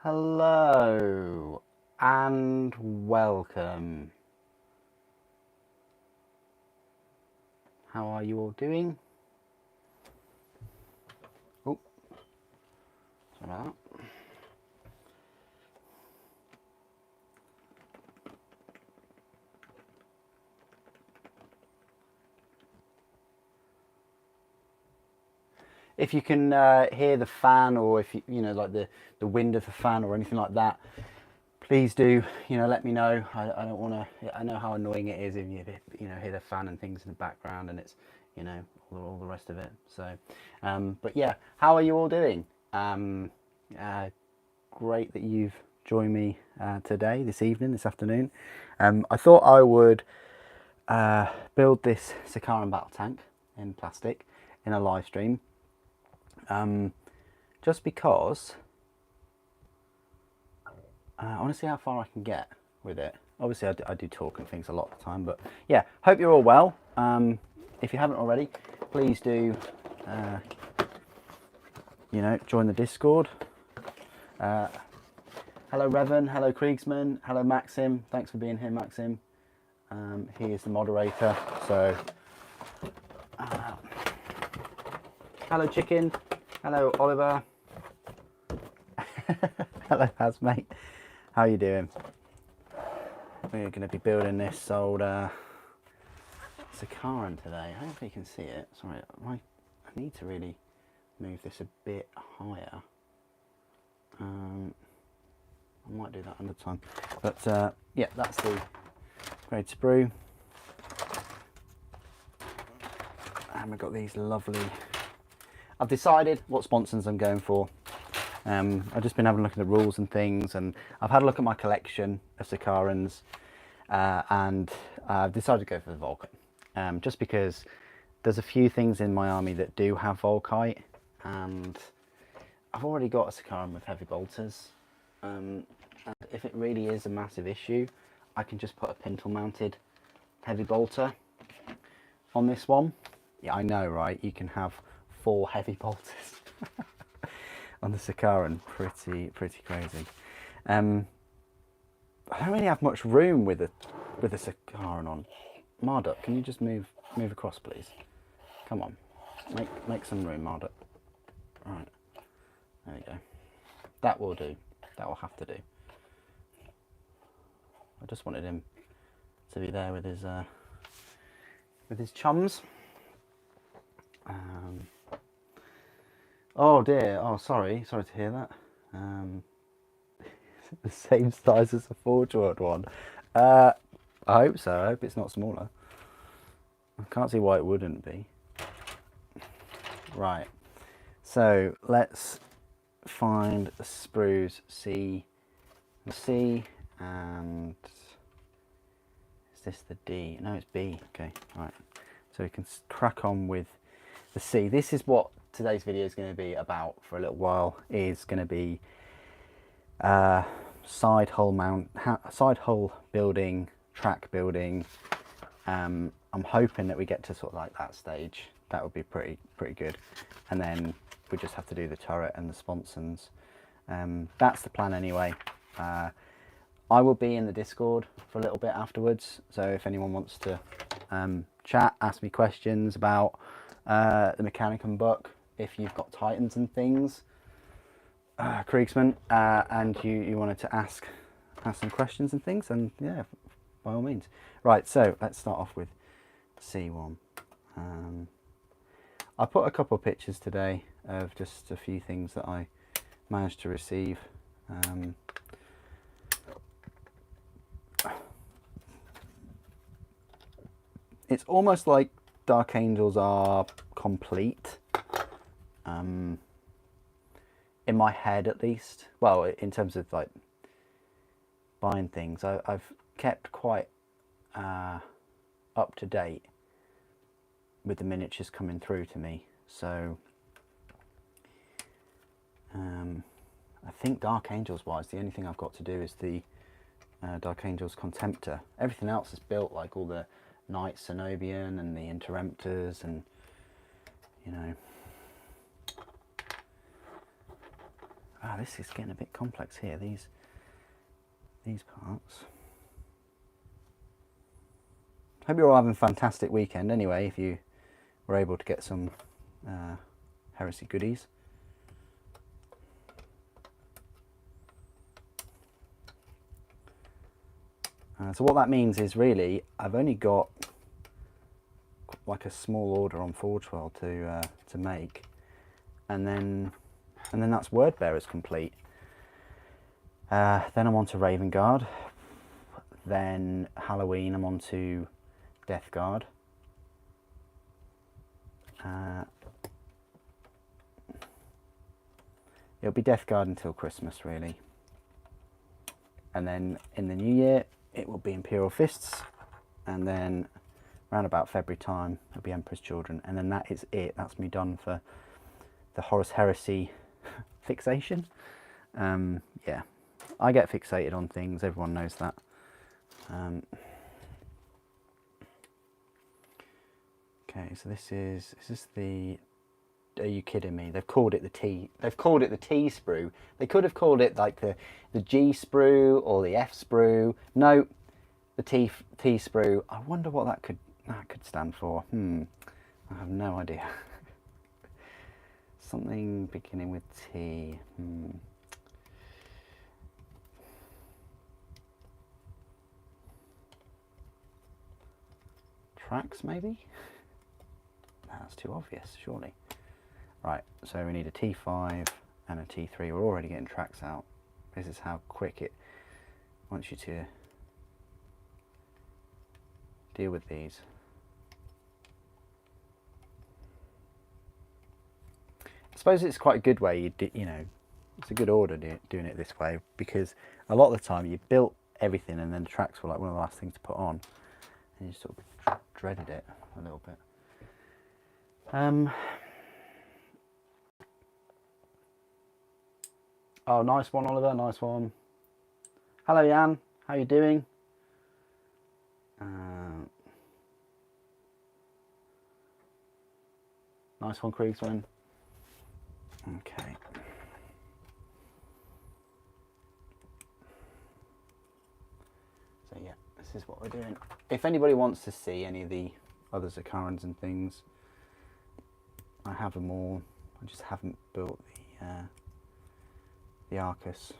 Hello and welcome. How are you all doing? Oh, sorry about that. If you can hear the fan, or if you know, like the wind of the fan or anything like that, please do, let me know. I don't want to. I know how annoying it is if you hear the fan and things in the background, and it's all the rest of it. So, but yeah, how are you all doing? Great that you've joined me today, this evening, this afternoon. I thought I would build this Sicaran battle tank in plastic in a live stream. Just because I want to see how far I can get with it. Obviously, I do talk and things a lot of the time, but yeah, hope you're all well. If you haven't already, please do, join the Discord. Hello, Resin. Hello, Kriegsman. Hello, Maxim. Thanks for being here, Maxim. He is the moderator. So, hello, Chicken. Hello, Oliver. Hello, housemate. How are you doing? We're going to be building this old Sicaran today. I don't think you can see it. Sorry, I need to really move this a bit higher. I might do that another time. But yeah, that's the grade Sprue. And we've got these lovely... I've decided what sponsons I'm going for. I've just been having a look at the rules and things, and I've had a look at my collection of Sicarans, and I've decided to go for the Volkite, just because there's a few things in my army that do have Volkite, and I've already got a Sicaran with heavy bolters, and if it really is a massive issue, I can just put a pintle mounted heavy bolter on this one. Yeah, I know, right? You can have 4 heavy bolters on the Sicaran. Pretty crazy. I don't really have much room with a Sicaran on. Marduk, can you just move across, please? Come on, make some room, Marduk. Right, there we go. That will do. That will have to do. I just wanted him to be there with his chums. Oh dear. Oh, sorry to hear that. The same size as the Forge World one. I hope so. I hope it's not smaller. I can't see why it wouldn't be. Right. So let's find Sprue's C, and is this the D? No, it's B. Okay. Right. So we can crack on with the C. This is what today's video is going to be about for a little while. Is going to be side hull building, track building. I'm hoping that we get to sort of like that stage. That would be pretty good, and then we just have to do the turret and the sponsons. That's the plan anyway. I will be in the Discord for a little bit afterwards, so if anyone wants to chat, ask me questions about the Mechanicum book, if you've got Titans and things, Kriegsman, and you wanted to ask some questions and things, and yeah, by all means. Right, so let's start off with C1. I put a couple of pictures today of just a few things that I managed to receive. It's almost like Dark Angels are complete, in my head at least. Well, in terms of like buying things, I've kept quite up to date with the miniatures coming through to me. So I think Dark Angels wise, the only thing I've got to do is the Dark Angels Contemptor. Everything else is built, like all the Knight Cenobian and the Interemptors, and Ah, this is getting a bit complex here, these parts. Hope you're all having a fantastic weekend anyway, if you were able to get some Heresy goodies. So what that means is really I've only got like a small order on Forge World to make, and then that's Word Bearers complete. Then I'm on to Raven Guard. Then Halloween I'm on to Death Guard. It'll be Death Guard until Christmas really, and then in the new year it will be Imperial Fists, and then around about February time it'll be Emperor's Children, and then that is it. That's me done for the Horus Heresy fixation. Yeah, I get fixated on things, everyone knows that. Okay, so this is the, are you kidding me? They've called it the T. They've called it the T sprue. They could have called it like the G sprue or the F sprue. No, the T sprue. I wonder what that could stand for. I have no idea. Something beginning with T. Tracks maybe? That's too obvious, surely. Right, so we need a T5 and a T3. We're already getting tracks out. This is how quick it wants you to deal with these. I suppose it's quite a good way, you know, it's a good order doing it this way, because a lot of the time you built everything and then the tracks were like one of the last things to put on, and you sort of dreaded it a little bit. Oh, nice one, Oliver, nice one. Hello, Jan, how you doing? Nice one, Kriegsman. Okay. So yeah, this is what we're doing. If anybody wants to see any of the other Sicarans and things, I have them all. I just haven't built the Arcus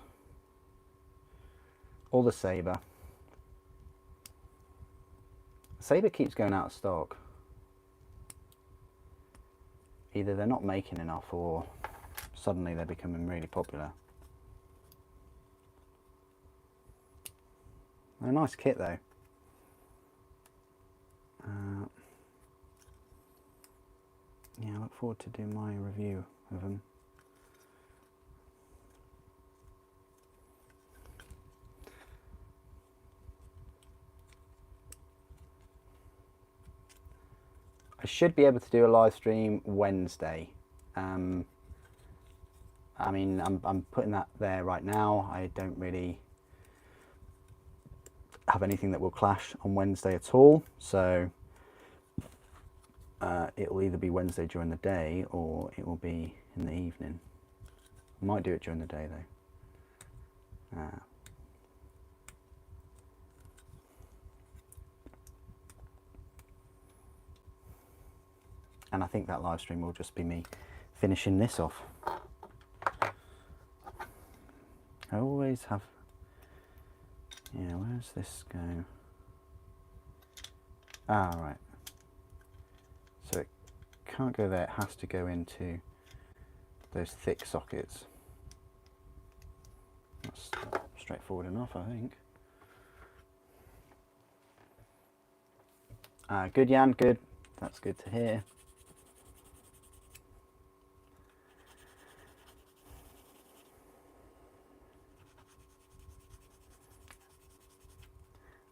or the Saber. The Saber keeps going out of stock. Either they're not making enough, or suddenly they're becoming really popular. They're a nice kit though. Yeah, I look forward to doing my review of them. I should be able to do a live stream Wednesday. I mean, I'm putting that there right now. I don't really have anything that will clash on Wednesday at all, so it will either be Wednesday during the day or it will be in the evening. I might do it during the day though. And I think that live stream will just be me finishing this off. I always have, yeah, where does this go? Ah, right. So it can't go there, it has to go into those thick sockets. That's straightforward enough, I think. Good, Jan, good. That's good to hear.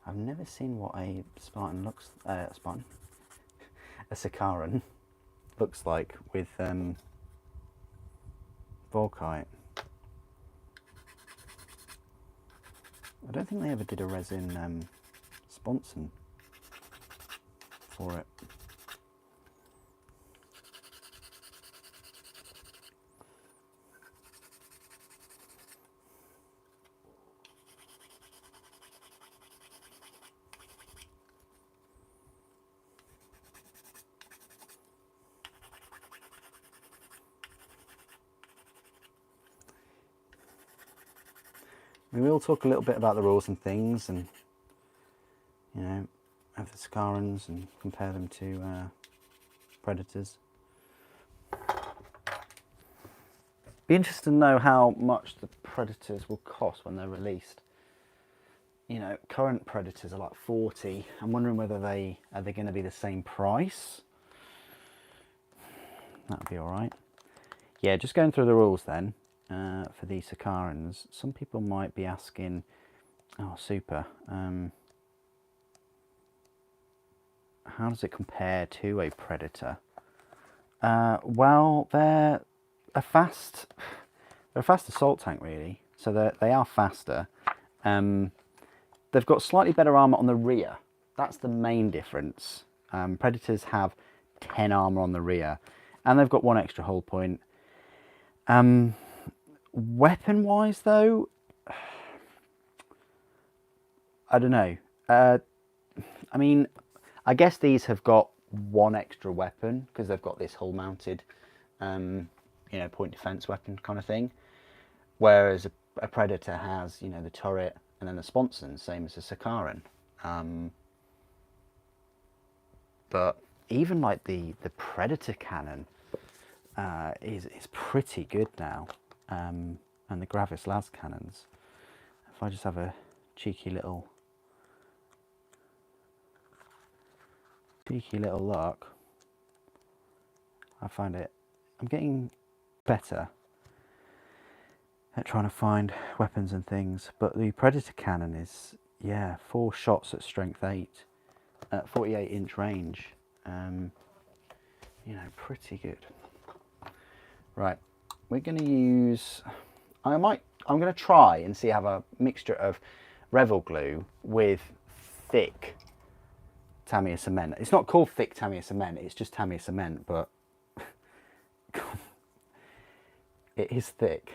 I've never seen what a Spartan looks, a Sicaran looks like with Volkite. I don't think they ever did a resin sponson for it. we will talk a little bit about the rules and things, and you know, have the Sicarans and compare them to predators. Be interested to know how much the predators will cost when they're released. You know, current predators are like 40. I'm wondering whether are they going to be the same price. That'd be all right. Yeah, just going through the rules then for these Sicarans. Some people might be asking, oh, super. How does it compare to a predator? Well, they're a fast assault tank, really. So they are faster. They've got slightly better armour on the rear. That's the main difference. Predators have 10 armour on the rear, and they've got 1 extra hull point. Weapon-wise, though, I don't know. I mean, I guess these have got 1 extra weapon because they've got this hull-mounted, you know, point defence weapon kind of thing. Whereas a Predator has, you know, the turret and then the sponson, same as a Sicaran. But even like the Predator cannon is pretty good now, and the Gravis las cannons. If I just have a cheeky little look, I find I'm getting better at trying to find weapons and things, but the Predator cannon is, yeah, 4 shots at strength 8 at 48-inch range. You know, pretty good. Right, we're going to use, I'm going to try and see, have a mixture of Revel glue with thick Tamiya cement. It's not called thick Tamiya cement, it's just Tamiya cement, but it is thick.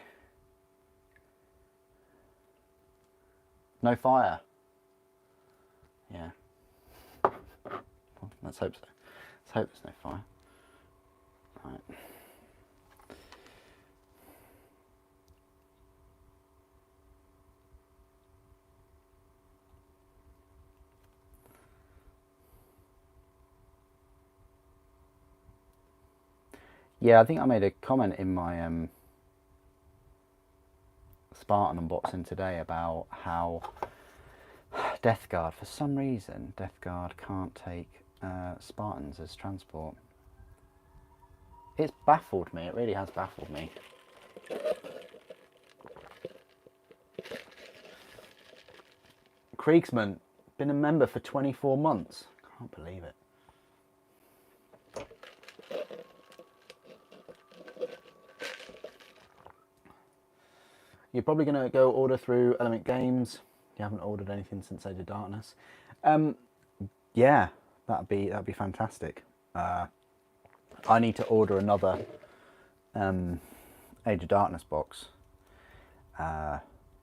No fire. Yeah. Well, let's hope so. Let's hope there's no fire. Right. Yeah, I think I made a comment in my Spartan unboxing today about how Death Guard, for some reason, Death Guard can't take Spartans as transport. It's baffled me, it really has baffled me. Kriegsman, been a member for 24 months. Can't believe it. You're probably going to go order through Element Games. You haven't ordered anything since Age of Darkness. Yeah, that'd be fantastic. I need to order another Age of Darkness box,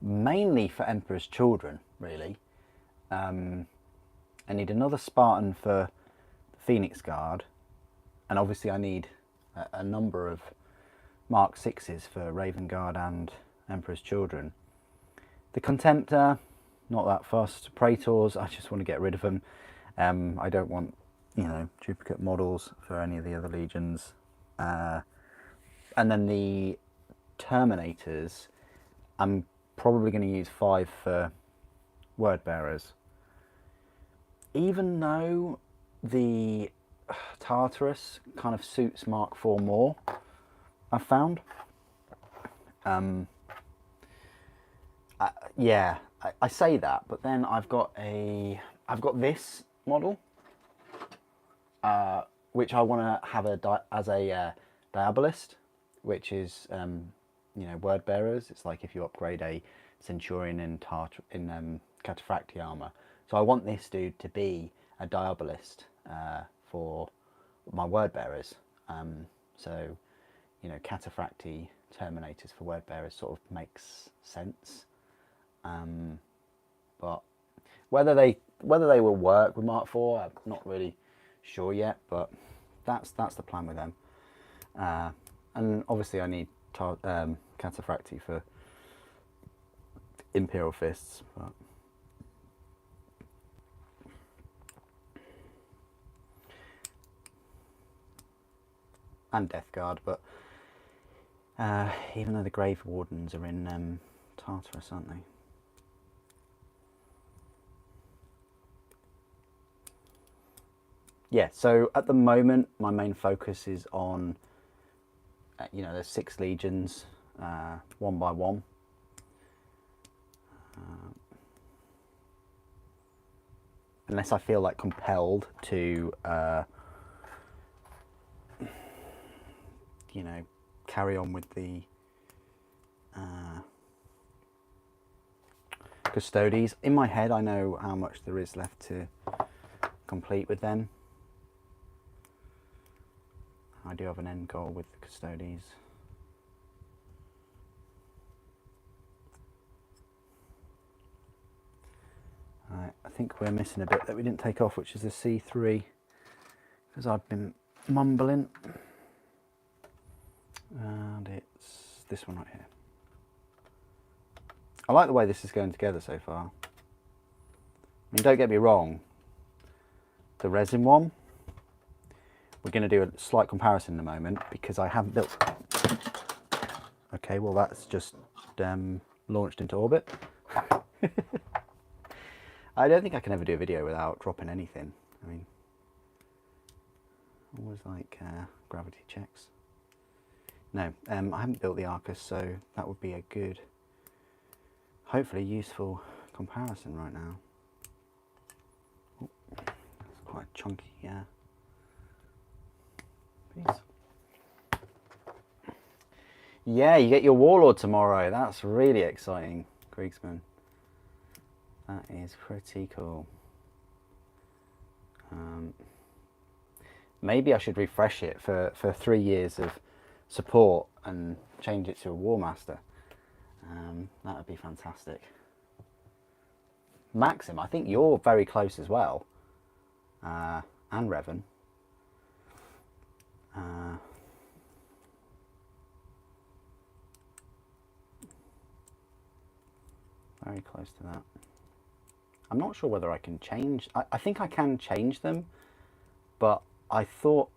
mainly for Emperor's Children, really. I need another Spartan for the Phoenix Guard, and obviously I need a number of Mark 6s for Raven Guard and Emperor's Children. The Contemptor, not that fussed. Praetors, I just want to get rid of them. I don't want, you know, duplicate models for any of the other legions. And then the Terminators, I'm probably going to use 5 for Word Bearers. Even though the Tartarus kind of suits Mark IV more, I've found. Yeah, I say that, but then I've got this model, which I want to have as a Diabolist, which is you know, Word Bearers. It's like if you upgrade a Centurion in Cataphractii armor. So I want this dude to be a Diabolist for my Word Bearers. So, you know, Cataphractii Terminators for Word Bearers sort of makes sense. But whether they will work with Mark IV, I'm not really sure yet. But that's the plan with them. And obviously I need Cataphractii for Imperial Fists, but and Death Guard, but even though the Grave Wardens are in Tartarus, aren't they? Yeah, so at the moment my main focus is on you know, there's 6 legions, one by one. Unless I feel like compelled to you know, carry on with the Custodes. In my head I know how much there is left to complete with them. I do have an end goal with the Custodes. Right, I think we're missing a bit that we didn't take off, which is the C3, because I've been mumbling. And it's this one right here. I like the way this is going together so far. I mean, don't get me wrong, the resin one, we're going to do a slight comparison in a moment because I haven't built... Okay, well that's just launched into orbit. I don't think I can ever do a video without dropping anything. I mean, always like gravity checks. No, I haven't built the Arcus, so that would be a good, hopefully useful comparison right now. Oh, that's quite a chunky piece. Yeah, you get your Warlord tomorrow. That's really exciting, Kriegsman. That is pretty cool. Maybe I should refresh it for 3 years of support and change it to a War Master. That would be fantastic. Maxim, I think you're very close as well. And Revan. Very close to that. I'm not sure whether I can change. I think I can change them, but I thought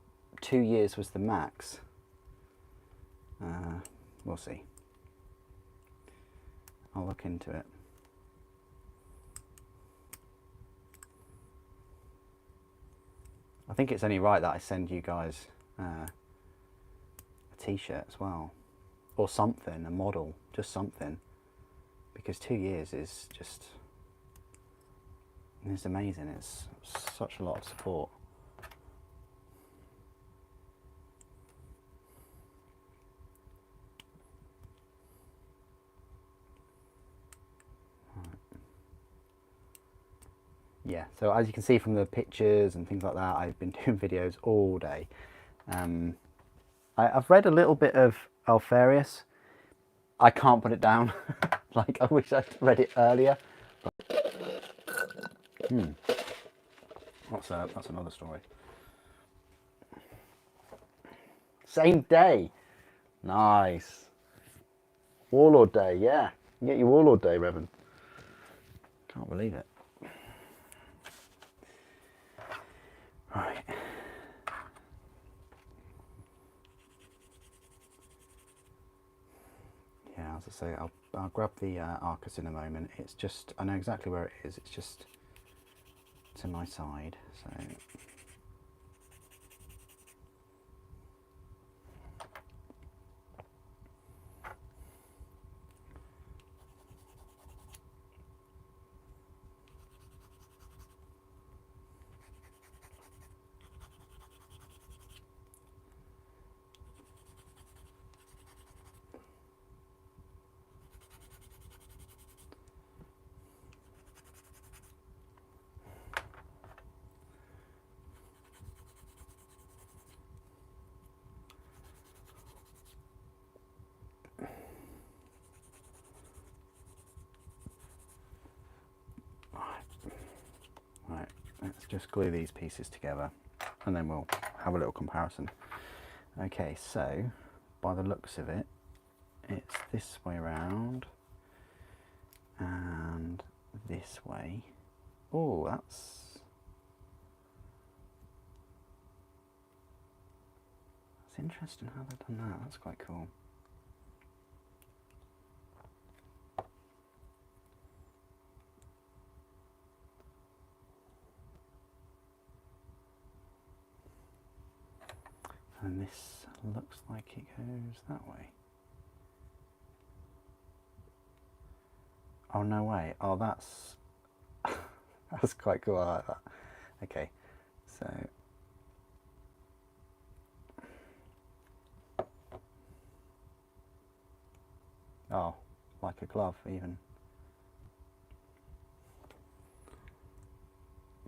2 years was the max. We'll see. I'll look into it. I think it's only right that I send you guys a t-shirt as well, or something, a model, just something, because 2 years is just, it's amazing. It's such a lot of support. Yeah, so as you can see from the pictures and things like that, I've been doing videos all day. I've read a little bit of Alfarius. I can't put it down. Like, I wish I'd read it earlier. But, that's another story. Same day. Nice. Warlord Day, yeah. You get your Warlord Day, Revan. Can't believe it. Right. Yeah, as I say, I'll grab the Arcus in a moment. It's just, I know exactly where it is. It's just to my side, so. Right, let's just glue these pieces together and then we'll have a little comparison. Okay, so by the looks of it, it's this way around and this way. Oh, that's interesting how they've done that. That's quite cool. And this looks like it goes that way. Oh, no way. Oh, that's that's quite cool. I like that. Okay, so oh, like a glove even.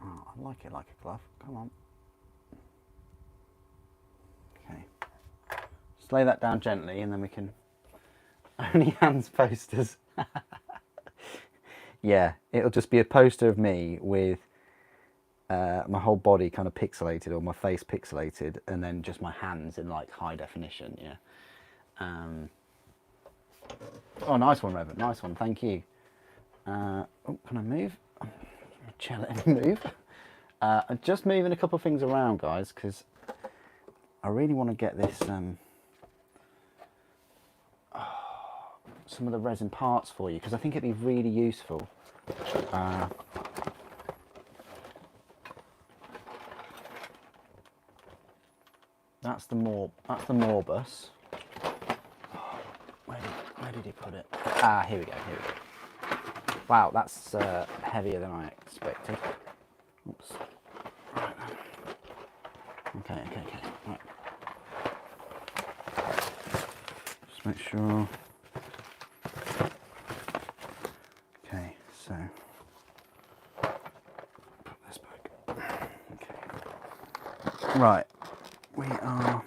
Oh, I like it like a glove. Come on. Okay. Just lay that down gently and then we can... Only hands posters. Yeah, it'll just be a poster of me with my whole body kind of pixelated, or my face pixelated, and then just my hands in like high definition. Yeah. Oh, nice one, Revan. Nice one. Thank you. Oh, can I move? Chair, let me move. I'm just moving a couple of things around, guys, because I really want to get this some of the resin parts for you, because I think it'd be really useful. That's the Morbus. Where did he put it? Ah, here we go. Wow, that's heavier than I expected. Oops. Okay. Right. Just make sure. Okay, so put this back. Okay. Right, we are.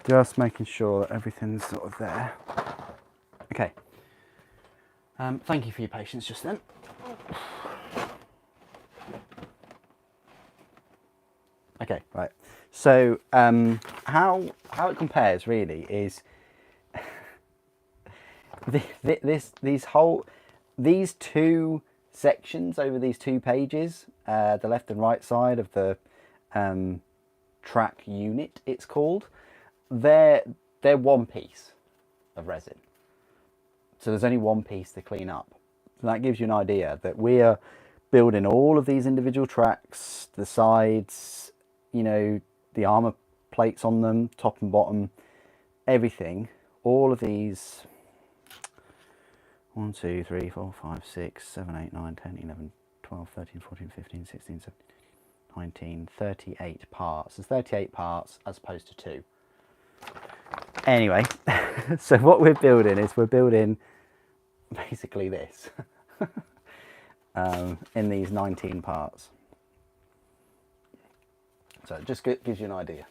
Just making sure that everything's sort of there. Okay. Thank you for your patience just then. Okay, right. So how it compares really is these two sections over these two pages, the left and right side of the track unit, it's called. They're one piece of resin. So there's only one piece to clean up. So that gives you an idea that we are building all of these individual tracks, the sides, you know, the armor plates on them, top and bottom, everything. All of these 1, 2, 3, 4, 5, 6, 7, 8, 9, 10, 11, 12, 13, 14, 15, 16, 17, 19, 38 parts. There's 38 parts as opposed to 2. Anyway, so what we're building is we're building basically this in these 19 parts. So it just gives you an idea.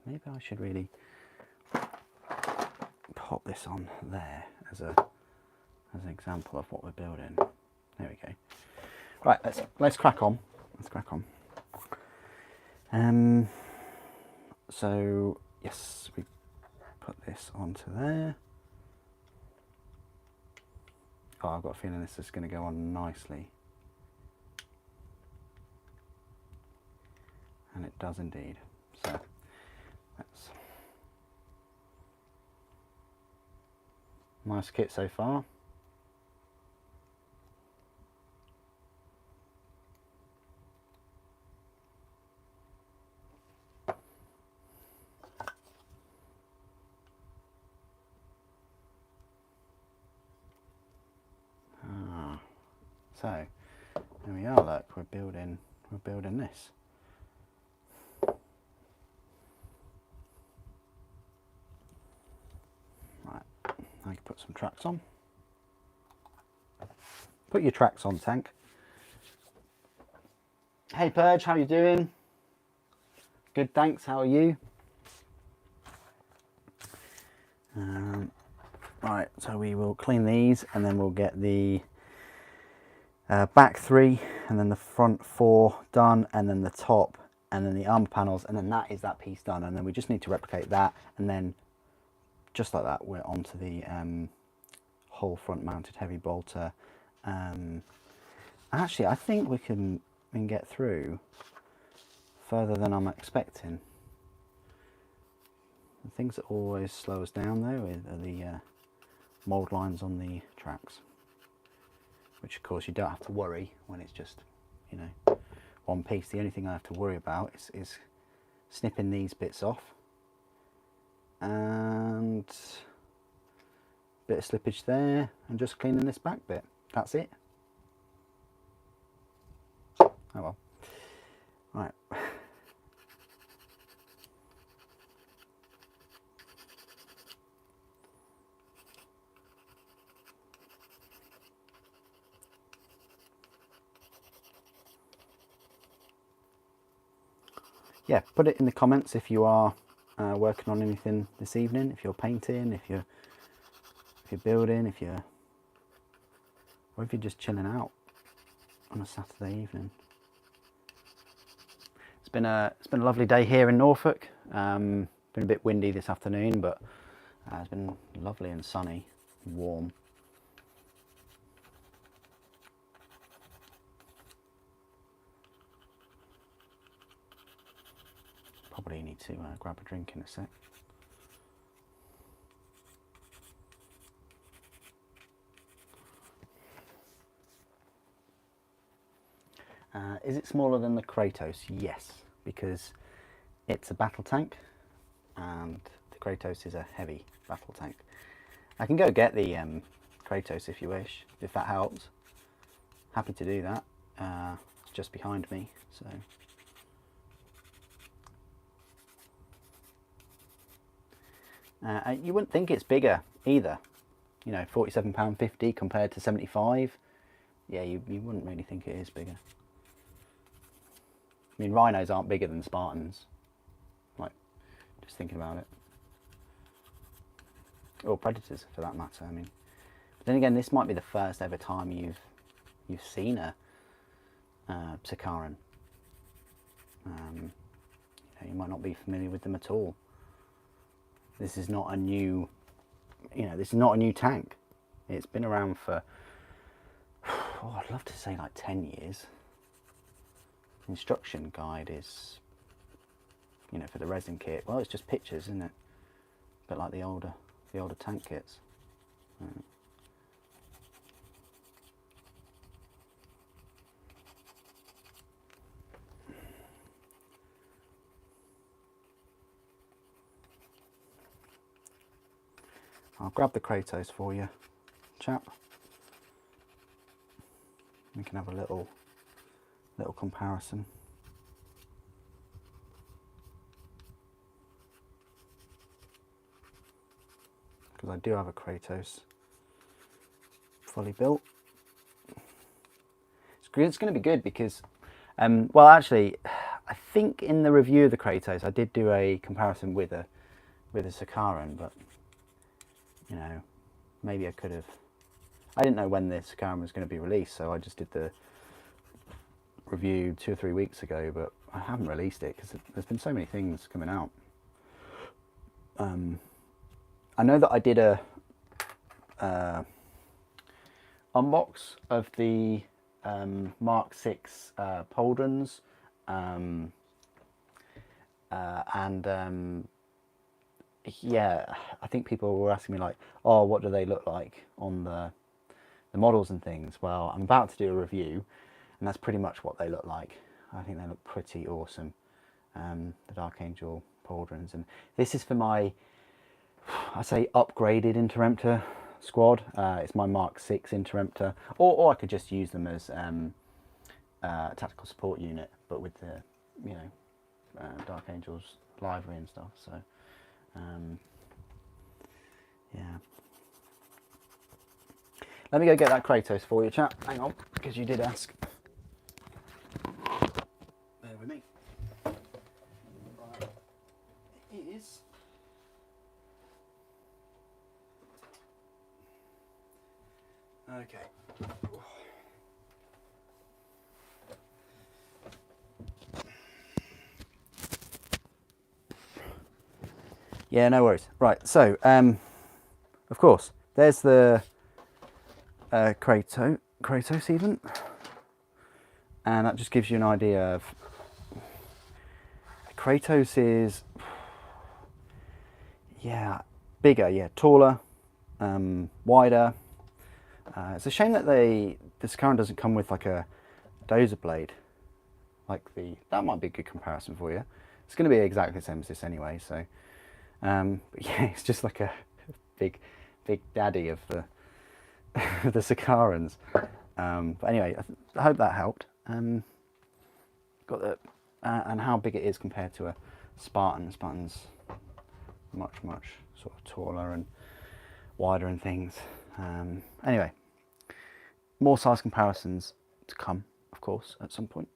Maybe I should really pop this on there as an example of what we're building. There we go. Right, let's crack on. So yes, we put this onto there. Oh, I've got a feeling this is going to go on nicely. And it does indeed. So that's nice kit so far. So there we are. Look, we're building this. Right, I can put some tracks on. Put your tracks on, Tank. Hey Purge, how you doing? Good, thanks. How are you? Right, so we will clean these and then we'll get the back 3, and then the front 4 done, and then the top, and then the armor panels, and then that is that piece done. And then we just need to replicate that, and then just like that we're onto the whole front mounted heavy bolter. Actually, I think we can get through further than I'm expecting. The things that always slow us down though are the mould lines on the tracks, which of course you don't have to worry when it's just, you know, one piece. The only thing I have to worry about is snipping these bits off and a bit of slippage there, and just cleaning this back bit. That's it. Oh well. Right. Yeah, put it in the comments if you are working on anything this evening, if you're painting, if you're building, or if you're just chilling out on a Saturday evening. It's been a lovely day here in Norfolk. Been a bit windy this afternoon, but it's been lovely and sunny and warm. Probably need to grab a drink in a sec. Is it smaller than the Kratos? Yes, because it's a battle tank and the Kratos is a heavy battle tank. I can go get the Kratos if you wish, if that helps. Happy to do that. It's just behind me, so. You wouldn't think it's bigger either. You know, £47.50 compared to 75. Yeah, you wouldn't really think it is bigger. I mean, Rhinos aren't bigger than Spartans. Like, just thinking about it. Or Predators, for that matter. I mean, but then again, this might be the first ever time you've seen a Sicaran. You know, you might not be familiar with them at all. This is not a new, this is not a new tank. It's been around for, I'd love to say like 10 years. Instruction guide is, for the resin kit. Well, it's just pictures, isn't it? A bit like the older tank kits. I'll grab the Kratos for you, chap. We can have a little comparison. Because I do have a Kratos fully built. It's going to be good because, well, actually, I think in the review of the Kratos I did do a comparison with a Sicaran, but maybe I could have. I didn't know when the Sicaran was going to be released, so I just did the review 2 or 3 weeks ago, but I haven't released it because there's been so many things coming out. I know that I did a unbox of the Mark 6 pauldrons, yeah, I think people were asking me like, oh, what do they look like on the models and things. Well, I'm about to do a review, and that's pretty much what they look like. I think they look pretty awesome, the Dark Angel pauldrons. And this is for my, I say, upgraded Interemptor squad. It's my Mark 6 Interemptor, or I could just use them as tactical support unit, but with the Dark Angel's livery and stuff. So yeah, let me go get that Kratos for you, chap. Hang on, because you did ask. Bear with me. Right. It is. Okay. Yeah, no worries. Right, so of course, there's the Kratos even, and that just gives you an idea of Kratos is, yeah, bigger, yeah, taller, wider. It's a shame that the Sicaran doesn't come with like a dozer blade, that might be a good comparison for you. It's going to be exactly the same as this anyway, so but yeah, it's just like a big daddy of the the Sicarans. But anyway, I hope that helped. Got the and how big it is compared to a Spartan. Spartan's much sort of taller and wider and things. Anyway, more size comparisons to come, of course, at some point.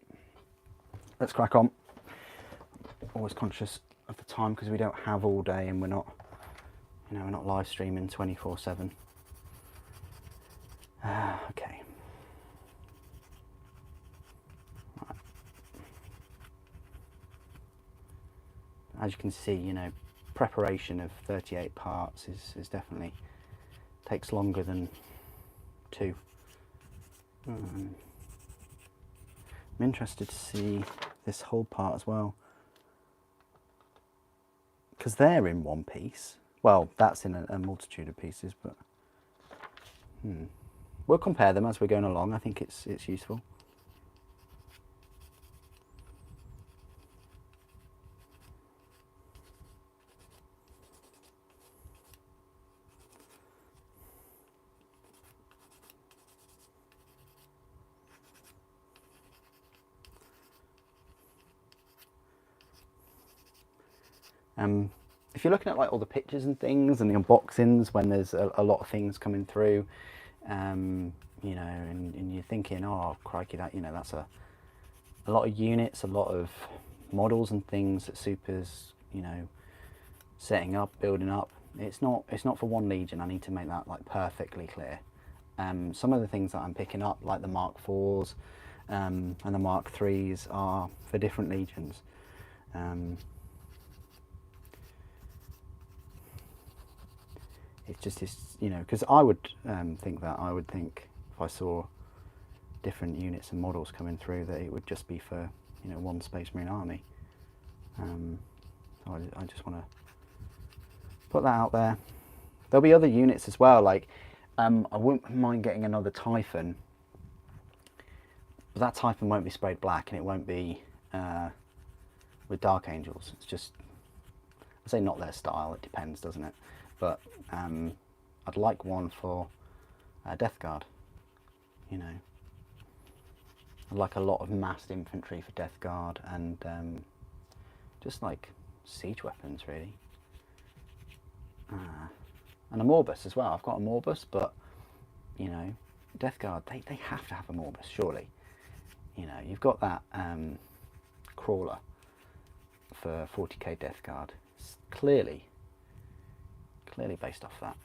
Let's crack on. Always conscious of the time because we don't have all day and we're not, we're not live streaming 24/7. Okay. Right. As you can see, preparation of 38 parts is definitely takes longer than 2. I'm interested to see this whole part as well, because they're in one piece. Well, that's in a multitude of pieces, but we'll compare them as we're going along. I think it's useful. If you're looking at like all the pictures and things and the unboxings when there's a lot of things coming through, and you're thinking, oh crikey, that's a lot of units, a lot of models and things that Super's setting up, building up. It's not for one Legion. I need to make that like perfectly clear. Some of the things that I'm picking up, like the Mark IVs and the Mark IIIs, are for different Legions. It's just this, because I would think if I saw different units and models coming through that it would just be for one Space Marine army. So I just want to put that out there. There'll be other units as well, like I wouldn't mind getting another Typhon, but that Typhon won't be sprayed black and it won't be with Dark Angels. It's just, I say not their style, it depends, doesn't it? But I'd like one for Death Guard. I'd like a lot of massed infantry for Death Guard and just like siege weapons, really. And a Morbus as well. I've got a Morbus, but Death Guard, they have to have a Morbus, surely. You've got that crawler for 40k Death Guard. It's clearly based off that.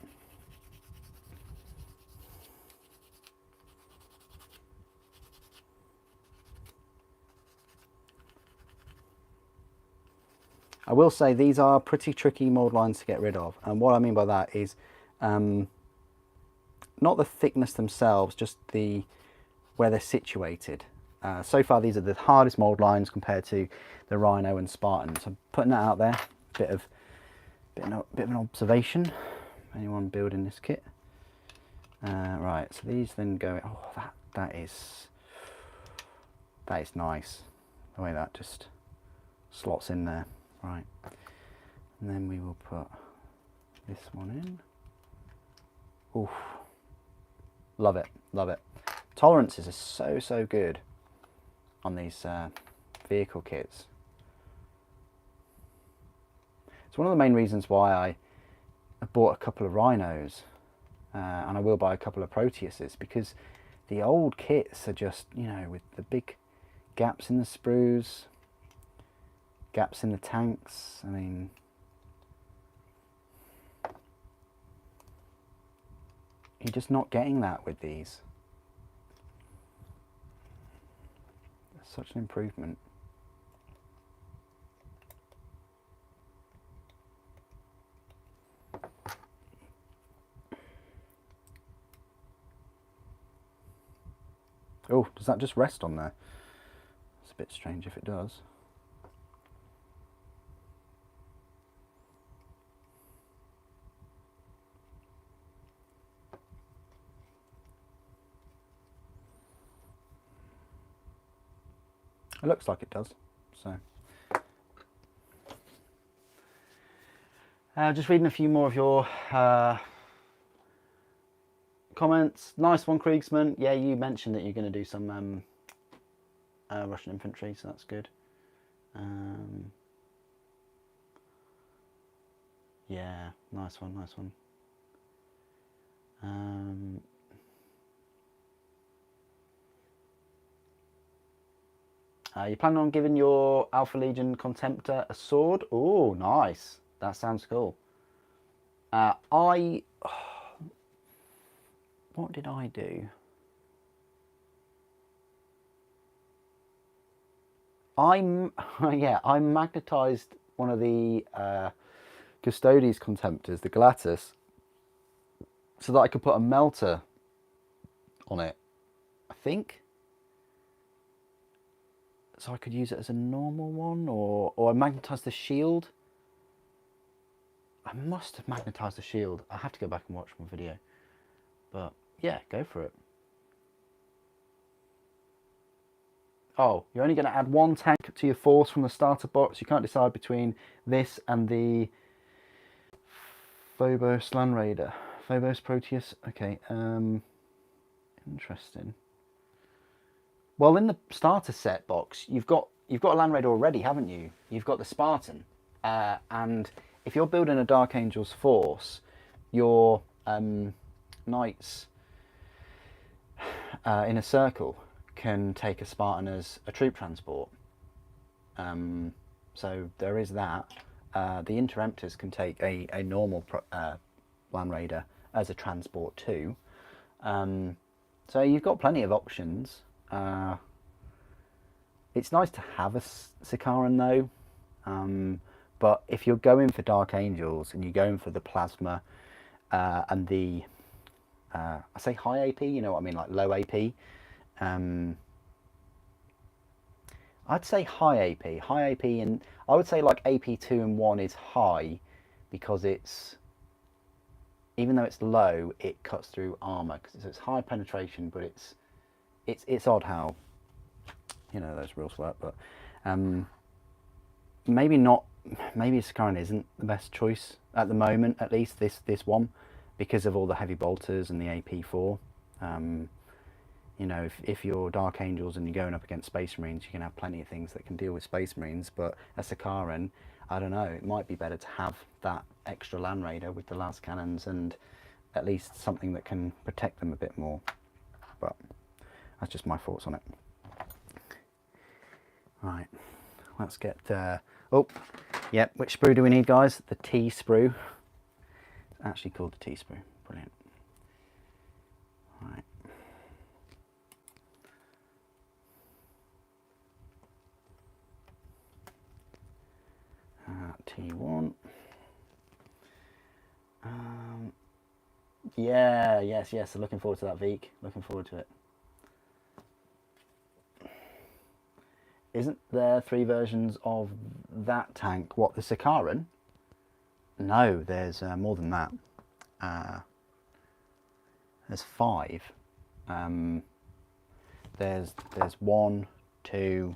I will say these are pretty tricky mold lines to get rid of, and what I mean by that is not the thickness themselves, just where they're situated. So far these are the hardest mold lines compared to the Rhino and Spartan, so I'm putting that out there. Bit of an observation. Anyone building this kit? Right, so these then go. Oh, that is nice. The way that just slots in there. Right, and then we will put this one in. Oof, love it. Tolerances are so good on these vehicle kits. It's one of the main reasons why I bought a couple of Rhinos, and I will buy a couple of Proteuses, because the old kits are just, with the big gaps in the sprues, gaps in the tanks. I mean, you're just not getting that with these. It's such an improvement. Oh, does that just rest on there? It's a bit strange if it does. It looks like it does, so. Just reading a few more of your comments. Nice one, Kriegsman. Yeah, you mentioned that you're going to do some Russian infantry, so that's good. Yeah, nice one, nice one. You planning on giving your Alpha Legion Contemptor a sword? Oh, nice. That sounds cool. What did I do? I magnetized one of the Custodes Contemptors, the Galatus, so that I could put a melter on it, I think. So I could use it as a normal one, or I magnetized the shield. I must have magnetized the shield. I have to go back and watch my video. But yeah, go for it. Oh, you're only going to add one tank to your force from the starter box. You can't decide between this and the Phobos Land Raider. Phobos Proteus. Okay. Interesting. Well, in the starter set box, you've got a Land Raider already, haven't you? You've got the Spartan, and if you're building a Dark Angel's force, your knights in a circle can take a Spartan as a troop transport. So there is that. The Interemptors can take a normal Land Raider as a transport too. So you've got plenty of options. It's nice to have a Sicaran though, but if you're going for Dark Angels and you're going for the Plasma and the I say high AP, you know what I mean, like low AP, I'd say high AP, and I would say like AP 2 and 1 is high because it's, even though it's low, it cuts through armor because it's high penetration, but it's odd how, you know, those rules work. But maybe not. Maybe Sicaran isn't the best choice at the moment, at least this one, because of all the heavy bolters and the AP4. You know, if you're Dark Angels and you're going up against Space Marines, you can have plenty of things that can deal with Space Marines. But a Sicaran, I don't know, it might be better to have that extra Land Raider with the las cannons and at least something that can protect them a bit more. But that's just my thoughts on it. Right, let's get... oh, yep, which sprue do we need, guys? The T sprue. It's actually called the T sprue. Brilliant. Right. T1. Yeah, yes. So looking forward to that, Veek. Looking forward to it. Isn't there 3 versions of that tank? What, the Sicaran? No, there's more than that. There's 5. There's 1, 2,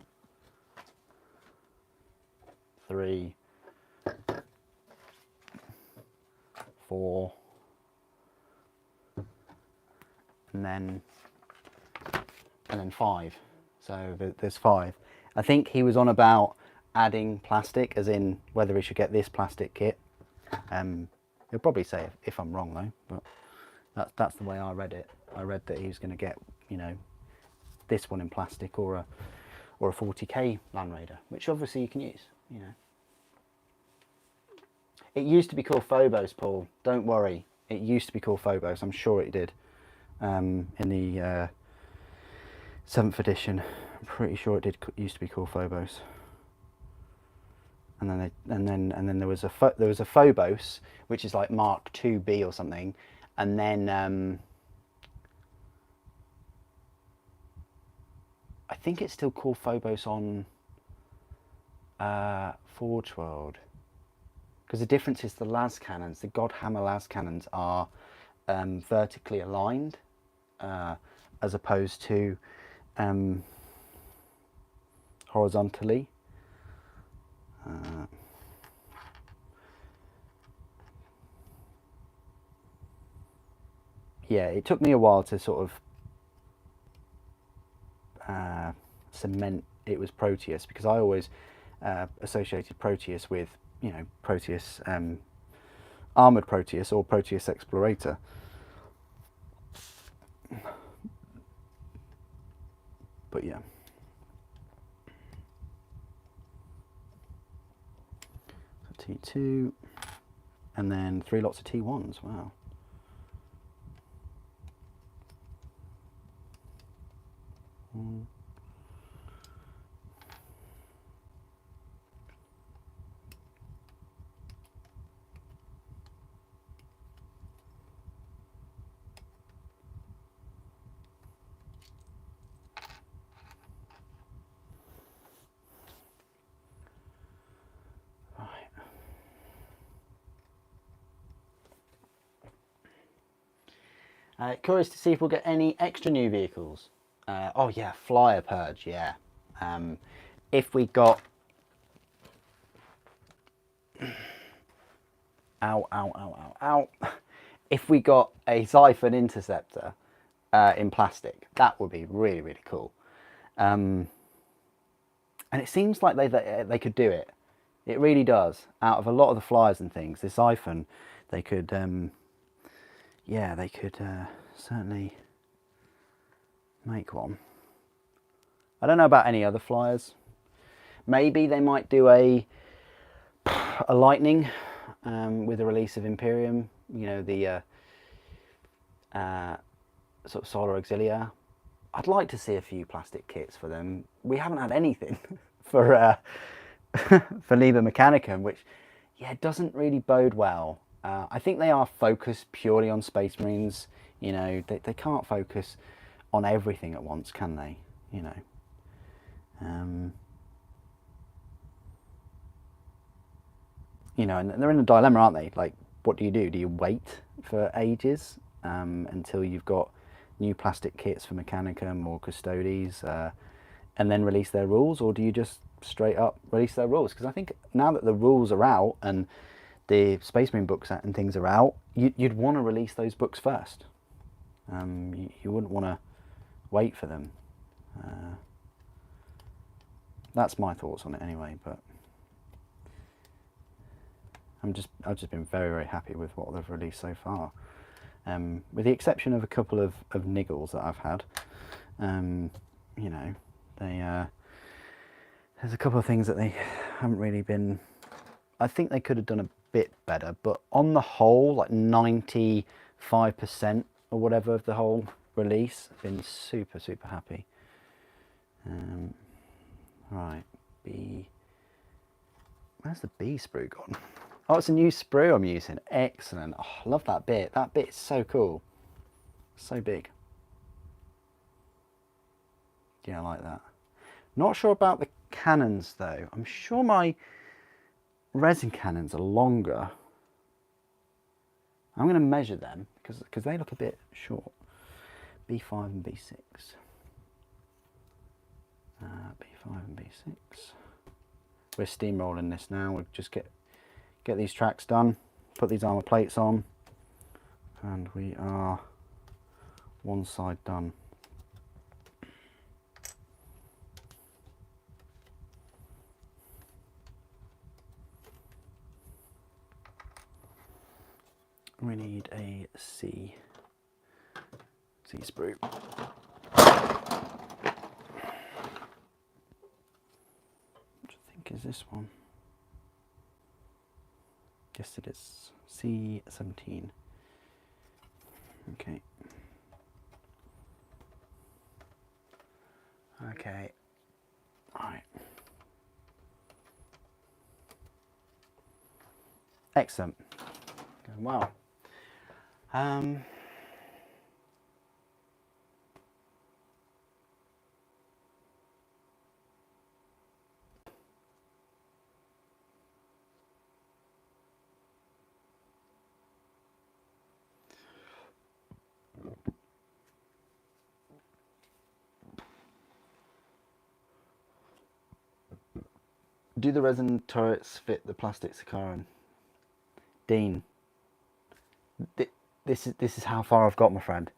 3, 4, and then 5. So there's 5. I think he was on about adding plastic, as in whether he should get this plastic kit. He'll probably say if I'm wrong though, but that's the way I read it. I read that he was going to get, you know, this one in plastic or a 40k Land Raider, which obviously you can use, you know. It used to be called Phobos, Paul. Don't worry. It used to be called Phobos. I'm sure it did. In the 7th edition, I'm pretty sure it used to be called Phobos. And then there was a Phobos, which is like Mark 2B or something, and then think it's still called Phobos on Forge World. Because the difference is the las cannons, the Godhammer las cannons are vertically aligned as opposed to horizontally. Yeah, it took me a while to sort of cement it was Proteus, because I always associated Proteus with, you know, Proteus, Armoured Proteus or Proteus Explorator. But yeah. So T2, and then 3 lots of T1s, wow. Curious to see if we'll get any extra new vehicles. Oh yeah, Flyer Purge, yeah. If we got... Ow, ow, ow, ow, ow. If we got a Siphon Interceptor in plastic, that would be really, really cool. And it seems like they could do it. It really does. Out of a lot of the Flyers and things, this Siphon, they could... yeah, they could certainly make one. I don't know about any other Flyers. Maybe they might do a Lightning with the release of Imperium. You know, the sort of Solar Auxilia. I'd like to see a few plastic kits for them. We haven't had anything for for Liber Mechanicum, which, yeah, doesn't really bode well. I think they are focused purely on Space Marines. You know, they can't focus on everything at once, can they? You know. You know, and they're in a dilemma, aren't they? Like, what do? Do you wait for ages until you've got new plastic kits for Mechanicum or Custodes and then release their rules, or do you just straight up release their rules? Because I think now that the rules are out and the Space Marine books and things are out, you'd want to release those books first. You wouldn't want to wait for them. That's my thoughts on it anyway. But I've just been very, very happy with what they've released so far, with the exception of a couple of niggles that I've had. You know, there's a couple of things that they haven't really been. I think they could have done a bit better, but on the whole, like 95% or whatever of the whole release, I've been super, super happy. Right, B. Where's the B sprue gone? Oh, it's a new sprue I'm using. Excellent. Oh, I love that bit. That bit is so cool. So big. Yeah, I like that. Not sure about the cannons though. I'm sure my resin cannons are longer. I'm going to measure them because they look a bit short. B5 and B6. B5 and B6. We're steamrolling this now. We'll just get these tracks done, put these armor plates on, and we are one side done. We need a C sprue. Which I think is this one. Yes, it is. C17. Okay. Okay. All right. Excellent. Going well. Do the resin turrets fit the plastic Sicaran? Dean, this is how far I've got, my friend.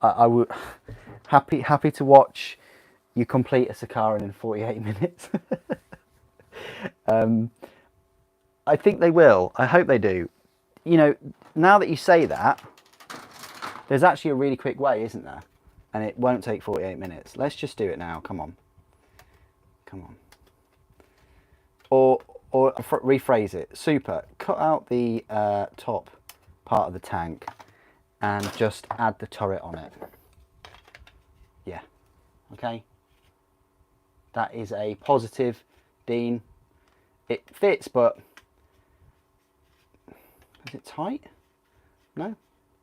I would happy to watch you complete a Sicaran in 48 minutes. I think they will. I hope they do. You know, now that you say that, there's actually a really quick way, isn't there? And it won't take 48 minutes. Let's just do it now. Come on. Come on. Or rephrase it. Super. Cut out the top part of the tank and just add the turret on it. Yeah. Okay. That is a positive, Dean. It fits, but is it tight? No.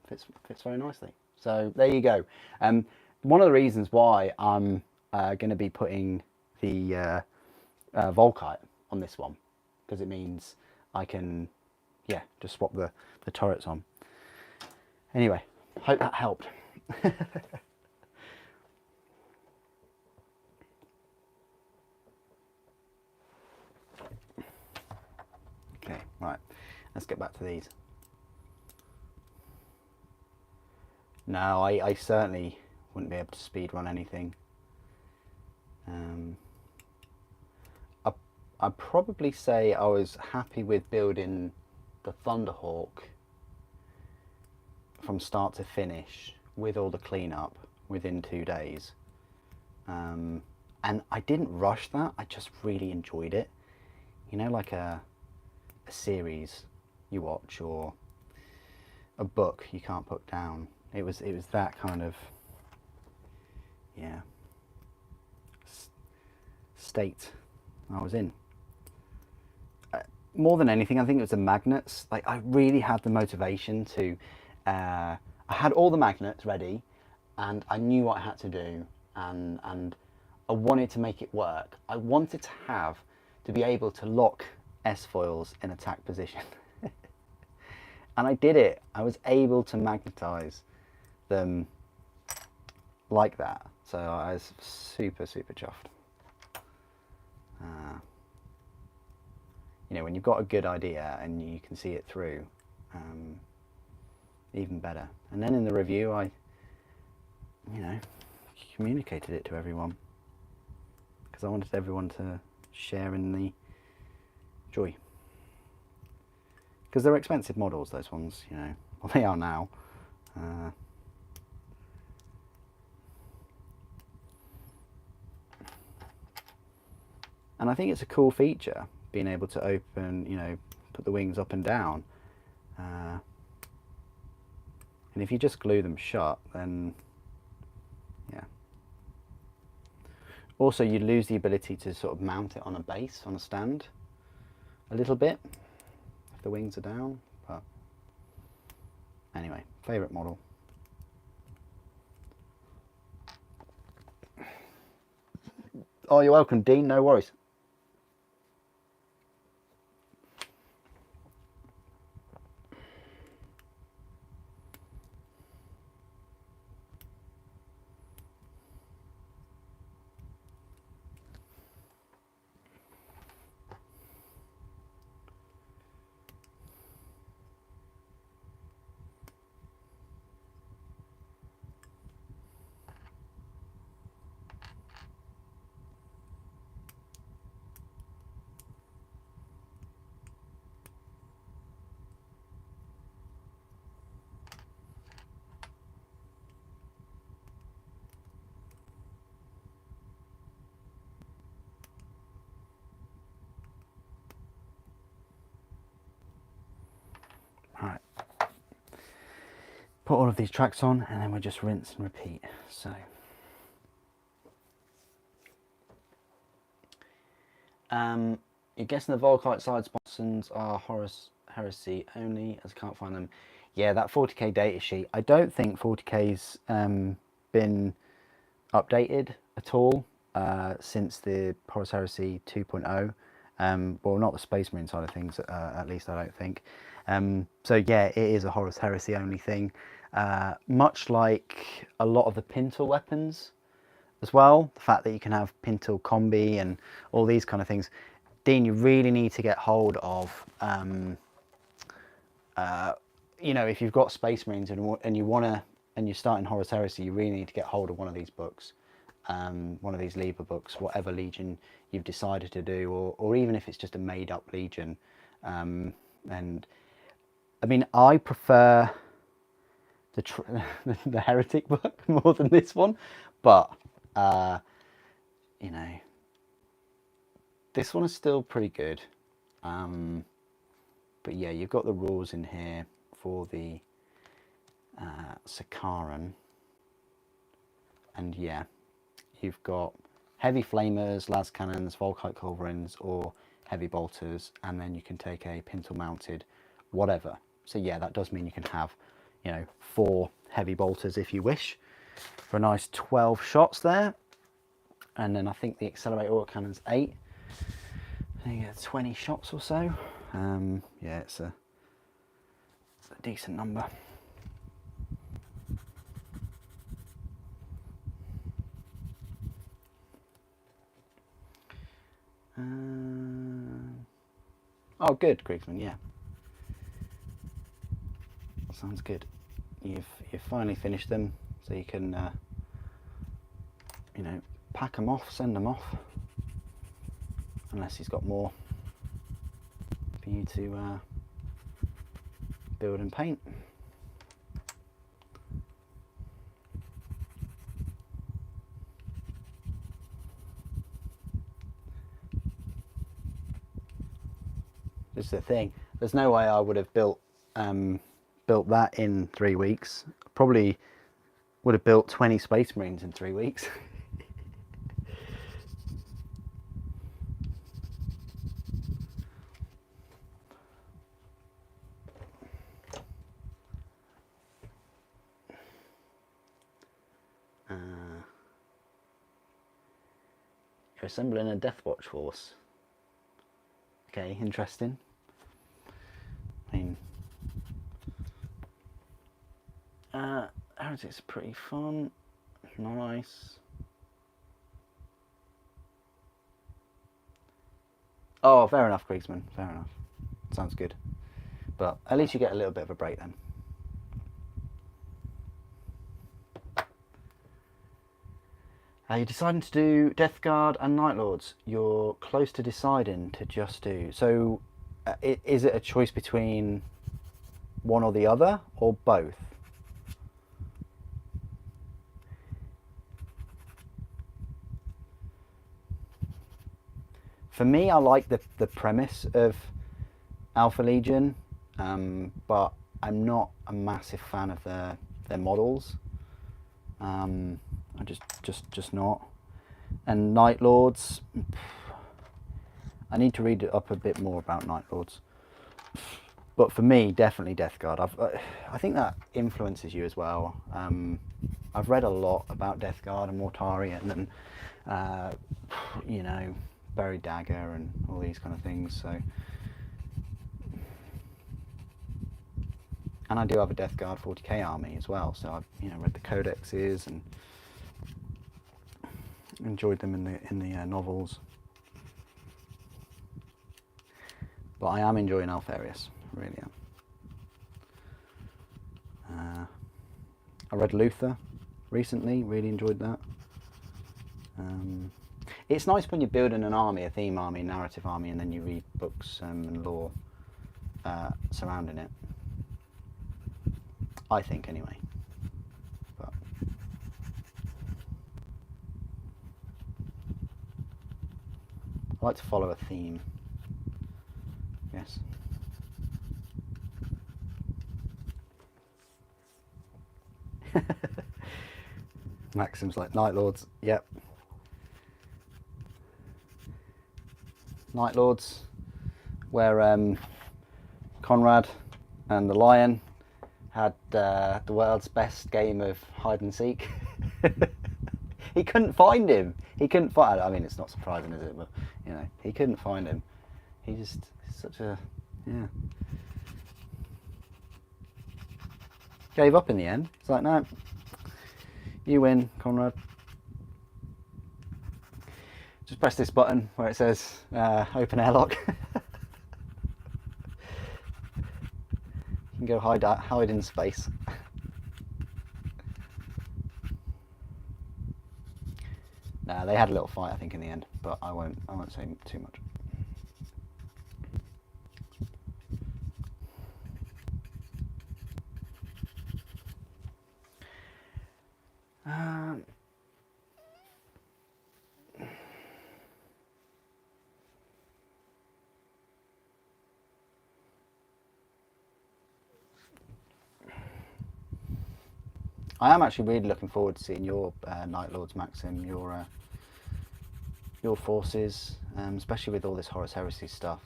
Fits very nicely. So there you go. One of the reasons why I'm going to be putting the Volkite on this one, because it means I can, yeah, just swap the turrets on. Anyway, hope that helped. Okay, right, let's get back to these. No, I certainly wouldn't be able to speed run anything. I'd probably say I was happy with building the Thunderhawk from start to finish with all the cleanup within 2 days. And I didn't rush that, I just really enjoyed it. You know, like a series you watch or a book you can't put down. It was that kind of, yeah, state I was in. More than anything, I think it was the magnets. Like, I really had the motivation to, I had all the magnets ready and I knew what I had to do, and I wanted to make it work. I wanted to be able to lock S-foils in attack position. And I did it. I was able to magnetize them like that. So I was super, super chuffed. You know, when you've got a good idea and you can see it through, even better. And then in the review, I, you know, communicated it to everyone, because I wanted everyone to share in the joy. Because they're expensive models, those ones, you know. Well, they are now. And I think it's a cool feature, being able to open, you know, put the wings up and down. And if you just glue them shut, then, yeah. Also, you lose the ability to sort of mount it on a base, on a stand, a little bit, if the wings are down. But anyway, favourite model. Oh, you're welcome, Dean, no worries. Right, put all of these tracks on and then we'll just rinse and repeat. So you're guessing the Volkite side sponsons are Horus Heresy only, as I can't find them. Yeah, that 40k data sheet, I don't think 40k's been updated at all since the Horus Heresy 2.0. Well, not the Space Marine side of things, at least I don't think. So yeah, it is a Horus Heresy only thing, much like a lot of the Pintle weapons as well. The fact that you can have Pintel Combi and all these kind of things. Dean, you really need to get hold of, you know, if you've got Space Marines and you want to, and you're starting Horus Heresy, you really need to get hold of one of these books, one of these Liber books, whatever legion you've decided to do, or even if it's just a made-up legion. And I mean, I prefer the Heretic book more than this one, but you know, this one is still pretty good. But yeah, you've got the rules in here for the Sicaran, and yeah, you've got heavy flamers, las cannons, Volkite culverins, or heavy bolters, and then you can take a pintle mounted whatever. So yeah, that does mean you can have, you know, 4 heavy bolters if you wish, for a nice 12 shots there. And then I think the accelerate autocannon's 8. I think it's 20 shots or so. Yeah, it's a decent number. Oh, good, Griggsman. Yeah, sounds good. You've finally finished them, so you can you know, pack them off, send them off, unless he's got more for you to build and paint. This is the thing. There's no way I would have built that in 3 weeks. Probably would have built 20 Space Marines in 3 weeks. You're assembling a Deathwatch force. Okay, interesting. I mean, Heretic's pretty fun, nice. Oh, fair enough, Kriegsman, fair enough. Sounds good. But at least you get a little bit of a break then. You're deciding to do Death Guard and Night Lords. You're close to deciding to just do. So, is it a choice between one or the other, or both? For me, I like the premise of Alpha Legion, but I'm not a massive fan of their models. I just not. And Night Lords, I need to read up a bit more about Night Lords. But for me, definitely Death Guard. I think that influences you as well. I've read a lot about Death Guard and Mortarion and you know, Buried Dagger and all these kind of things. So, and I do have a Death Guard 40k army as well. So I've, you know, read the codexes and enjoyed them in the novels. But I am enjoying Alpharius, really am. I read Luther recently, really enjoyed that. It's nice when you're building an army, a theme army, narrative army, and then you read books and lore surrounding it. I think, anyway. But I like to follow a theme. Yes. Maxim's like, Night Lords, yep. Night Lords, where Conrad and the Lion had the world's best game of hide and seek. He couldn't find him. He couldn't find. I mean, it's not surprising, is it? But you know, he couldn't find him. He just such a gave up in the end. It's like, no, you win, Conrad. just press this button where it says open airlock. You can go hide in space. Nah, they had a little fight, I think, in the end, but I won't say too much. I am actually really looking forward to seeing your Night Lords, Maxim, your forces, especially with all this Horus Heresy stuff.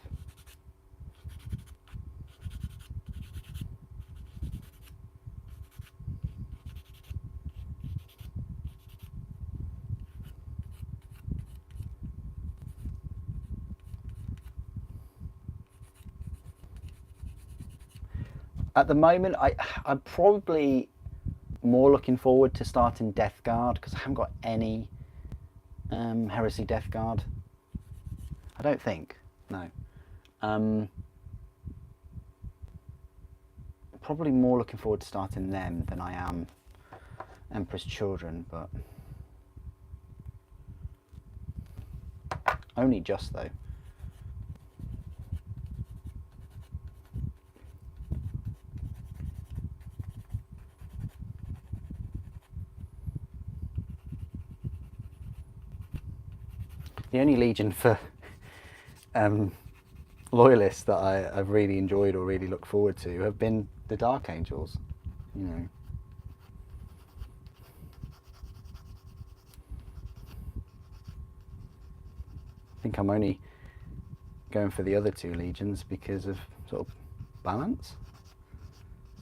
At the moment, I'm probably more looking forward to starting Death Guard, because I haven't got any Heresy Death Guard. I don't think, no. Probably more looking forward to starting them than I am Emperor's Children, but only just though. The only Legion for loyalists that I've really enjoyed or really looked forward to have been the Dark Angels, you know. I think I'm only going for the other two Legions because of sort of balance.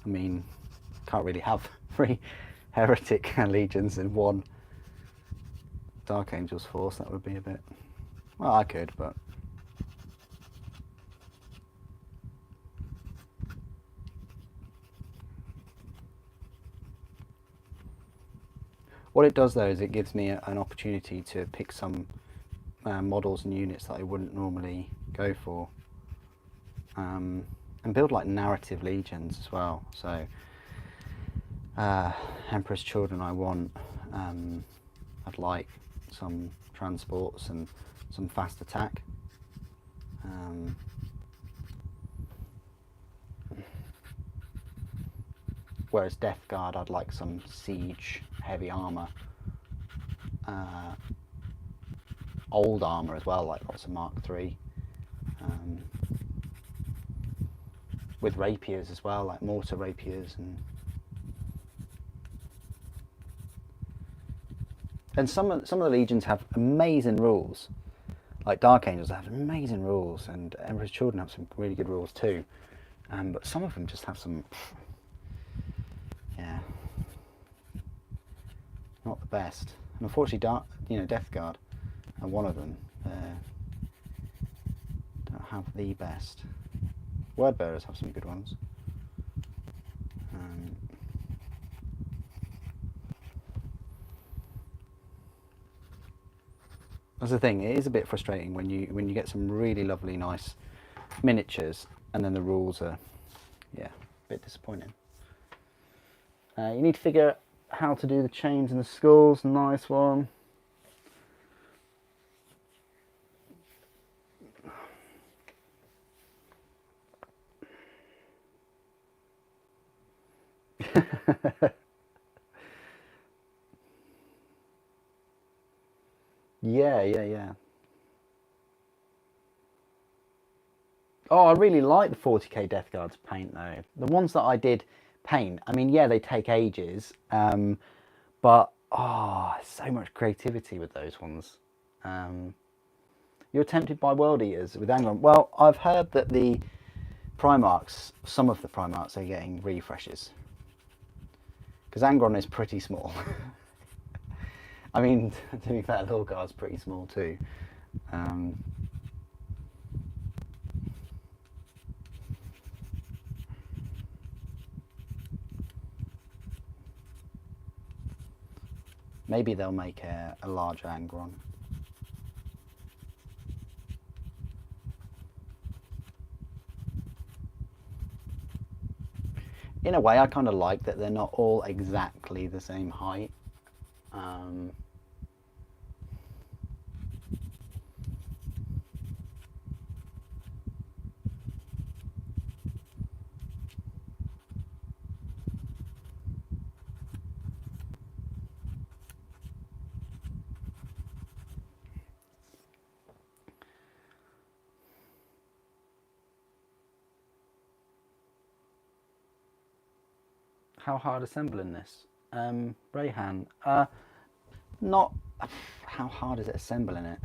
I mean, can't really have 3 heretic Legions in one Dark Angels force. That would be a bit... Well, I could, but... What it does though is it gives me an opportunity to pick some models and units that I wouldn't normally go for, and build like narrative legions as well. So Emperor's Children I want. I'd like some transports and some fast attack. Whereas Death Guard, I'd like some siege heavy armour, old armour as well, like lots of Mark III, with rapiers as well, like mortar rapiers, and some of the legions have amazing rules, like Dark Angels have amazing rules, and Emperor's Children have some really good rules too, but some of them just have some, yeah, not the best. And unfortunately, Death Guard are one of them. Don't have the best. Word Bearers have some good ones. That's the thing. It is a bit frustrating when you get some really lovely, nice miniatures, and then the rules are, yeah, a bit disappointing. You need to figure out how to do the chains and the skulls. Nice one. Yeah. Oh, I really like the 40k Death Guards paint though. The ones that I did paint, I mean, yeah, they take ages, but so much creativity with those ones. You're tempted by World Eaters with Angron. Well, I've heard that the Primarchs, some of the Primarchs are getting refreshes, because Angron is pretty small. I mean, to be fair, Lorgar's pretty small too. Maybe they'll make a larger Angron. in a way, I kind of like that they're not all exactly the same height. How hard assembling this? Rayhan, not, how hard is it assembling it?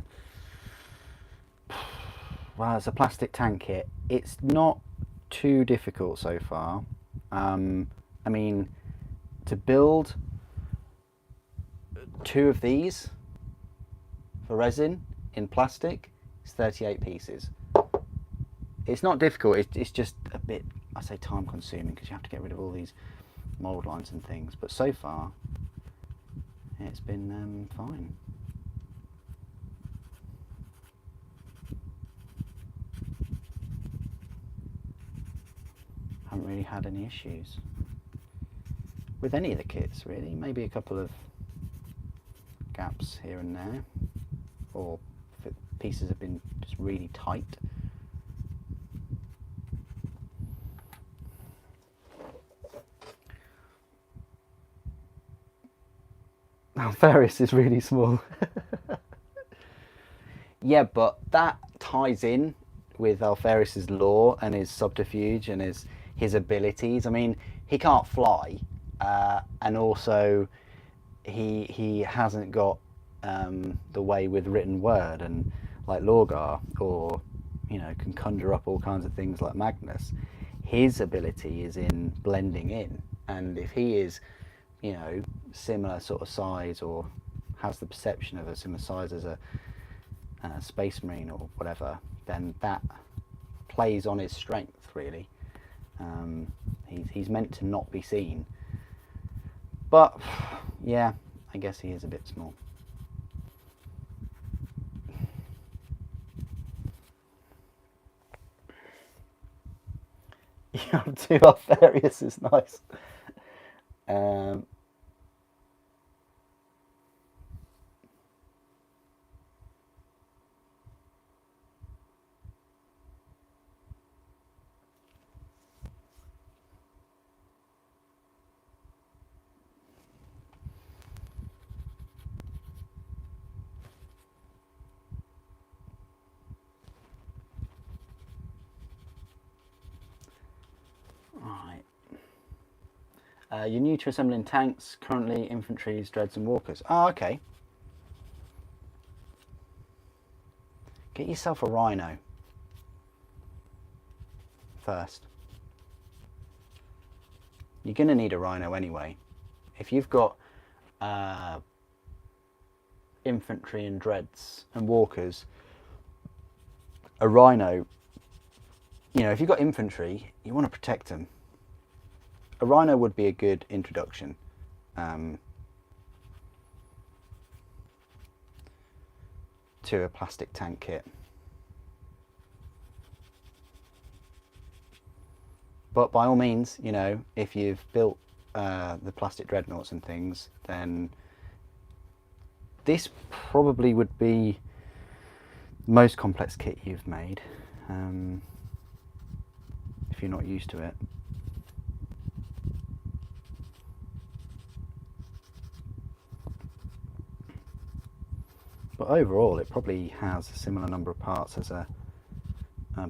Well, it's a plastic tank kit. It's not too difficult so far. I mean, to build 2 of these for resin in plastic is 38 pieces. It's not difficult, it's just a bit, I say, time consuming because you have to get rid of all these mould lines and things, but so far it's been fine. Haven't really had any issues with any of the kits really. Maybe a couple of gaps here and there, or pieces have been just really tight. Ferris is really small. Yeah, but that ties in with Alferis's lore and his subterfuge and his abilities. I mean, he can't fly, and also he hasn't got the way with written word, and like Lorgar, or can conjure up all kinds of things like Magnus. His ability is in blending in, and if he is similar sort of size, or has the perception of a similar size as a space marine or whatever, then that plays on his strength really. He's meant to not be seen, but yeah, I guess he is a bit small. Yeah, 2 Alfarius is nice. Right. You're new to assembling tanks, currently infantries, dreads and walkers. Oh, okay. Get yourself a rhino first. You're going to need a rhino anyway. If you've got infantry and dreads and walkers, a rhino, if you've got infantry, you want to protect them. A rhino would be a good introduction. To a plastic tank kit. But by all means, if you've built the plastic dreadnoughts and things, then this probably would be the most complex kit you've made, if you're not used to it. But overall, it probably has a similar number of parts as a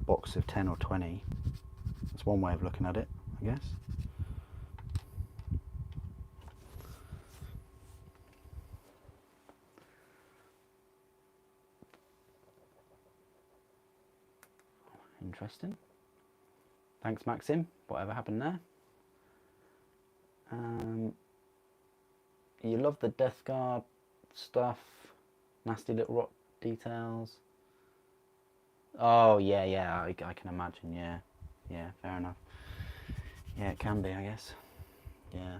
box of 10 or 20. That's one way of looking at it, I guess. Interesting. Thanks, Maxim. Whatever happened there? You love the Death Guard stuff. Nasty little rock details. Oh, yeah, I can imagine, yeah, fair enough. Yeah, it can be, I guess. Yeah.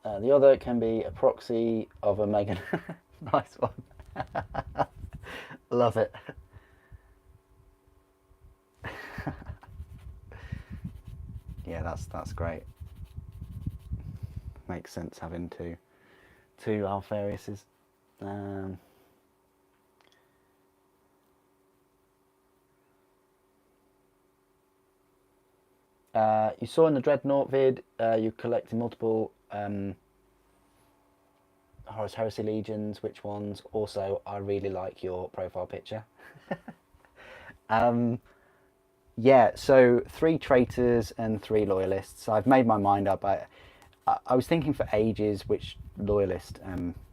The other can be a proxy of a Megan. Nice one. Love it. that's great. Makes sense having two Alphariuses. You saw in the Dreadnought vid, you're collecting multiple Horus Heresy Legions. Which ones? Also, I really like your profile picture. Yeah, so 3 traitors and 3 loyalists. I've made my mind up. I was thinking for ages which loyalist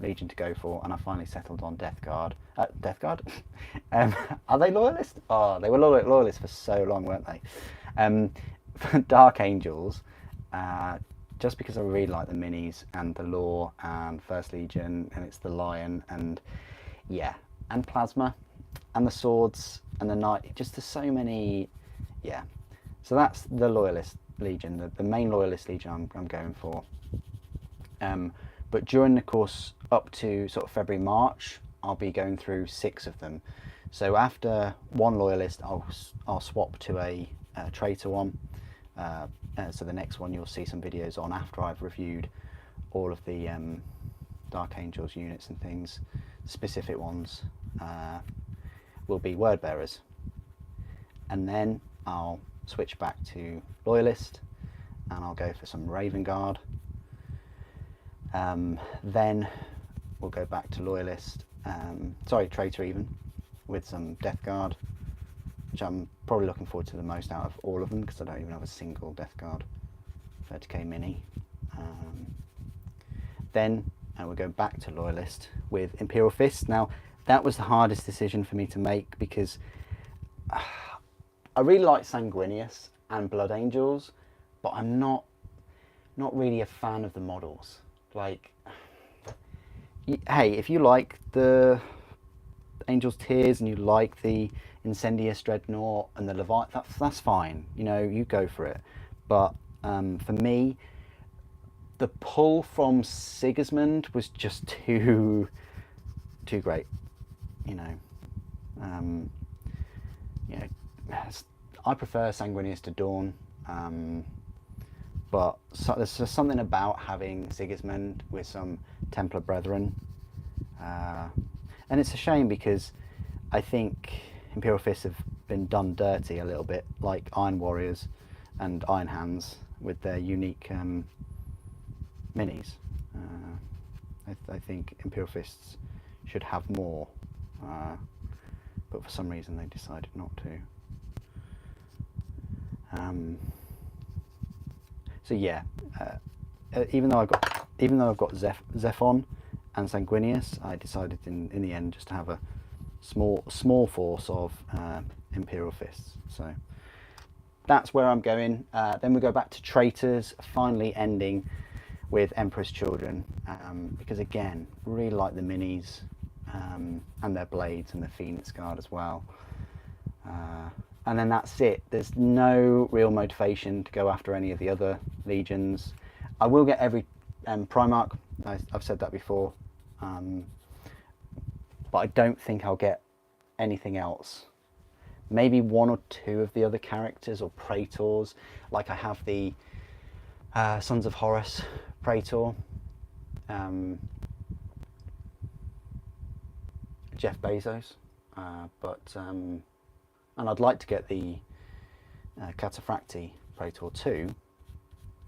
legion to go for, and I finally settled on Death Guard. Death Guard? Are they loyalist? Oh, they were loyalists for so long, weren't they? For Dark Angels, just because I really like the minis and the lore and First Legion, and it's the Lion, and yeah, and Plasma, and the swords, and the Knight. Just there's so many, yeah. So that's the Loyalist Legion, the main Loyalist Legion I'm going for. But during the course up to sort of February, March, I'll be going through 6 of them. So after one Loyalist, I'll swap to a traitor one. So the next one you'll see some videos on after I've reviewed all of the Dark Angels units and things. Specific ones will be word bearers, and then I'll switch back to Loyalist and I'll go for some Raven Guard. Then we'll go back to Loyalist, sorry, Traitor even, with some Death Guard, which I'm probably looking forward to the most out of all of them because I don't even have a single Death Guard 30k mini. Then we'll go back to Loyalist with Imperial Fist. Now that was the hardest decision for me to make because I really like Sanguinius and Blood Angels, but I'm not really a fan of the models. Like, hey, if you like the Angels Tears and you like the Incendious Dreadnought and the Leviathan, that's fine. You know, you go for it. But for me, the pull from Sigismund was just too great. You know, I prefer Sanguinius to Dawn, but there's just something about having Sigismund with some Templar Brethren, and it's a shame because I think Imperial Fists have been done dirty a little bit, like Iron Warriors and Iron Hands with their unique minis. I think Imperial Fists should have more, but for some reason they decided not to. So yeah, even though I've got Zephon and Sanguinius, I decided in the end just to have a small force of Imperial Fists. So that's where I'm going. Then we go back to Traitors, finally ending with Emperor's Children, because again, really like the minis and their blades and the Phoenix Guard as well. And then that's it. There's no real motivation to go after any of the other legions. I will get every Primarch, I've said that before, but I don't think I'll get anything else. Maybe 1 or 2 of the other characters or Praetors, like I have the Sons of Horus Praetor, Jeff Bezos, and I'd like to get the Cataphracti Praetor too,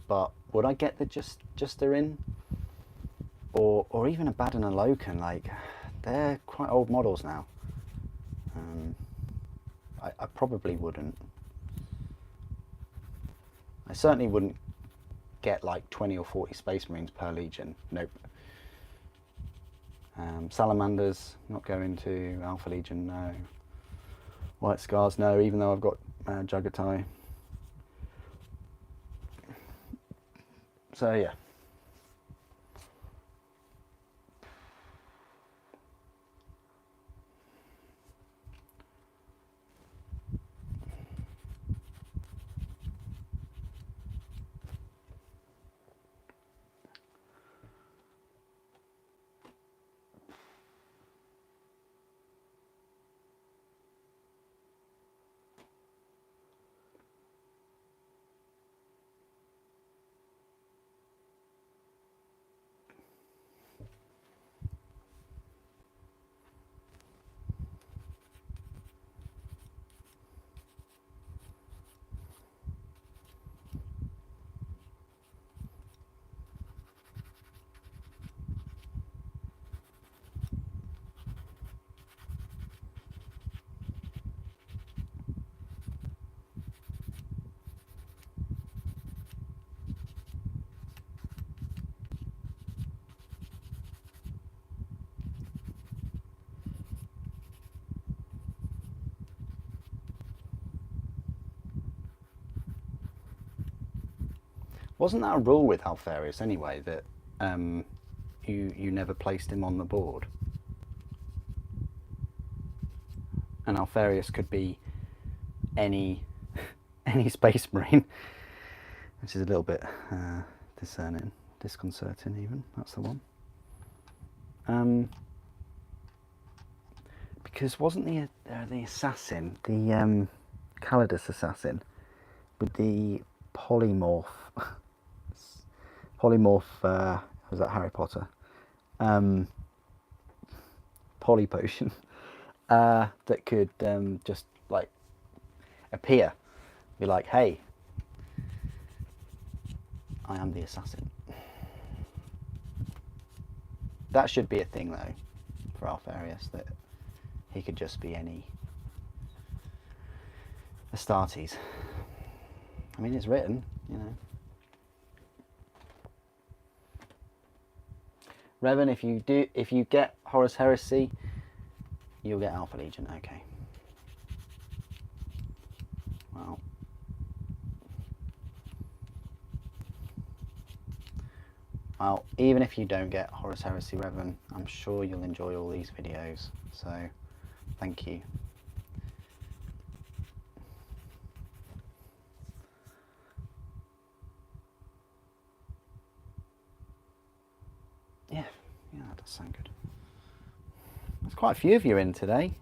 but would I get the Justerin or even a Baden and Loken? Like, they're quite old models now. I probably wouldn't. I certainly wouldn't get like 20 or 40 Space Marines per Legion. Nope. Salamanders, not going to. Alpha Legion, no. White Scars, no, even though I've got Jagatai. So yeah. Wasn't that a rule with Alfarius anyway, that you never placed him on the board? And Alfarius could be any Space Marine, which is a little bit disconcerting even. That's the one. Because wasn't the assassin, the Calidus assassin, with the polymorph was that Harry Potter? Poly potion that could just like appear, be like, hey, I am the assassin. That should be a thing though for Alfarius, that he could just be any Astartes. I mean, it's written, you know. Revan, if you get Horus Heresy, you'll get Alpha Legion. Okay. Well, even if you don't get Horus Heresy, Revan, I'm sure you'll enjoy all these videos. So, thank you. Yeah, that does sound good. There's quite a few of you in today.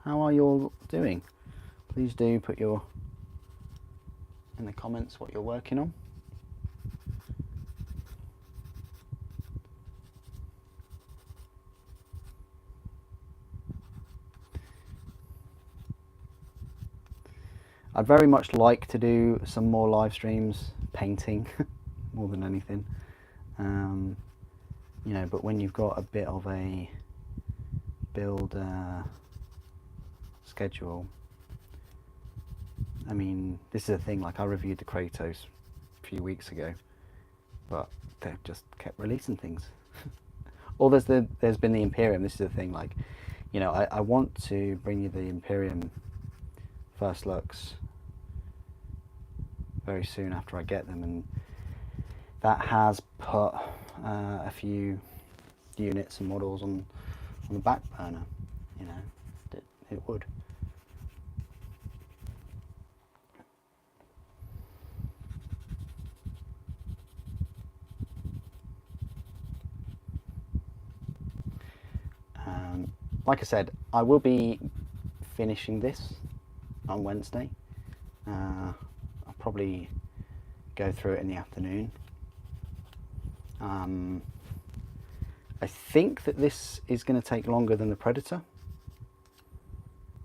How are you all doing? Please do put in the comments what you're working on. I'd very much like to do some more live streams, painting, more than anything. You know, but when you've got a bit of a build schedule, I mean, this is a thing, like I reviewed the Kratos a few weeks ago, but they've just kept releasing things. Or there's been the Imperium. This is the thing, like, you know, I want to bring you the Imperium first looks very soon after I get them, and that has put a few units and models on the back burner. You know, it would. Like I said, I will be finishing this on Wednesday. I'll probably go through it in the afternoon. I think that this is going to take longer than the Predator,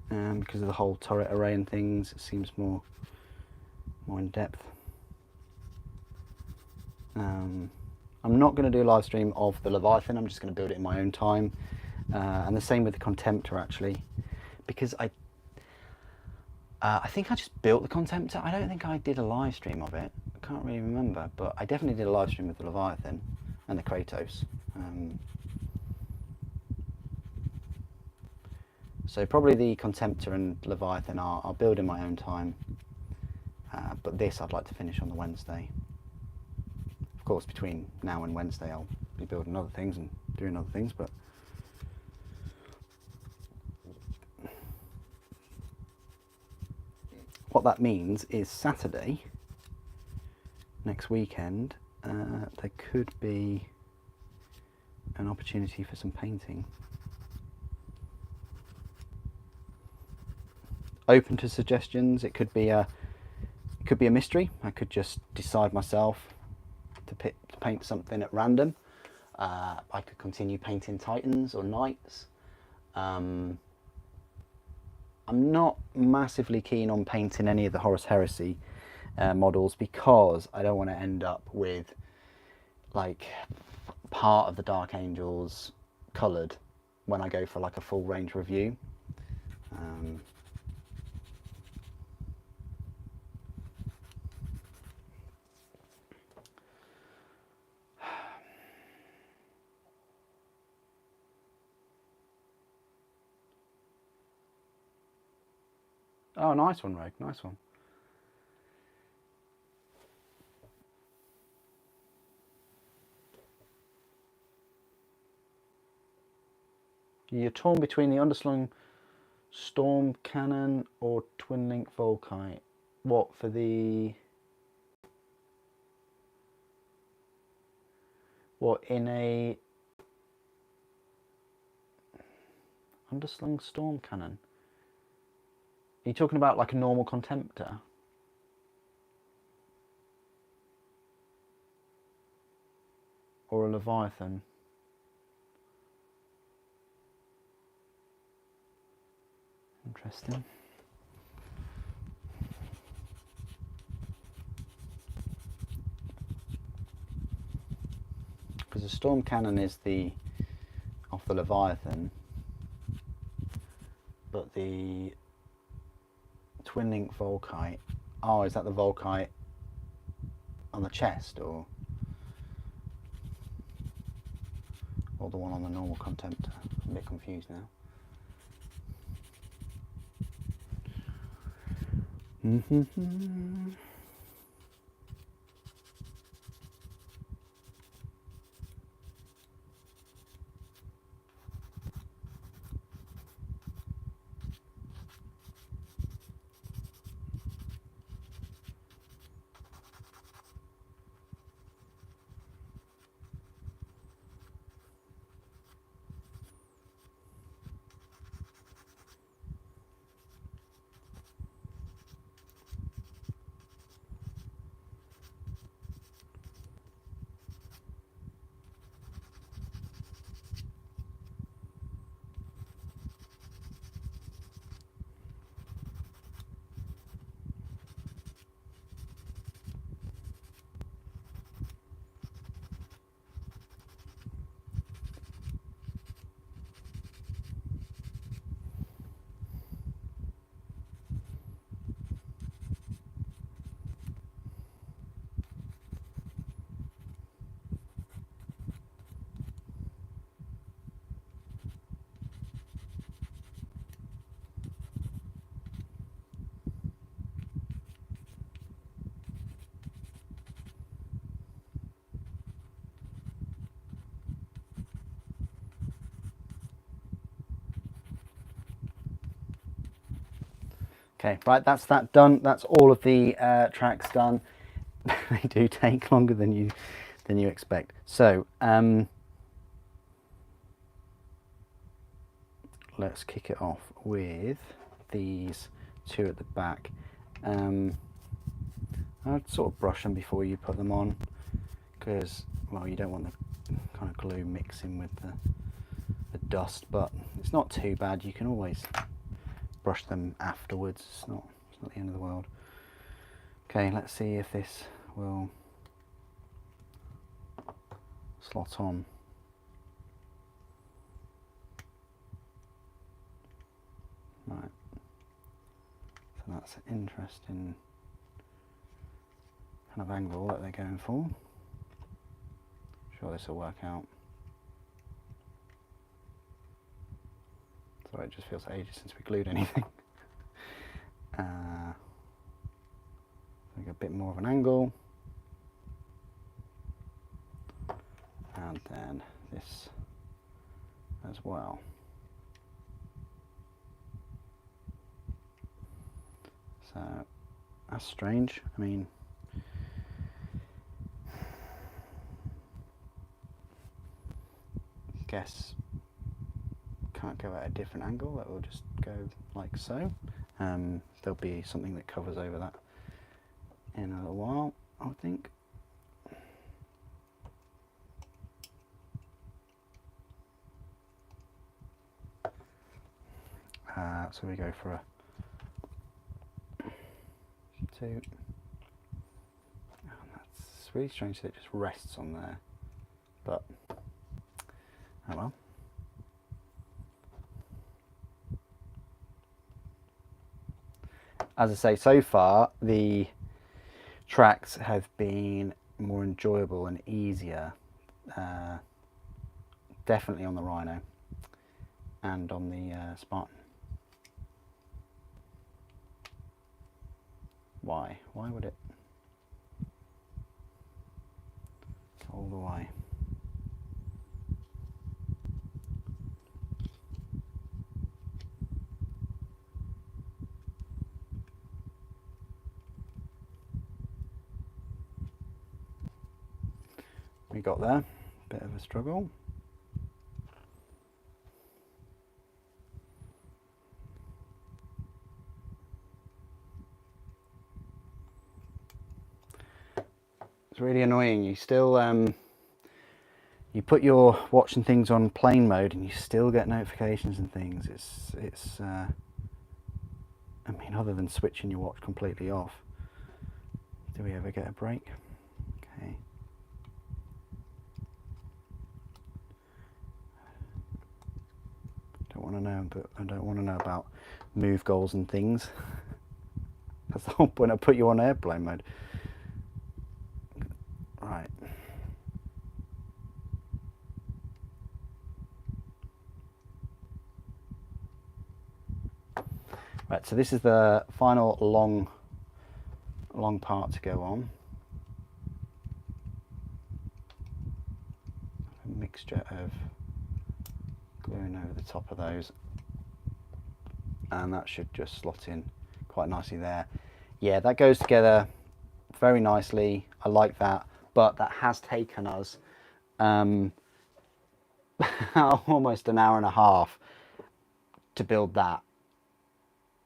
because of the whole turret array and things. It seems more in depth. I'm not going to do a live stream of the Leviathan. I'm just going to build it in my own time, and the same with the Contemptor actually, because I think I just built the Contemptor. I don't think I did a live stream of it. I can't really remember, but I definitely did a live stream with the Leviathan and the Kratos. So probably the Contemptor and Leviathan I'll build in my own time, but this I'd like to finish on the Wednesday. Of course, between now and Wednesday I'll be building other things and doing other things, but what that means is Saturday, next weekend, there could be an opportunity for some painting. Open to suggestions. It could be a mystery. I could just decide myself to paint something at random. I could continue painting Titans or Knights. I'm not massively keen on painting any of the Horus Heresy models, because I don't want to end up with like part of the Dark Angels coloured when I go for like a full range review. Oh, nice one, Rogue. Nice one. You're torn between the underslung storm cannon or twin link volkite. What for the... What, in a underslung storm cannon? Are you talking about like a normal contemptor? Or a Leviathan? Interesting. Because the storm cannon is the off the Leviathan, but the twin link volkite. Oh, is that the volkite on the chest, or the one on the normal contemptor? I'm a bit confused now. Okay, right, that's that done. That's all of the tracks done. They do take longer than you expect. So let's kick it off with these two at the back. I'd sort of brush them before you put them on, because, well, you don't want the kind of glue mixing with the dust, but it's not too bad. You can always brush them afterwards. It's not the end of the world. Okay, let's see if this will slot on. Right, so that's an interesting kind of angle that they're going for. Sure, this will work out. Sorry, it just feels ages since we glued anything. Make a bit more of an angle, and then this as well. So that's strange. I mean, guess can't go at a different angle. That will just go like so. There'll be something that covers over that in a little while, I would think. So we go for a 2. And that's really strange that it just rests on there, but oh well. As I say, so far the tracks have been more enjoyable and easier, definitely on the Rhino and on the Spartan. Why would it go all the way? we got there. Bit of a struggle. It's really annoying. You still you put your watch and things on plane mode and you still get notifications and things. It's I mean, other than switching your watch completely off. Do we ever get a break? Okay. Don't want to know, but I don't want to know about move goals and things. That's the whole point. I put you on airplane mode. Right. Right, so this is the final long part to go on. A mixture of gluing over the top of those, and that should just slot in quite nicely there. Yeah, that goes together very nicely. I like that, but that has taken us almost an hour and a half to build that,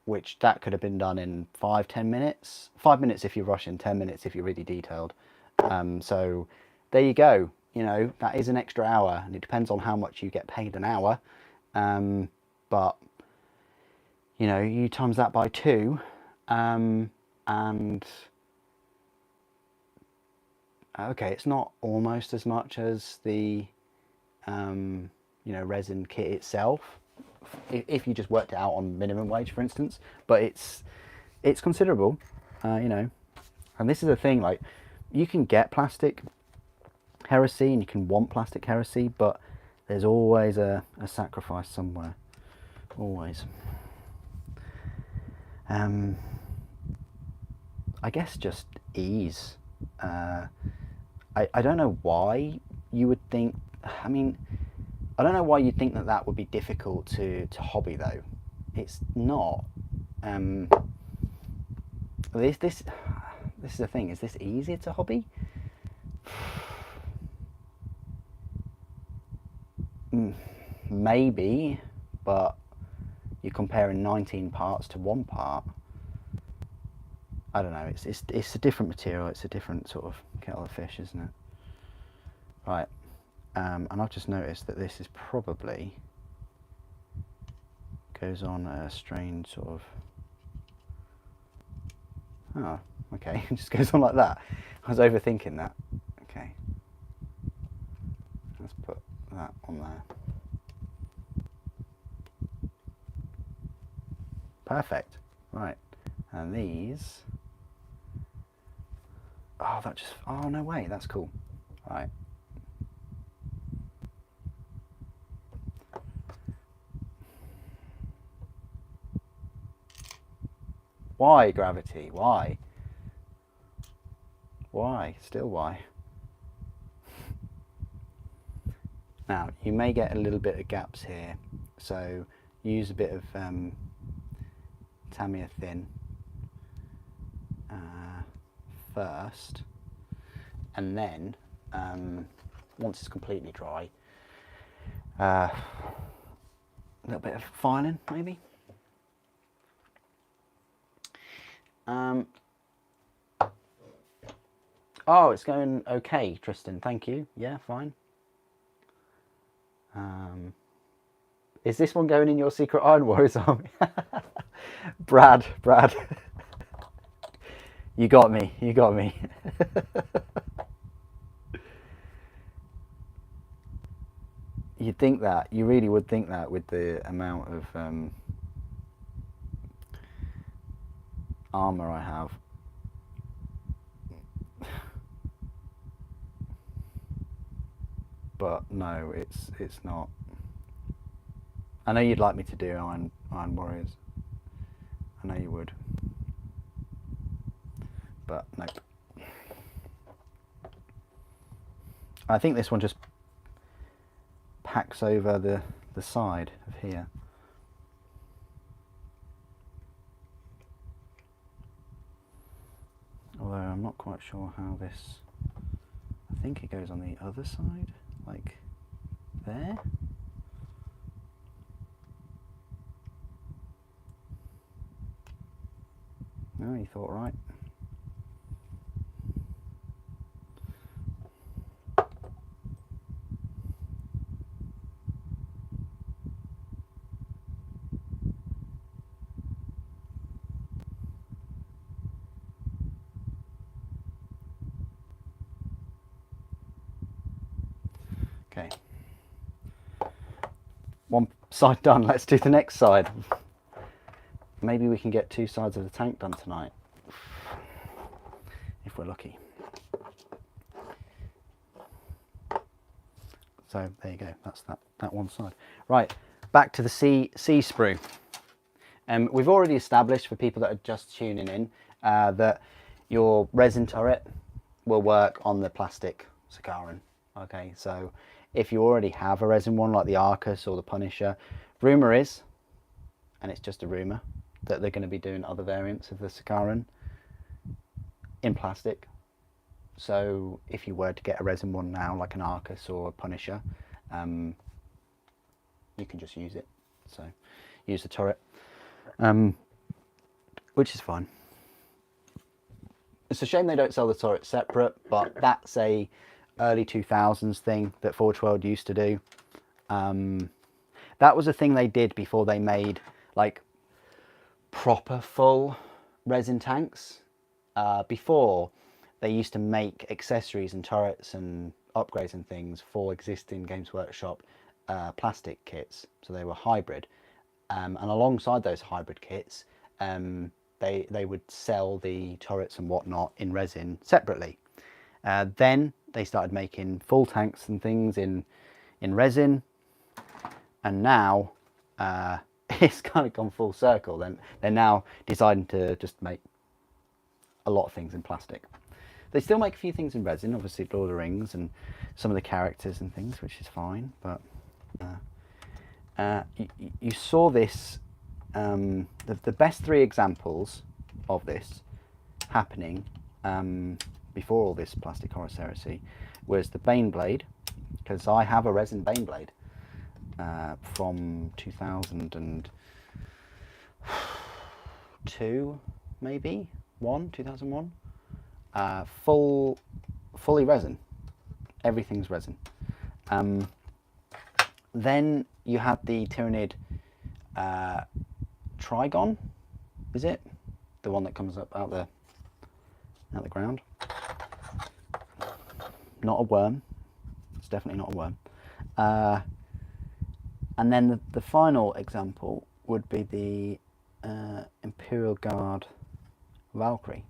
which that could have been done in 5-10 minutes. 5 minutes if you're rushing, 10 minutes if you're really detailed. So there you go. You know, that is an extra hour, and it depends on how much you get paid an hour. But you know, you times that by 2, and okay, it's not almost as much as the you know, resin kit itself, if you just worked it out on minimum wage, for instance, but it's considerable, you know. And this is the thing, like, you can get plastic heresy and you can want plastic heresy, but there's always a sacrifice somewhere, always. I guess just ease. I don't know why you would think, I mean, I don't know why you'd think that that would be difficult to hobby though. It's not. This is the thing, is this easier to hobby? Maybe, but you're comparing 19 parts to 1 part. I don't know, it's a different material, it's a different sort of kettle of fish, isn't it? Right, and I've just noticed that this is probably goes on a strange sort of, oh, okay, it just goes on like that. I was overthinking that. Okay, let's put that on there. Perfect. Right, and these, oh, that just, oh no way, that's cool. Right. Why gravity? Why? Why? Still why? Now, you may get a little bit of gaps here, so use a bit of Tamiya thin first, and then once it's completely dry, a little bit of filing maybe. Oh, it's going okay, Tristan, thank you. Yeah, fine. Is this one going in your secret Iron Warriors army? Brad. You got me. You'd think that. You really would think that with the amount of armor I have. But no, it's not. I know you'd like me to do Iron Warriors. I know you would. But nope. I think this one just packs over the side of here. Although I'm not quite sure how this, I think it goes on the other side, like there. No, you thought right. Okay. One side done, let's do the next side. Maybe we can get 2 sides of the tank done tonight, if we're lucky. So there you go, that's that one side. Right, back to the C sprue. We've already established, for people that are just tuning in, that your resin turret will work on the plastic Sicaran. Okay, so if you already have a resin one like the Arcus or the Punisher, rumour is, and it's just a rumour, that they're going to be doing other variants of the Sicaran in plastic. So if you were to get a resin one now, like an Arcus or a Punisher, you can just use it. So use the turret, which is fine. It's a shame they don't sell the turret separate, but that's a early 2000s thing that Forge World used to do. That was a thing they did before they made like proper full resin tanks. Before, they used to make accessories and turrets and upgrades and things for existing Games Workshop plastic kits, so they were hybrid, and alongside those hybrid kits they would sell the turrets and whatnot in resin separately. Then they started making full tanks and things in resin, and now it's kind of gone full circle. Then they're now deciding to just make a lot of things in plastic. They still make a few things in resin, obviously Lord of the Rings and some of the characters and things, which is fine, but you saw this, the best 3 examples of this happening before all this plastic horror heresy was the Baneblade, because I have a resin Baneblade from 2002, maybe 2001. Fully resin, everything's resin. Then you had the Tyranid Trigon, is it? The one that comes up out the ground. Not a worm, it's definitely not a worm. And then the final example would be the Imperial Guard Valkyrie.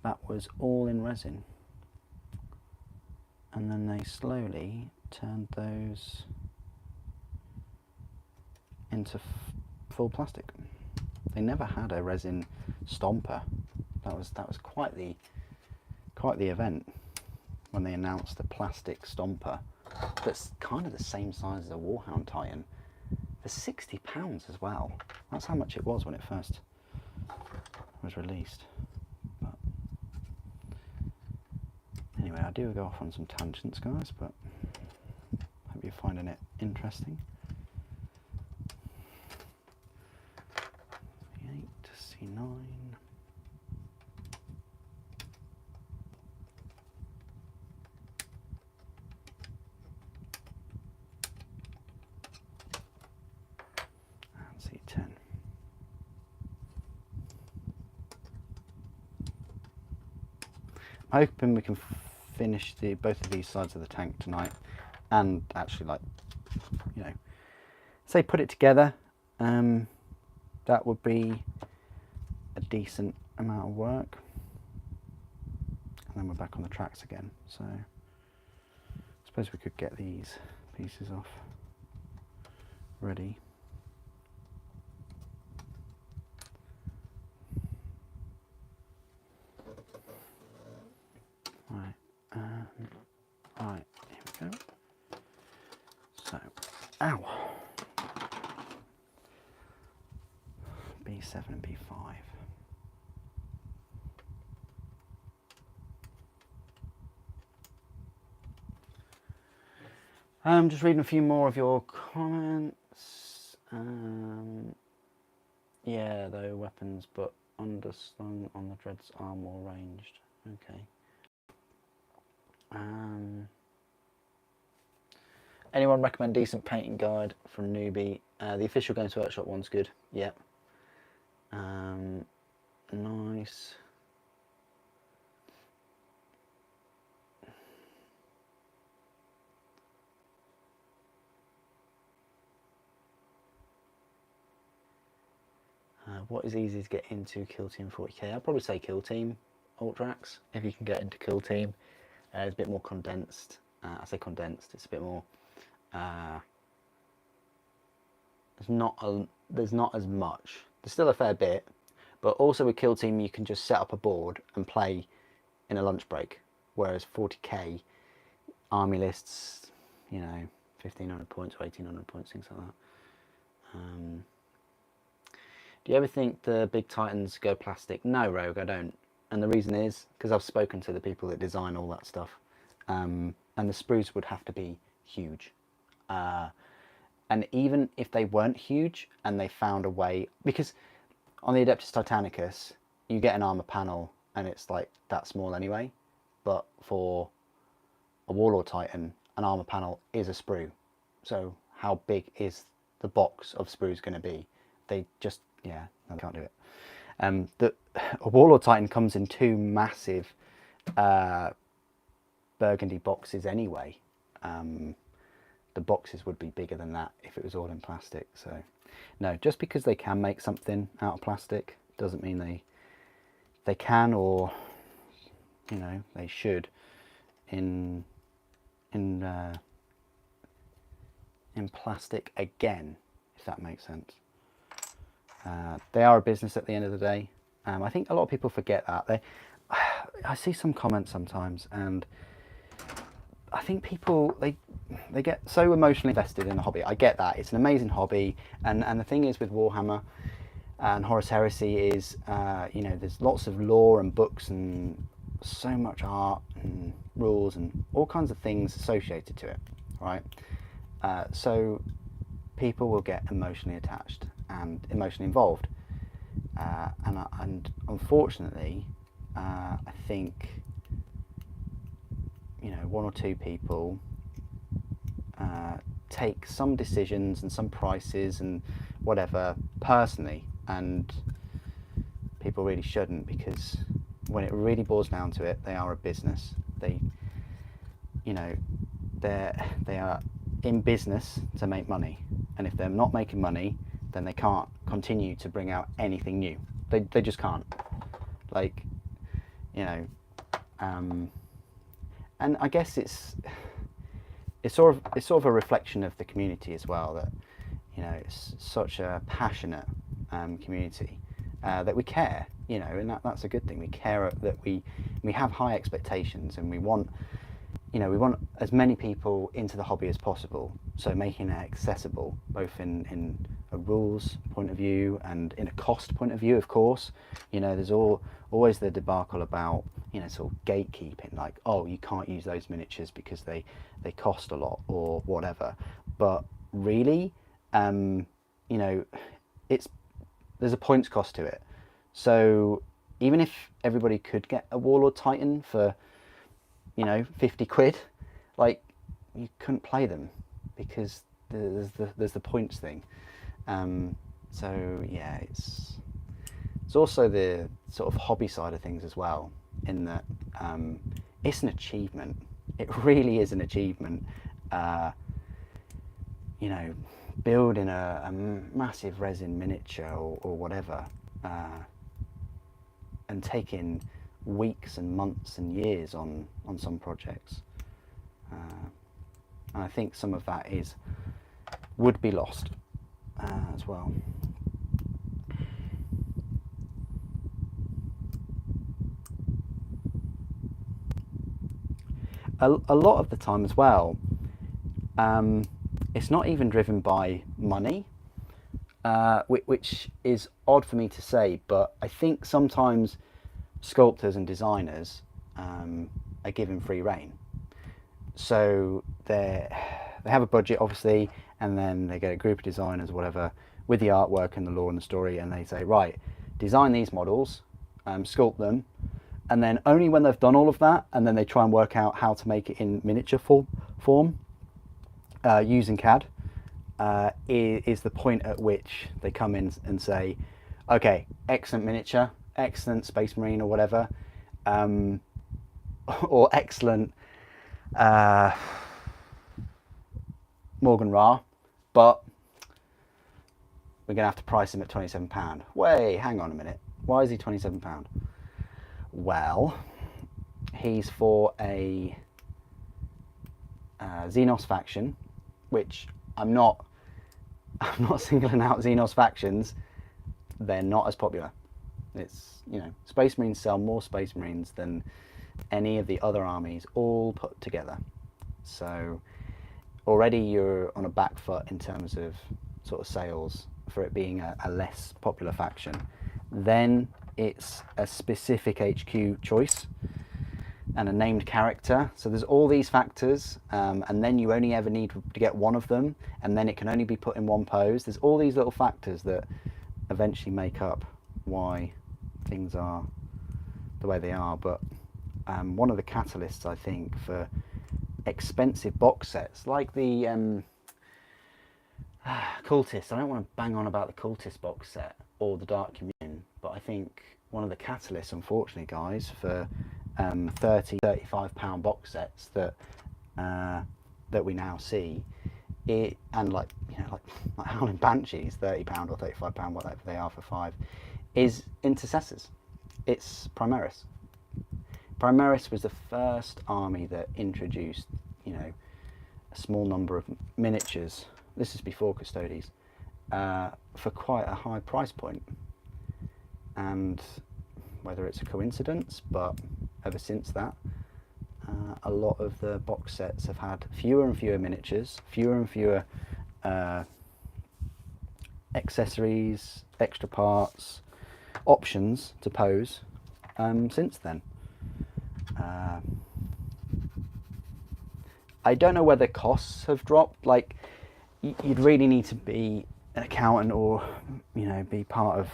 That was all in resin, and then they slowly turned those into full plastic. They never had a resin stomper. That was quite the event when they announced the plastic stomper. That's kind of the same size as a Warhound Titan for £60 as well. That's how much it was when it first was released. But anyway, I do go off on some tangents, guys, but hope you're finding it interesting. C8 to C9. C10. I'm hoping we can finish both of these sides of the tank tonight, and actually, like, you know, say put it together. That would be a decent amount of work, and then we're back on the tracks again. So I suppose we could get these pieces off ready. Right, right, here we go. So, ow. B7 and B5. Just reading a few more of your comments. Yeah, though weapons, but underslung on the dreads are more ranged. Okay. Anyone recommend decent painting guide for a newbie? The official Games Workshop one's good. Yep. Nice. What is easy to get into Kill Team 40k? I'd probably say Kill Team Ultrax. If you can get into Kill Team, it's a bit more condensed. I say condensed. It's a bit more. There's not as much. There's still a fair bit, but also with Kill Team you can just set up a board and play in a lunch break. Whereas 40k army lists, you know, 1500 points or 1800 points, things like that. Do you ever think the big titans go plastic? No, Rogue, I don't. And the reason is because I've spoken to the people that design all that stuff. And the sprues would have to be huge. And even if they weren't huge and they found a way, because on the Adeptus Titanicus, you get an armor panel and it's like that small anyway. But for a Warlord Titan, an armor panel is a sprue. So how big is the box of sprues going to be? They just, yeah, I can't do it. A Warlord Titan comes in two massive burgundy boxes anyway. The boxes would be bigger than that if it was all in plastic. So no, just because they can make something out of plastic doesn't mean they can, or you know, they should in plastic again, if that makes sense. They are a business at the end of the day. I think a lot of people forget that. I see some comments sometimes, and I think people they get so emotionally invested in the hobby. I get that, it's an amazing hobby, and the thing is with Warhammer and Horus Heresy is you know, there's lots of lore and books and so much art and rules and all kinds of things associated to it, right? So people will get emotionally attached and emotionally involved, and unfortunately I think, you know, one or two people take some decisions and some prices and whatever personally, and people really shouldn't, because when it really boils down to it, they are a business. They, you know, they are in business to make money, and if they're not making money, then they can't continue to bring out anything new. They just can't. Like, you know, and I guess it's sort of a reflection of the community as well, that, you know, it's such a passionate community, that we care, you know, and that's a good thing. We care, that we have high expectations, and we want, you know, we want as many people into the hobby as possible. So making it accessible, both in a rules point of view and in a cost point of view, of course. You know, there's always the debacle about, you know, sort of gatekeeping, like, oh, you can't use those miniatures because they cost a lot or whatever. But really, you know, there's a points cost to it. So even if everybody could get a Warlord Titan for, you know, 50 quid, like, you couldn't play them because there's the points thing. So yeah, it's also the sort of hobby side of things as well, in that it's an achievement. It really is an achievement. You know, building a massive resin miniature or whatever, and taking weeks and months and years on some projects. And I think some of that would be lost as well. A lot of the time as well, it's not even driven by money, which is odd for me to say, but I think sometimes sculptors and designers are given free rein. So they have a budget obviously, and then they get a group of designers or whatever with the artwork and the lore and the story, and they say, right, design these models, sculpt them, and then only when they've done all of that, and then they try and work out how to make it in miniature form using CAD, is the point at which they come in and say, okay, excellent miniature, excellent Space Marine or whatever, or excellent Morgan Ra, but we're going to have to price him at £27. Wait, hang on a minute. Why is he £27? Well, he's for a Xenos faction, which I'm not singling out Xenos factions. They're not as popular. It's, you know, Space Marines sell more Space Marines than any of the other armies all put together. So already you're on a back foot in terms of sort of sales for it being a less popular faction. Then it's a specific HQ choice and a named character. So there's all these factors, and then you only ever need to get one of them, and then it can only be put in one pose. There's all these little factors that eventually make up why things are the way they are. But one of the catalysts, I think, for expensive box sets like the Cultist. I don't want to bang on about the Cultist box set or the Dark Commune, but I think one of the catalysts, unfortunately, guys, for £30–35 box sets that we now see, and like, you know, like Howling Banshees, £30 or £35, whatever they are for 5, is Intercessors. It's Primaris. Primaris was the first army that introduced, you know, a small number of miniatures. This is before Custodes, for quite a high price point. And whether it's a coincidence, but ever since that, a lot of the box sets have had fewer and fewer miniatures, fewer and fewer accessories, extra parts, options to pose since then. I don't know whether costs have dropped. Like, you'd really need to be an accountant or, you know, be part of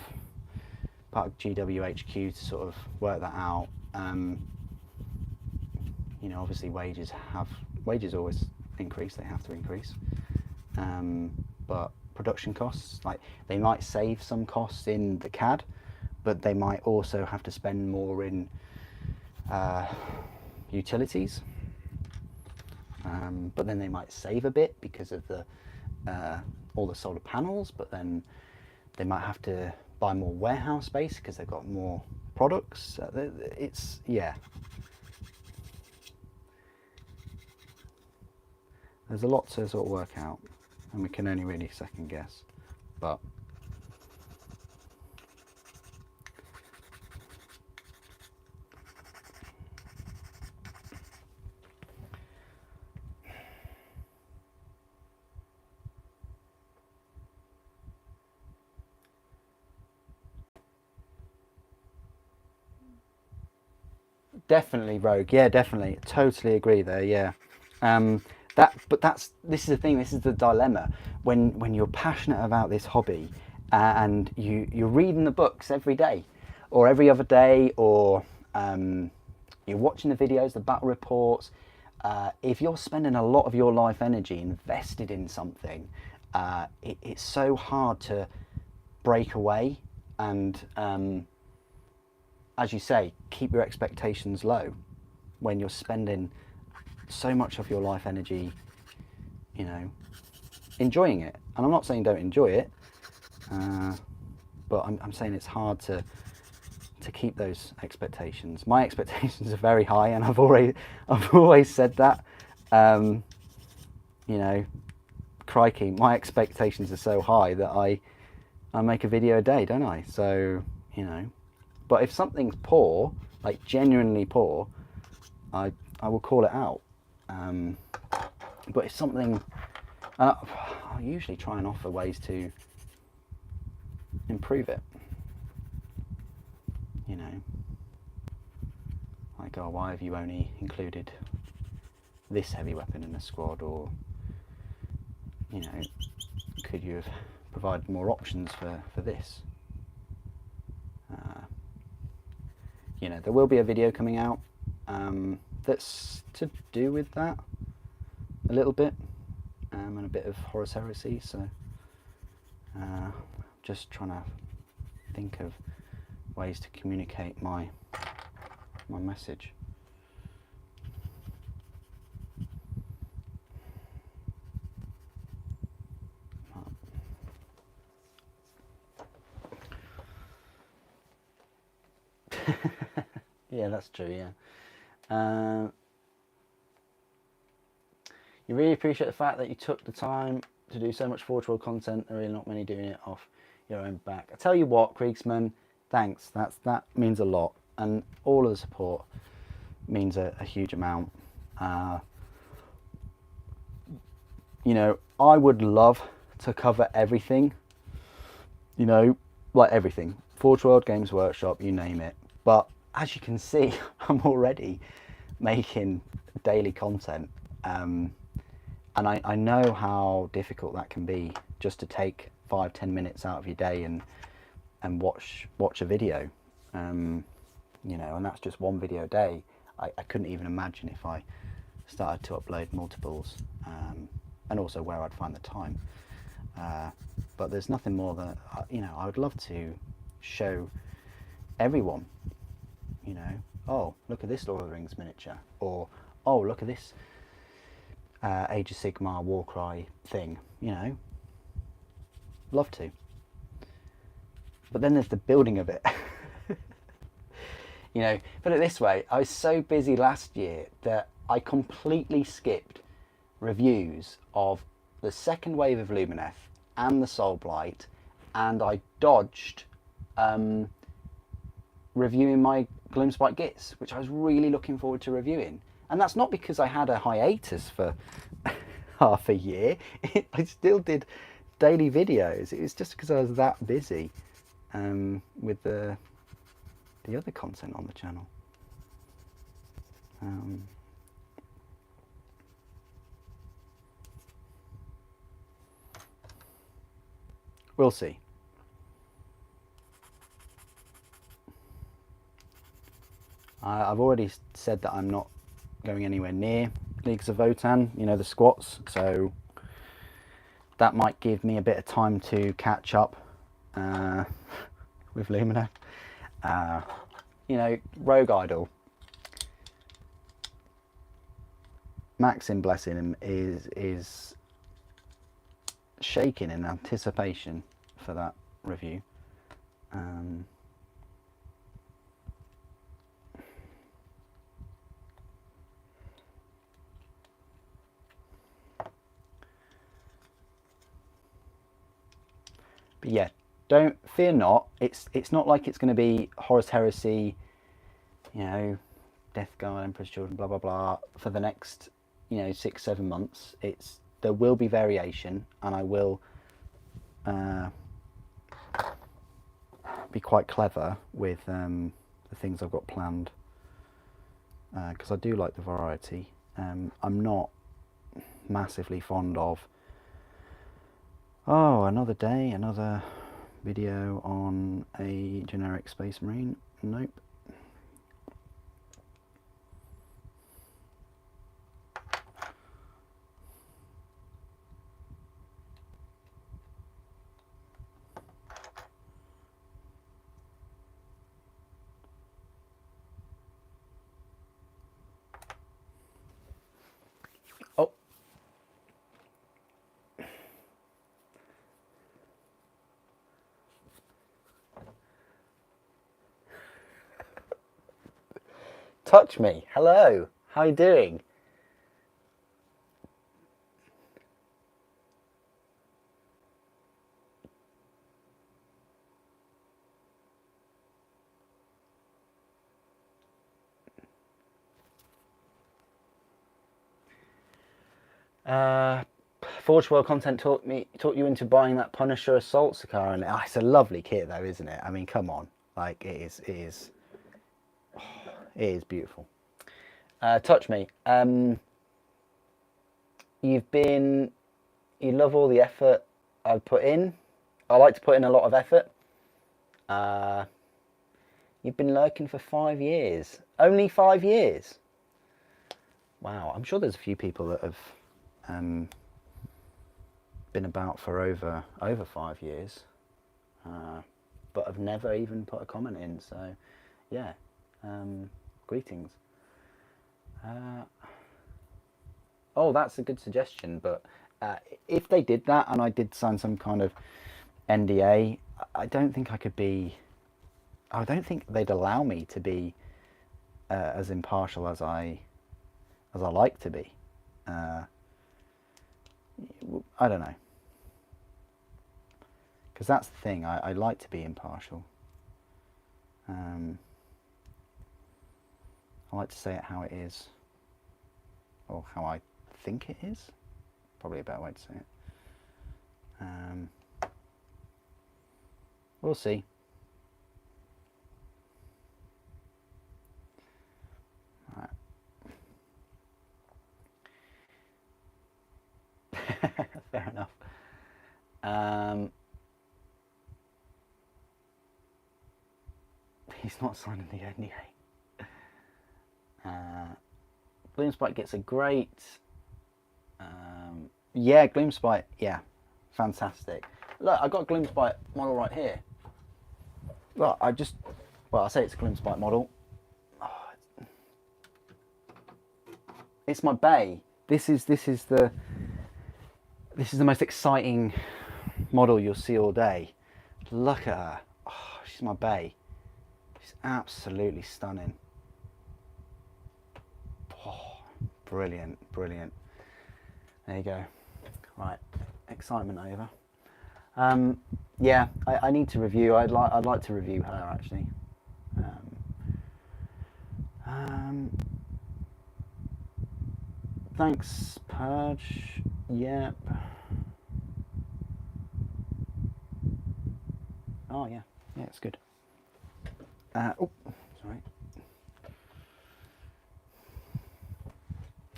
GWHQ to sort of work that out. You know, obviously wages always increase, they have to increase, but production costs, like, they might save some costs in the CAD, but they might also have to spend more in utilities, but then they might save a bit because of the all the solar panels, but then they might have to buy more warehouse space because they've got more products. It's, yeah, there's a lot to sort of work out, and we can only really second guess, but definitely Rogue. Yeah, definitely. Totally agree there. Yeah. This is the thing. This is the dilemma when you're passionate about this hobby, and you're reading the books every day, or every other day, or you're watching the videos, the battle reports. If you're spending a lot of your life energy invested in something, it's so hard to break away and, as you say, keep your expectations low when you're spending so much of your life energy, you know, enjoying it. And I'm not saying don't enjoy it, but I'm saying it's hard to keep those expectations. My expectations are very high, and I've always said that. You know, crikey, my expectations are so high that I make a video a day, don't I? So, you know, but if something's poor, like genuinely poor, I will call it out. But if something, I'll usually try and offer ways to improve it. You know, like, oh, why have you only included this heavy weapon in a squad, or you know, could you have provided more options for this? You know, there will be a video coming out that's to do with that a little bit, and a bit of Horus Heresy, so just trying to think of ways to communicate my message. Yeah, that's true, yeah. You really appreciate the fact that you took the time to do so much Forge World content. There are really not many doing it off your own back. I tell you what, Kriegsman, thanks. That means a lot, and all of the support means a huge amount. You know, I would love to cover everything. You know, like everything. Forge World, Games Workshop, you name it. But as you can see, I'm already making daily content. And I know how difficult that can be, just to take 5-10 minutes out of your day and watch a video. You know, and that's just one video a day. I couldn't even imagine if I started to upload multiples, and also where I'd find the time. But there's nothing more that, you know, I would love to show everyone, you know, oh, look at this Lord of the Rings miniature, or oh, look at this Age of Sigmar Warcry thing, you know. Love to. But then there's the building of it. You know, put it this way, I was so busy last year that I completely skipped reviews of the second wave of Lumineth and the Soulblight, and I dodged reviewing my Gloomspite Gits, which I was really looking forward to reviewing. And that's not because I had a hiatus for half a year. I still did daily videos. It was just because I was that busy with the other content on the channel. We'll see. I've already said that I'm not going anywhere near Leagues of Votan, you know, the squats, so that might give me a bit of time to catch up with Lumina. You know, Rogue Idol, Maxim, bless him, is shaking in anticipation for that review. But yeah, don't fear not. It's not like it's going to be Horus Heresy, you know, Death Guard, Emperor's Children, blah blah blah for the next, you know, 6-7 months. There will be variation, and I will be quite clever with the things I've got planned, because I do like the variety. I'm not massively fond of, oh, another day, another video on a generic Space Marine. Nope. Oh. Touch me. Hello. How are you doing? Forge World content talked you into buying that Punisher Assault Sicaran. Oh, it's a lovely kit though, isn't it? I mean, come on, like it is beautiful. Touch me. You've been you love all the effort I've put in. I like to put in a lot of effort. You've been lurking for 5 years. Only 5 years. Wow, I'm sure there's a few people that have been about for over 5 years, but have never even put a comment in. So, yeah, greetings. Oh, that's a good suggestion. But if they did that and I did sign some kind of NDA, I don't think I could be. I don't think they'd allow me to be as impartial as I like to be. I don't know, because that's the thing. I like to be impartial. I like to say it how it is, or how I think it is. Probably a better way to say it. We'll see. Right. Fair enough. He's not signing the NDA. Gloomspite gets a great. Yeah, Gloomspite. Yeah, fantastic. Look, I've got a Gloomspite model right here. Well, I say it's a Gloomspite model. Oh, it's my bae. This is the most exciting model you'll see all day. Look at her. Oh, she's my bae. She's absolutely stunning. Oh, brilliant, brilliant. There you go. Right, excitement over. Yeah, I need to review. I'd like to review her actually. Thanks, Purge. Yep. Oh yeah, it's good. Oh, sorry.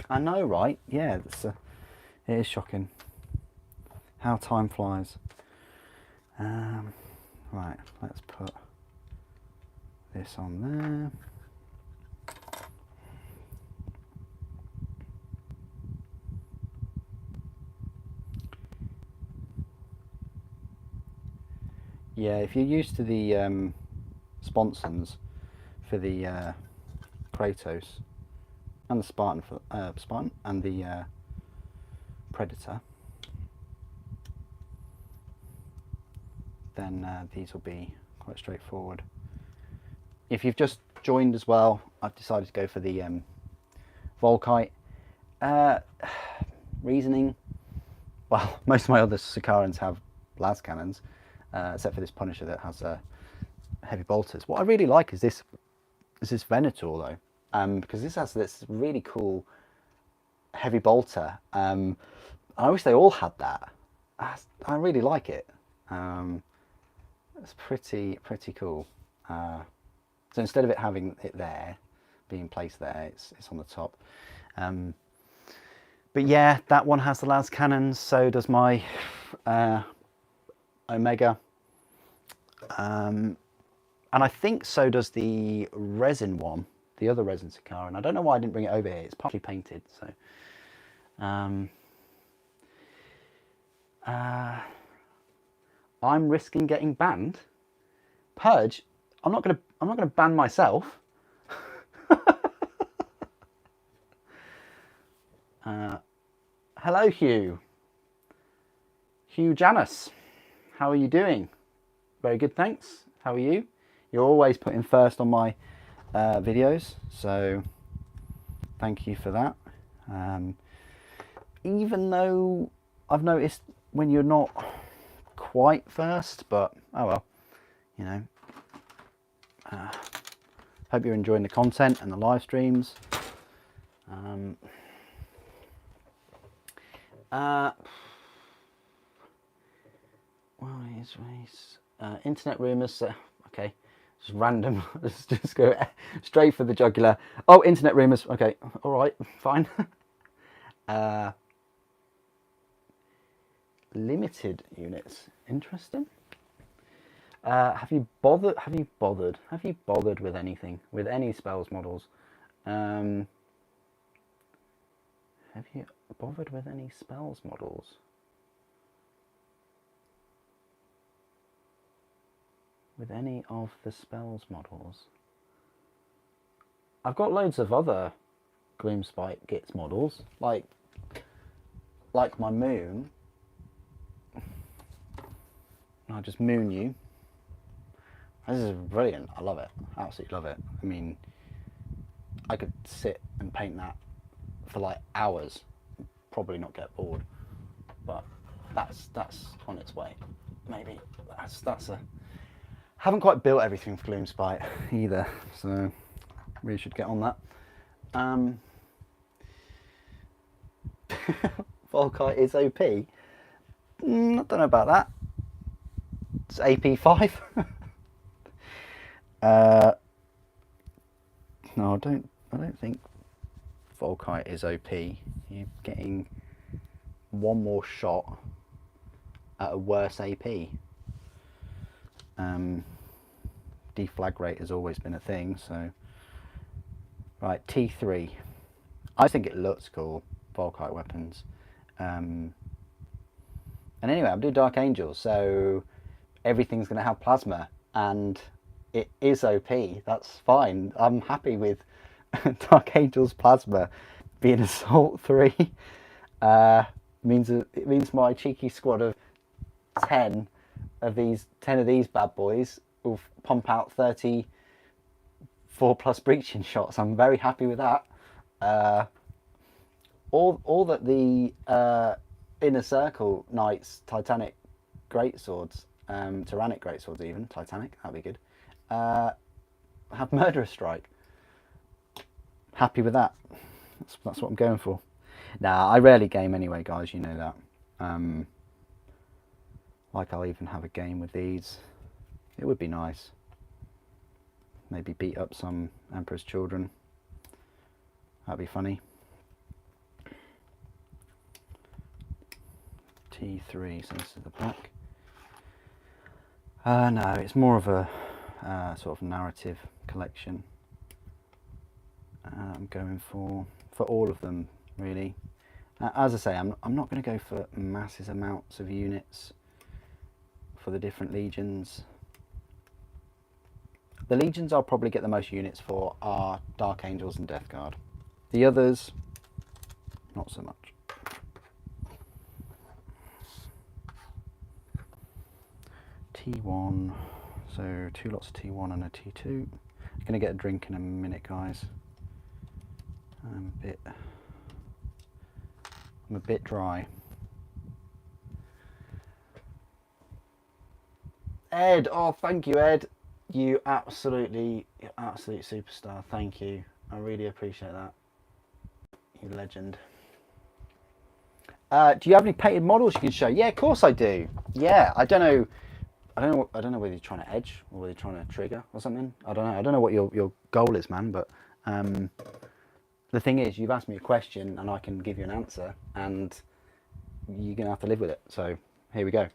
I know, right? Yeah, it is shocking how time flies. Right, let's put this on there. Yeah, if you're used to the sponsons for the Kratos and the Spartan and the Predator, then these will be quite straightforward. If you've just joined as well, I've decided to go for the Volkite. Reasoning, well, most of my other Sicarans have las cannons, except for this Punisher that has heavy bolters. What I really like is this Venator though, because this has this really cool heavy bolter. I wish they all had that. I really like it. It's pretty cool. So instead of it having it there, being placed there, it's on the top. But yeah, that one has the las cannons. So does my Omega. And I think so does the Resin one, the other Resin Sicaran. I don't know why I didn't bring it over here. It's partly painted, so. I'm risking getting banned. Purge, I'm not gonna ban myself. Hello, Hugh Janus. How are you doing? Very good, thanks. How are you? You're always putting first on my videos, so thank you for that. Even though I've noticed when you're not quite first, but oh well, you know. Hope you're enjoying the content and the live streams. Well, here's internet rumours. Okay, just random. Let's just go straight for the jugular. Oh, internet rumours. Okay, all right, fine. limited units. Interesting. Have you bothered with anything, with any spells models? Have you bothered with any spells models? With any of the spells models? I've got loads of other Gloomspite Gits models, like my moon. I'll just moon you. This is brilliant. I love it. Absolutely love it. I mean, I could sit and paint that for like hours, probably not get bored. But that's on its way. Maybe that's a. Haven't quite built everything for Gloomspite either, so really should get on that. Volkite is OP. I don't know about that. It's AP5. No, I don't think Volkite is OP. You're getting one more shot at a worse AP. Deflag rate has always been a thing, so right, T3. I think it looks cool, Volkite weapons. And anyway, I'm doing Dark Angels, so everything's going to have plasma, and it is OP. That's fine. I'm happy with Dark Angels plasma being Assault 3. It means my cheeky squad of 10 of these bad boys will pump out 34 plus breaching shots. I'm very happy with that. All that the Inner Circle Knights Titanic Greatswords, Tyrannic Greatswords even, Titanic, that'd be good, have Murderous Strike. Happy with that. That's what I'm going for. Nah, I rarely game anyway, guys, you know that. Like, I'll even have a game with these. It would be nice. Maybe beat up some Emperor's Children. That'd be funny. T3, so this is the back. No, it's more of a sort of narrative collection. I'm going for all of them, really. As I say, I'm not going to go for massive amounts of units for the different legions. The legions I'll probably get the most units for are Dark Angels and Death Guard. The others, not so much. T1, so 2 lots of T1 and a T2. I'm going to get a drink in a minute, guys. I'm a bit dry. Ed, oh thank you, Ed. You're absolute superstar. Thank you. I really appreciate that. You legend. Do you have any painted models you can show? Yeah, of course I do. Yeah, I don't know whether you're trying to edge or whether you're trying to trigger or something. I don't know what your goal is, man, but the thing is, you've asked me a question and I can give you an answer, and you're gonna have to live with it. So here we go.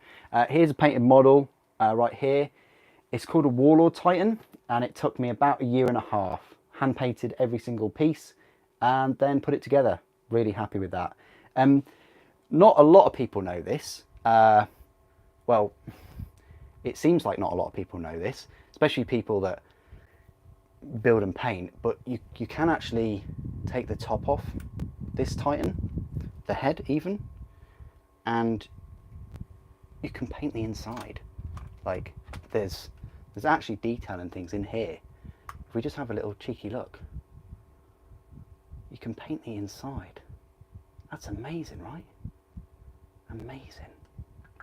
Here's a painted model right here. It's called a Warlord Titan, and it took me about a year and a half. Hand painted every single piece and then put it together. Really happy with that. Not a lot of people know this. Well, it seems like not a lot of people know this, especially people that build and paint, but you can actually take the top off this Titan, the head even, and you can paint the inside. Like, there's actually detail and things in here. If we just have a little cheeky look, you can paint the inside. That's amazing, right? Amazing.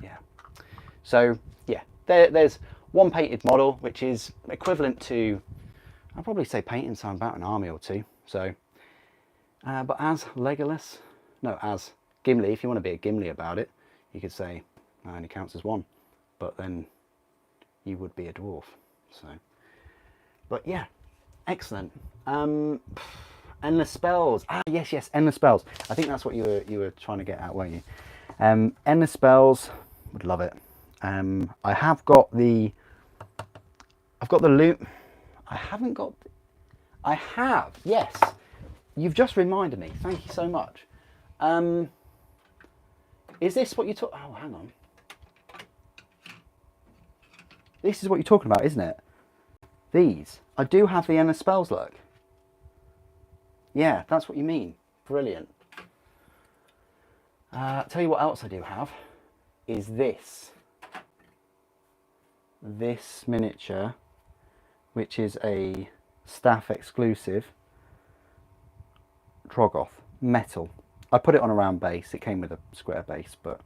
Yeah. So yeah, there's one painted model, which is equivalent to, I'll probably say painting some about an army or two. So, but as Legolas, no, as Gimli, if you want to be a Gimli about it, you could say only counts as one, but then you would be a dwarf. So, but yeah, excellent. Endless spells. Ah, yes, endless spells. I think that's what you were trying to get at, weren't you? Endless Spells, would love it. I have got the, I've got the loop. I haven't got, I have, yes. You've just reminded me. Thank you so much. Is this what you talk? Oh, hang on. This is what you're talking about, isn't it? These. I do have the Endless Spells, look. Yeah, that's what you mean. Brilliant. Tell you what else I do have is this. This miniature, which is a staff exclusive Troggoth metal. I put it on a round base. It came with a square base, but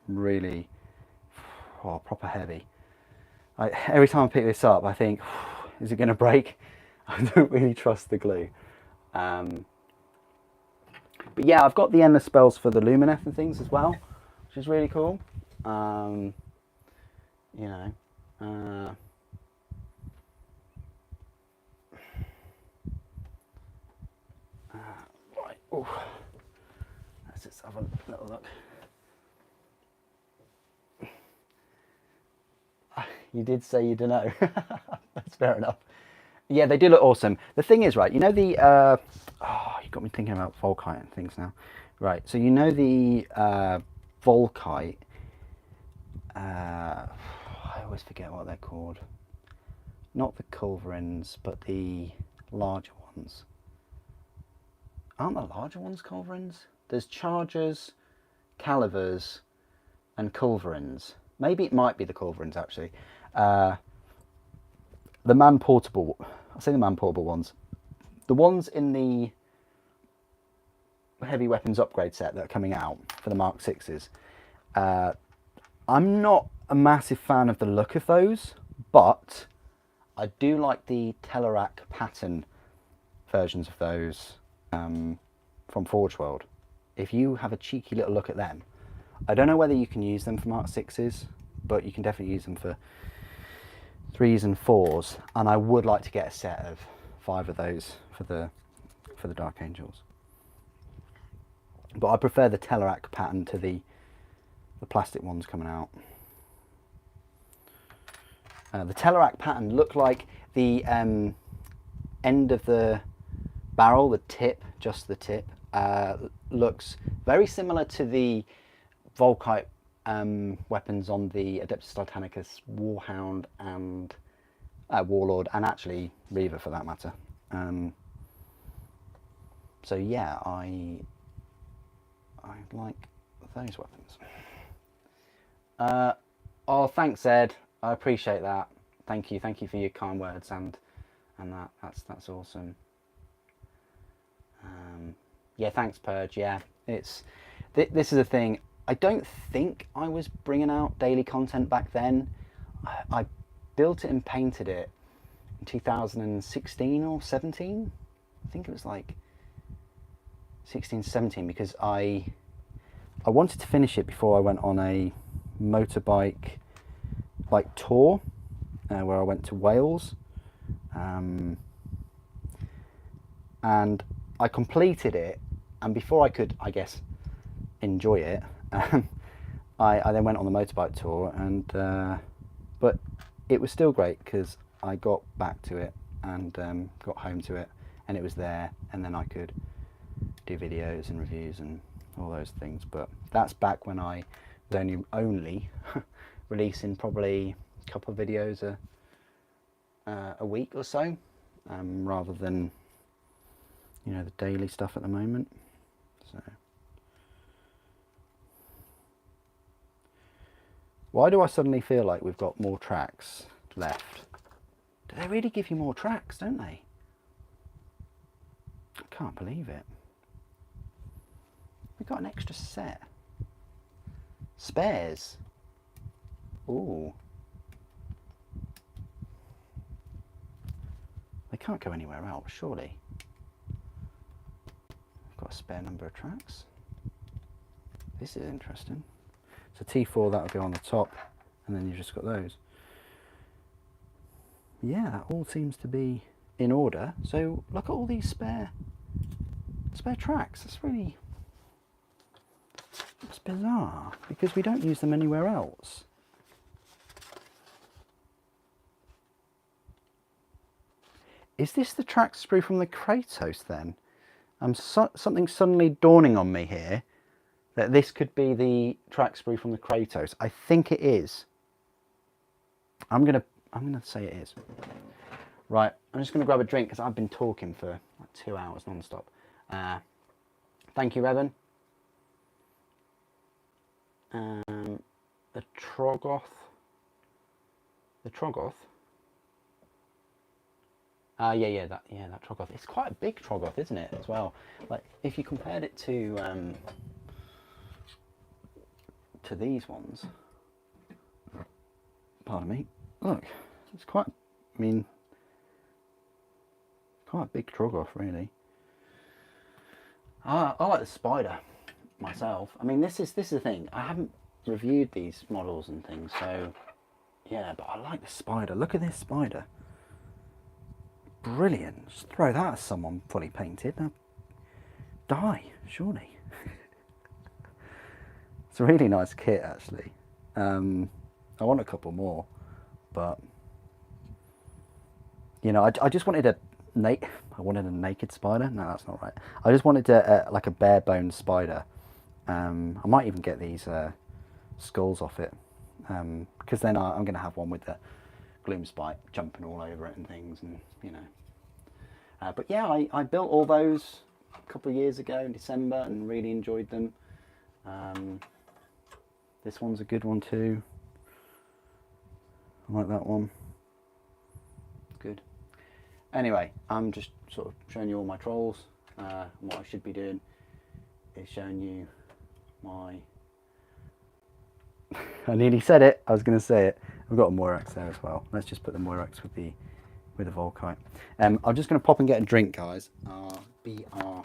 really proper heavy. Every time I pick this up, I think, is it going to break? I don't really trust the glue. But yeah, I've got the Endless Spells for the Lumineth and things as well, which is really cool. You know, right. Ooh. Let's just have a little look. You did say you don't know. That's fair enough. Yeah, they do look awesome. The thing is, right, you know the, you got me thinking about Volkite and things now. Right, so you know the Volkite, I always forget what they're called. Not the Culverins, but the larger ones. Aren't the larger ones Culverins? There's Chargers, Calivers, and Culverins. Maybe it might be the Culverins, actually. The man-portable, I say the man-portable ones. The ones in the heavy weapons upgrade set that are coming out for the Mark 6s. I'm not a massive fan of the look of those, but I do like the Telerak pattern versions of those from Forge World. If you have a cheeky little look at them, I don't know whether you can use them for Mark 6s, but you can definitely use them for 3s and 4s, and I would like to get a set of 5 of those for the Dark Angels. But I prefer the Telerak pattern to the plastic ones coming out. The Telerak pattern looked like the end of the barrel, the tip, just the tip, looks very similar to the Volkite weapons on the Adeptus Titanicus Warhound and Warlord, and actually Reaver for that matter. So yeah, I like those weapons. Oh, thanks, Ed. I appreciate that. Thank you for your kind words and that's awesome. Yeah, thanks, Purge. Yeah, it's this is a thing. I don't think I was bringing out daily content back then. I built it and painted it in 2016 or 17. I think it was like 16, 17, because I wanted to finish it before I went on a motorbike like tour where I went to Wales, and I completed it, and before I could, I guess, enjoy it, I then went on the motorbike tour, and but it was still great because I got back to it and got home to it, and it was there, and then I could do videos and reviews and all those things. But that's back when I was only releasing probably a couple of videos a week or so, rather than, you know, the daily stuff at the moment. So why do I suddenly feel like we've got more tracks left? Do they really give you more tracks, don't they? I can't believe it. We've got an extra set. Spares. Ooh. They can't go anywhere else, surely. We've got a spare number of tracks. This is interesting. So T4, that'll go on the top, and then you've just got those. Yeah, that all seems to be in order. So look at all these spare tracks. That's really It's bizarre because we don't use them anywhere else. Is this the track sprue from the Kratos then? Something suddenly dawning on me here that this could be the track sprue from the Kratos. I think it is. I'm gonna say it is. Right, I'm just gonna grab a drink because I've been talking for like 2 hours non-stop. Thank you, Resin. The Trogoth. The Trogoth. Yeah, that Trogoth. It's quite a big Trogoth, isn't it? As well. Like if you compared it to these ones. Pardon me. Look, it's quite. I mean, quite a big Trogoth, really. I like the spider myself. I mean, this is the thing. I haven't reviewed these models and things, so yeah. But I like the spider. Look at this spider. Brilliant. Just throw that at someone fully painted. Now, die, surely. It's a really nice kit, actually. I want a couple more, but you know, I just wanted I wanted a naked spider. No, that's not right. I just wanted like a bare bone spider. I might even get these skulls off it, because then I'm going to have one with the gloom spike jumping all over it and things, and you know. But yeah, I built all those a couple of years ago in December and really enjoyed them. This one's a good one too. I like that one. Good. Anyway, I'm just sort of showing you all my trolls. What I should be doing is showing you my... I nearly said it. I was going to say it. I've got a Moirax there as well. Let's just put the Moirax with the Volkite. I'm just going to pop and get a drink, guys. BRB.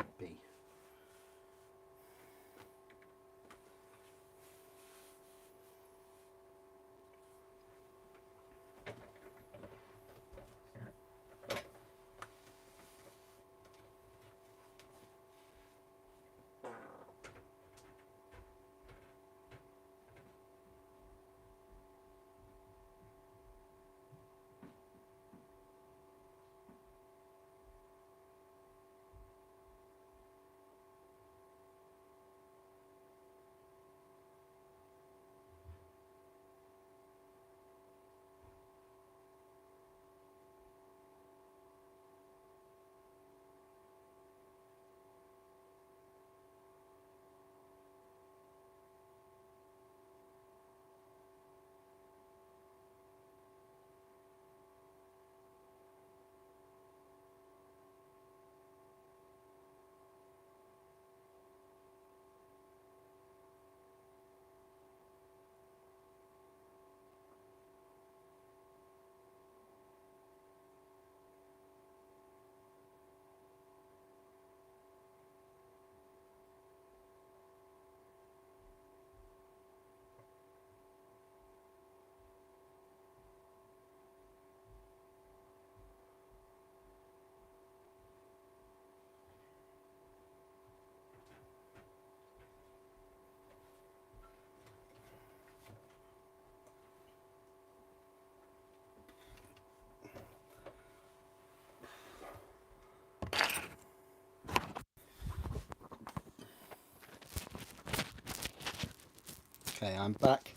Okay, I'm back.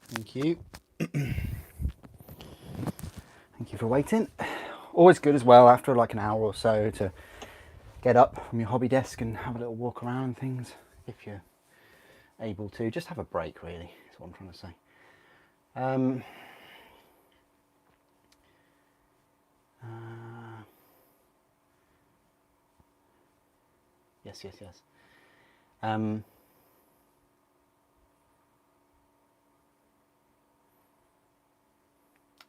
Thank you. Thank you for waiting. Always good as well after like an hour or so to get up from your hobby desk and have a little walk around and things, if you're able to. Just have a break, really, is what I'm trying to say. Yes.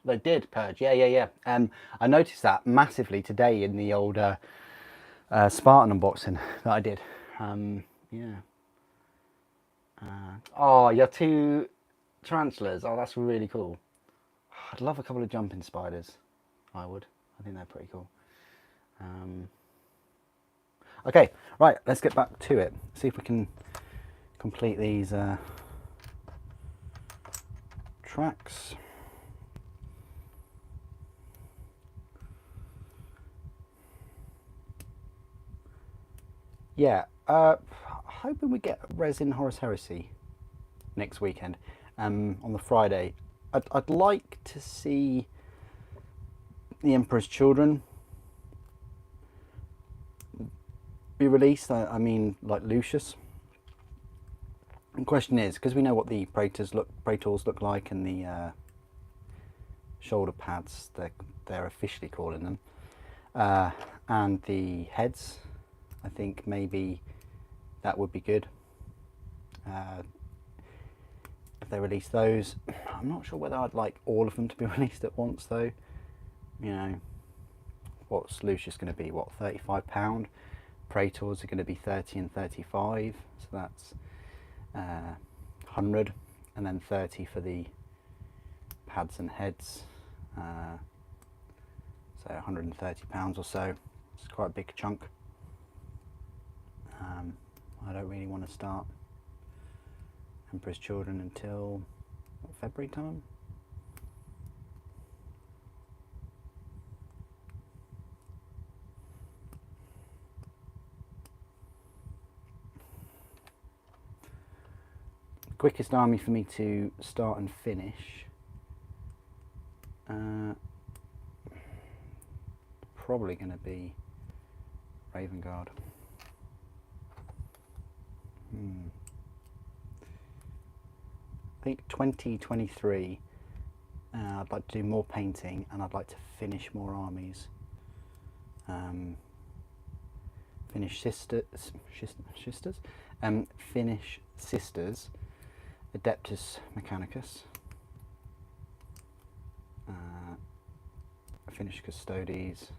They did purge, yeah. I noticed that massively today in the old Spartan unboxing that I did. Yeah. Oh, your 2 tarantulas. Oh, that's really cool. I'd love a couple of jumping spiders. I would. I think they're pretty cool. Okay, right, let's get back to it. See if we can complete these tracks. Yeah, hoping we get Resin Horus Heresy next weekend, on the Friday. I'd like to see the Emperor's Children be released. I mean, like Lucius. The question is, because we know what the Praetors look like, and the shoulder pads they're officially calling them, and the heads, I think maybe that would be good if they release those. I'm not sure whether I'd like all of them to be released at once though. You know, what's Lucius going to be? What, £35? Praetors are going to be 30 and 35, so that's 100, and then 30 for the pads and heads, so £130 or so. It's quite a big chunk. I don't really want to start Emperor's Children until February time. Quickest army for me to start and finish, probably going to be Raven Guard. I think 2023, I'd like to do more painting, and I'd like to finish more armies. Finish Sisters, finish Sisters, Adeptus Mechanicus, finish Custodes,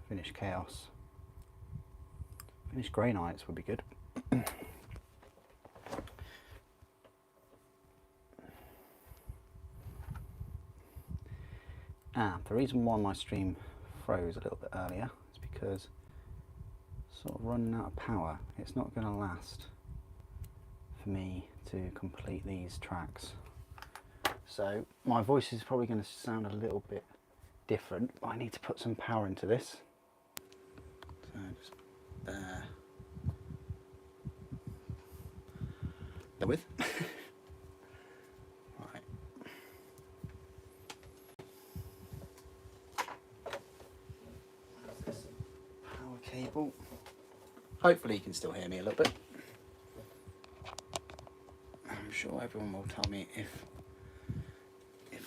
finish Chaos, finish Grey Knights would be good. The reason why my stream froze a little bit earlier is because sort of running out of power. It's not going to last for me to complete these tracks, so my voice is probably going to sound a little bit different, but I need to put some power into this, so just bear with. Right, this power cable. Hopefully you can still hear me a little bit. I'm sure everyone will tell me if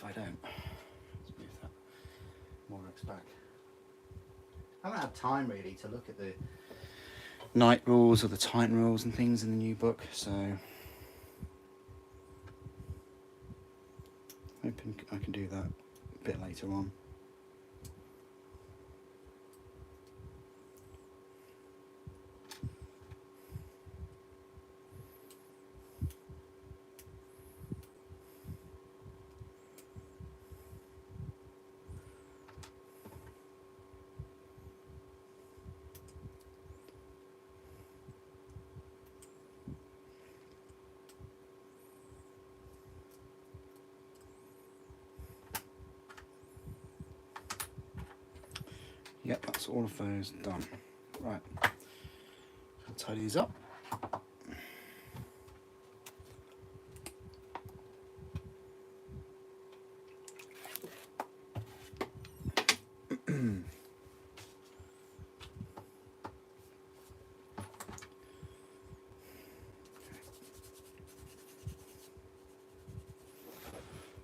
I don't. Let's move that Morix back. I haven't had time really to look at the night rules or the Titan rules and things in the new book, so hoping I can do that a bit later on. Yep, that's all of those done. Right, I'll tidy these up.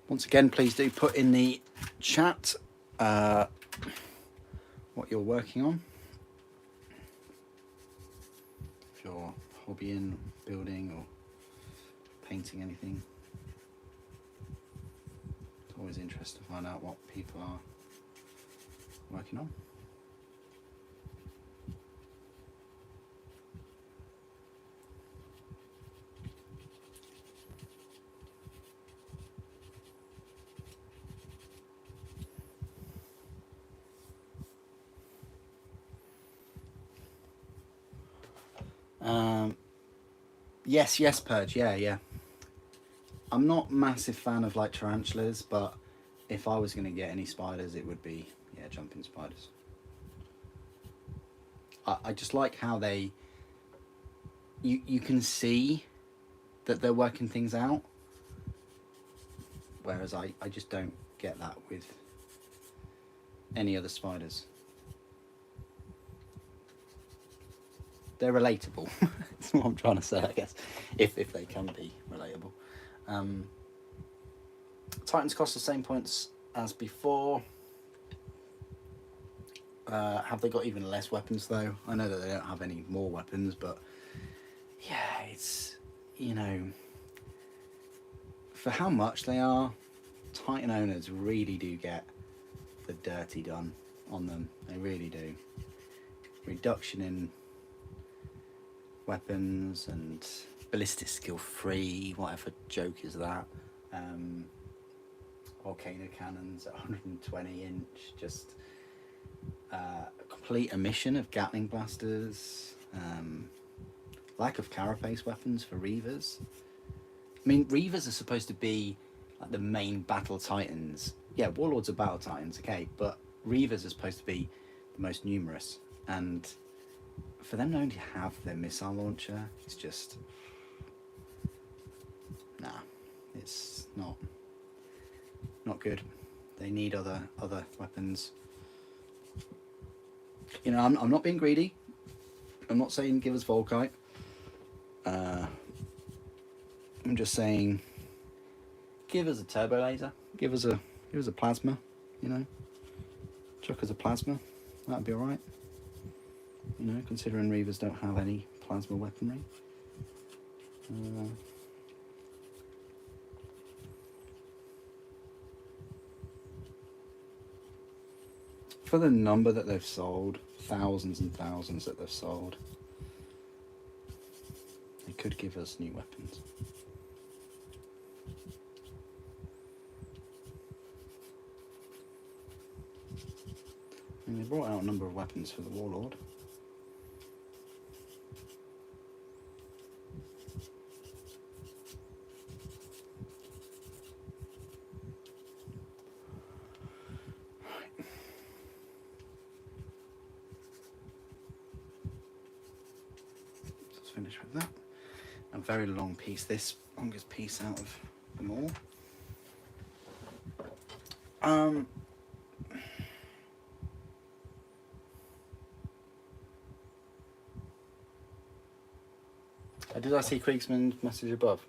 Once again, please do put in the chat what you're working on. If you're hobbying, building or painting anything. It's always interesting to find out what people are working on. Yes, Purge. Yeah. I'm not massive fan of like tarantulas, but if I was going to get any spiders, it would be jumping spiders. I just like how you can see that they're working things out, whereas I just don't get that with any other spiders. They're relatable. That's what I'm trying to say, I guess, if they can be relatable. Titans cost the same points as before. Have they got even less weapons though? I know that they don't have any more weapons, but yeah, it's, you know, for how much they are, Titan owners really do get the dirty done on them. They really do. Reduction in weapons and ballistic skill free, whatever joke is that. Volcano cannons at 120 inch, just complete omission of Gatling blasters, lack of carapace weapons for Reavers. I mean, Reavers are supposed to be like the main battle titans. Yeah, Warlords are battle titans, okay, but Reavers are supposed to be the most numerous, and for them to only have their missile launcher, it's just, nah, it's not good. They need other weapons. You know, I'm not being greedy. I'm not saying give us Volkite. I'm just saying give us a turbo laser. Give us a plasma. You know, chuck us a plasma. That'd be all right. You know, considering Reavers don't have any plasma weaponry. For the number that they've sold, thousands and thousands that they've sold, they could give us new weapons. And they brought out a number of weapons for the Warlord. Finish with that. A very long piece, this longest piece out of them all. Did I see Kriegsman's message above?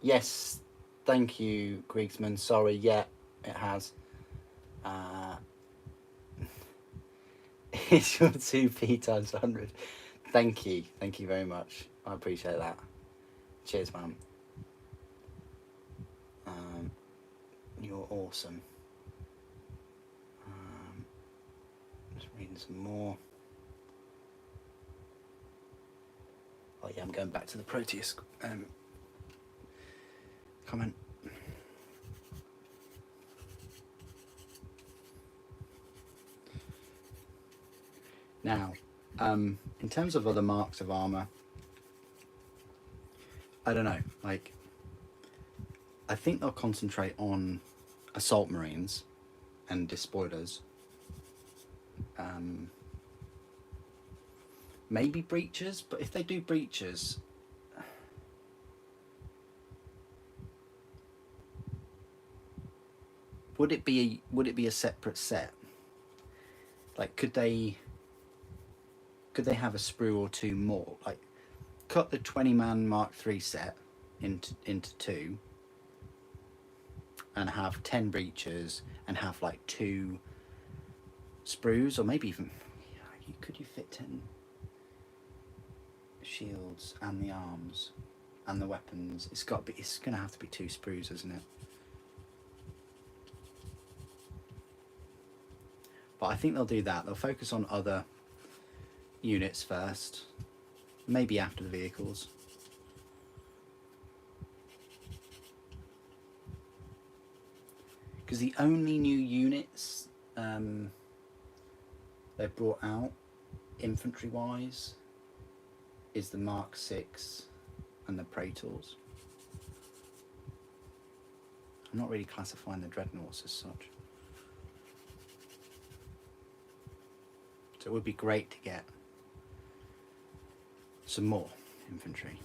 Yes, thank you, Kriegsman. Sorry, yeah, it has. It's your 2p times 100. Thank you very much. I appreciate that. Cheers, man. You're awesome. Just reading some more. Oh yeah, I'm going back to the Proteus comment. Now, in terms of other marks of armour, I don't know, like, I think they'll concentrate on assault marines and despoilers. Maybe breachers, but if they do breachers, would it be a separate set? Like, could they have a sprue or two more? Like, cut the 20-man Mark III set into two, and have 10 breachers, and have like 2 sprues, or maybe even, could you fit 10 shields and the arms and the weapons? It's gonna have to be 2 sprues, isn't it? But I think they'll do that. They'll focus on other units first, maybe after the vehicles. Because the only new units they've brought out, infantry-wise, is the Mark 6 and the Praetors. I'm not really classifying the Dreadnoughts as such. So it would be great to get some more infantry.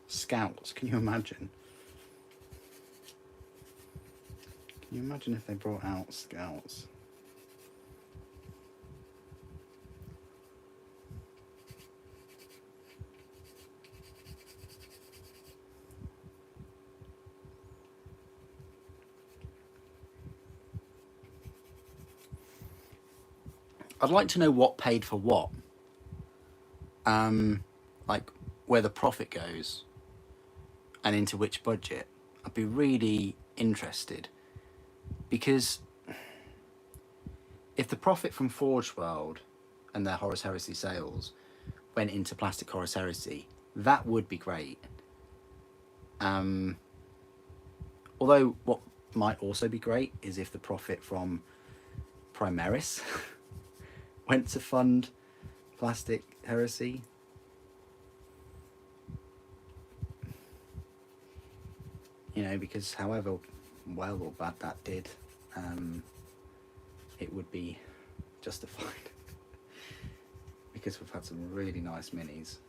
Scouts, can you imagine? Can you imagine if they brought out scouts? I'd like to know what paid for what. Like where the profit goes and into which budget. I'd be really interested, because if the profit from Forge World and their Horus Heresy sales went into Plastic Horus Heresy, that would be great. Although what might also be great is if the profit from Primaris went to fund Plastic Heresy. You know, because however well or bad that did, it would be justified. Because we've had some really nice minis.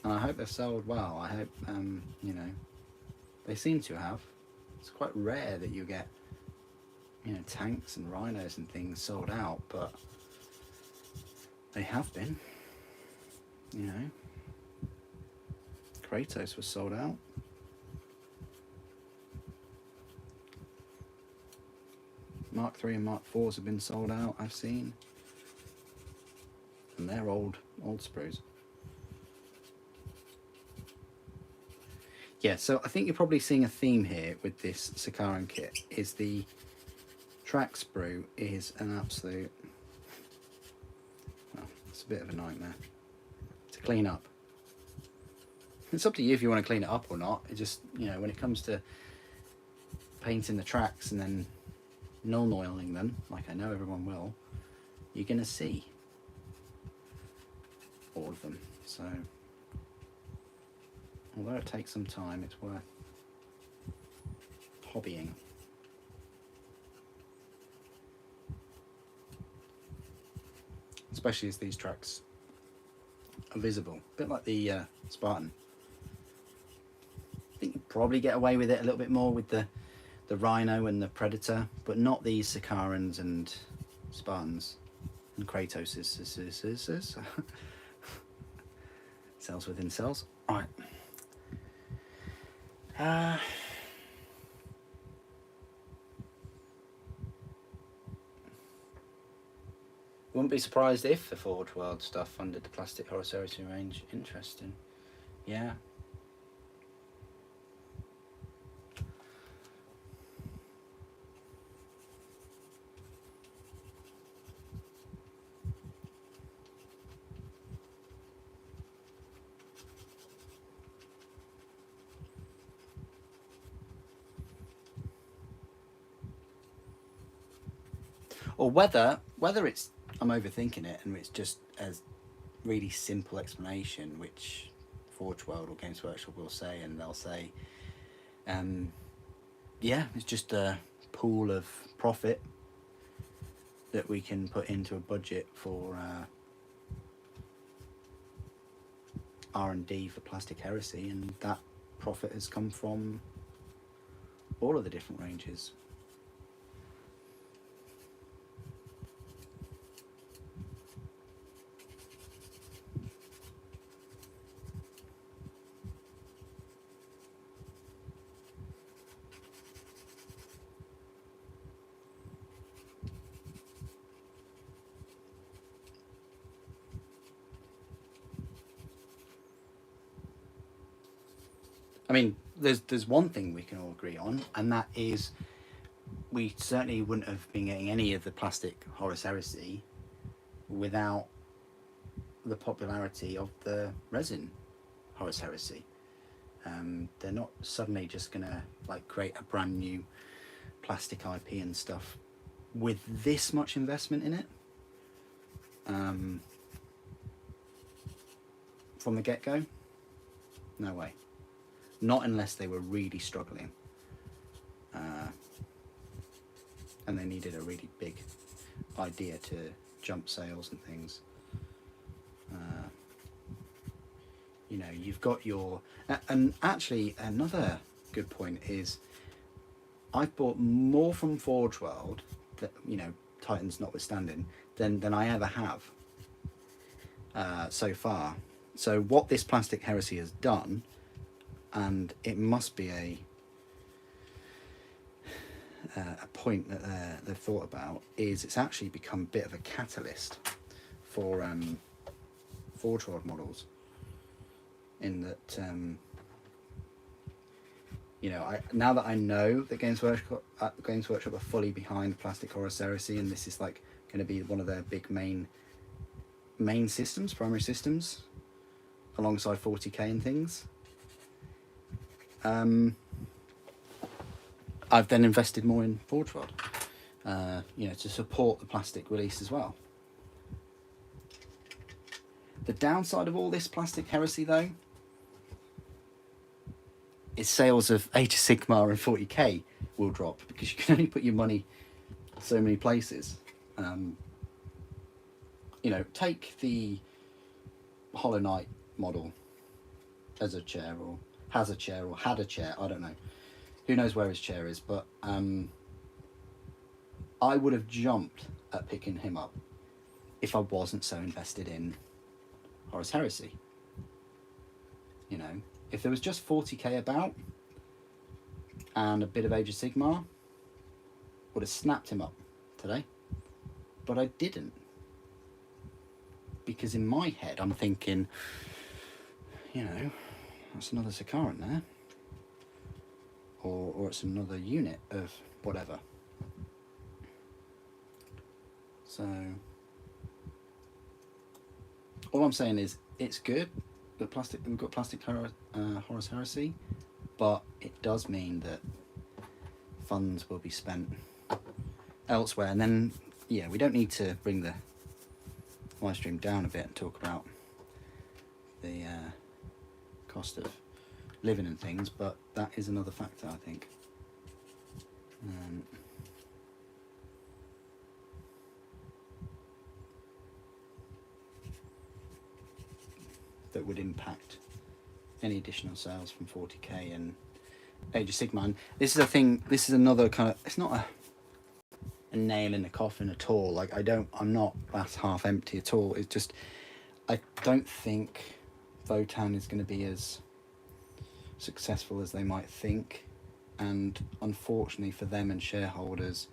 And I hope they've sold well. I hope, you know, they seem to have. It's quite rare that you get, you know, tanks and rhinos and things sold out, but they have been, you know. Kratos was sold out. Mark 3 and Mark 4s have been sold out, I've seen. And they're old sprues. Yeah, so I think you're probably seeing a theme here with this Sicaran kit, is the track sprue is an absolute, well, it's a bit of a nightmare to clean up. It's up to you if you want to clean it up or not. It just, you know, when it comes to painting the tracks and then null-oiling them, like I know everyone will, you're going to see all of them. So, although it takes some time, it's worth hobbying. Especially as these tracks are visible. A bit like the Spartan. I think you probably get away with it a little bit more with the Rhino and the Predator, but not these Sicarans and Spartans and Kratoses. Cells within cells. Alright. Wouldn't be surprised if the Forge World stuff funded the Plastic Horus Heresy range. Interesting. Yeah. Or whether it's, I'm overthinking it and it's just a really simple explanation, which Forge World or Games Workshop will say, and they'll say, yeah, it's just a pool of profit that we can put into a budget for R&D for Plastic Heresy, and that profit has come from all of the different ranges. I mean, there's one thing we can all agree on, and that is we certainly wouldn't have been getting any of the Plastic Horus Heresy without the popularity of the Resin Horus Heresy. They're not suddenly just gonna like create a brand new plastic IP and stuff with this much investment in it from the get-go. No way. Not unless they were really struggling and they needed a really big idea to jump sales and things. You know, you've got your... And actually, another good point is I've bought more from Forge World, that, you know, Titans notwithstanding, than I ever have so far. So what this Plastic Heresy has done, and it must be a point that they've thought about, is it's actually become a bit of a catalyst for Forge World models. In that, you know, now that I know that Games Workshop are fully behind Plastic Horus Heresy, and this is like going to be one of their big main systems, primary systems, alongside 40k and things. I've then invested more in Forge World, you know, to support the plastic release as well. The downside of all this Plastic Heresy, though, is sales of Age of Sigmar and 40k will drop, because you can only put your money so many places. You know, take the Hollow Knight model as a chair, or has a chair, or had a chair, I don't know. Who knows where his chair is, but I would have jumped at picking him up if I wasn't so invested in Horus Heresy. You know, if there was just 40k about and a bit of Age of Sigmar, would have snapped him up today, but I didn't, because in my head I'm thinking, you know, that's another Sicaran there, or it's another unit of whatever. So all I'm saying is it's good that we've got Plastic Horus Heresy, but it does mean that funds will be spent elsewhere. And then, yeah, we don't need to bring the live stream down a bit and talk about the cost of living and things, but that is another factor, I think. That would impact any additional sales from 40k and Age of Sigmar. And this is a thing, this is another kind of, it's not a nail in the coffin at all. Like, I'm not glass half empty at all. It's just, I don't think Votan is going to be as successful as they might think. And unfortunately for them and shareholders,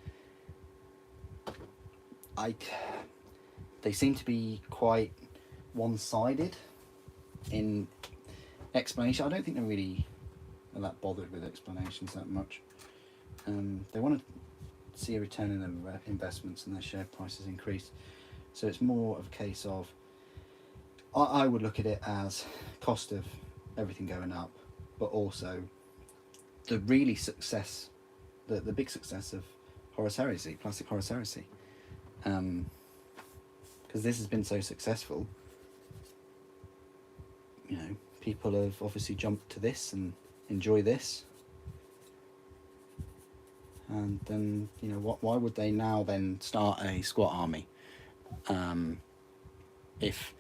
they seem to be quite one-sided in explanation. I don't think they're really that bothered with explanations that much. They want to see a return in their investments and their share prices increase. So it's more of a case of, I would look at it as cost of everything going up, but also the really success, the big success of Horus Heresy, Plastic Horus Heresy. Because this has been so successful, you know, people have obviously jumped to this and enjoy this. And then, you know, why would they now then start a squat army? If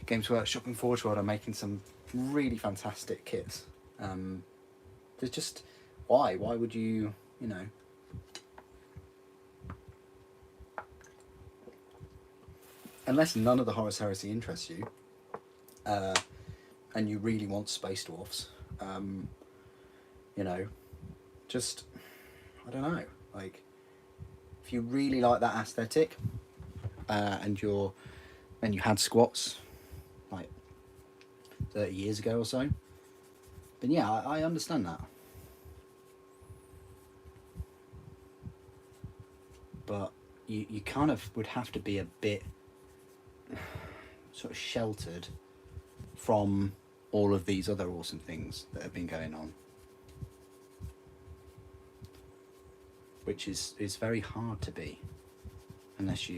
Games Workshop and Forge World are making some really fantastic kits. There's just, why would you, you know, unless none of the Horus Heresy interests you, and you really want Space Dwarfs, you know, just, I don't know, like, if you really like that aesthetic, and you had squats like 30 years ago or so, then yeah, I understand that. But you kind of would have to be a bit sort of sheltered from all of these other awesome things that have been going on, which is very hard to be unless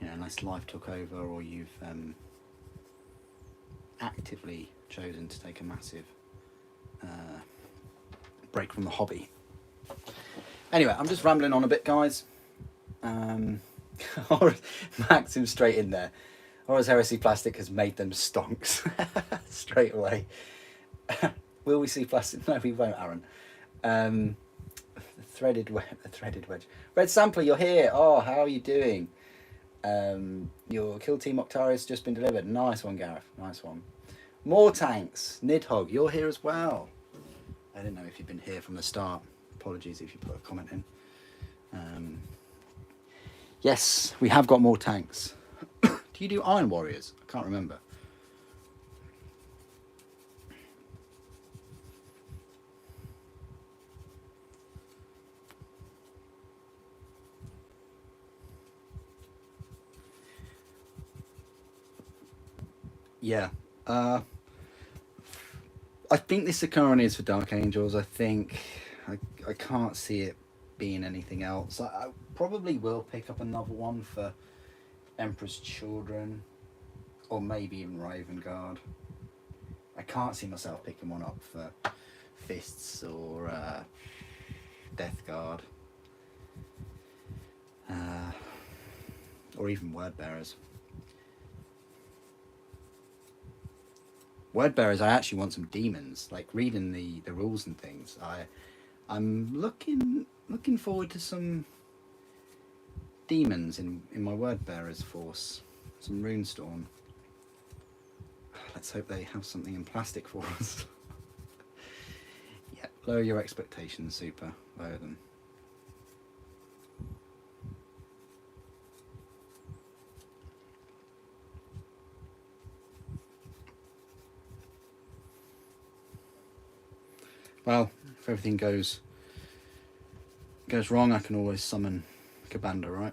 unless life took over, or you've actively chosen to take a massive break from the hobby. Anyway, I'm just rambling on a bit, guys. Maxim straight in there. Horus Heresy Plastic has made them stonks straight away. Will we see plastic? No, we won't, Aaron. The threaded wedge. Red Sampler, you're here. Oh, how are you doing? Your Kill Team Octari has just been delivered. Nice one, Gareth. Nice one. More tanks. Nidhogg, you're here as well. I didn't know if you'd been here from the start. Apologies if you put a comment in. Yes, we have got more tanks. Do you do Iron Warriors? I can't remember. Yeah. I think this Sicaran is for Dark Angels. I think I can't see it being anything else. I probably will pick up another one for Emperor's Children, or maybe even Raven Guard. I can't see myself picking one up for Fists or Death Guard, or even Word Bearers. Word Bearers, I actually want some demons. Like reading the rules and things, I'm looking forward to some demons in my Word Bearers force. Some Runestorm. Let's hope they have something in plastic for us. Yeah, lower your expectations, Super. Lower them. Well, if everything goes wrong, I can always summon Kabanda, right?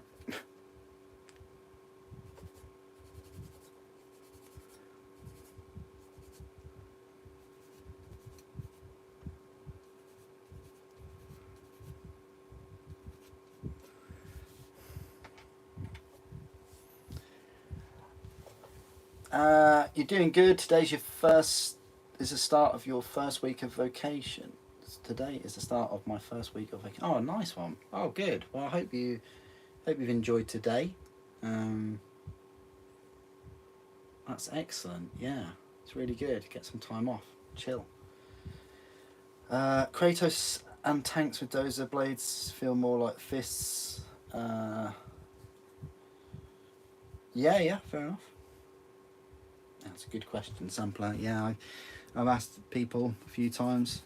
You're doing good. Today's your is the start of your first week of vacation. Today is the start of my first week of vacation. Oh, nice one. Oh, good. Well, I hope you've enjoyed today. That's excellent. Yeah, it's really good. Get some time off. Chill. Kratos and tanks with dozer blades feel more like fists. Yeah, fair enough. That's a good question, Sampler. Yeah, I've asked people a few times.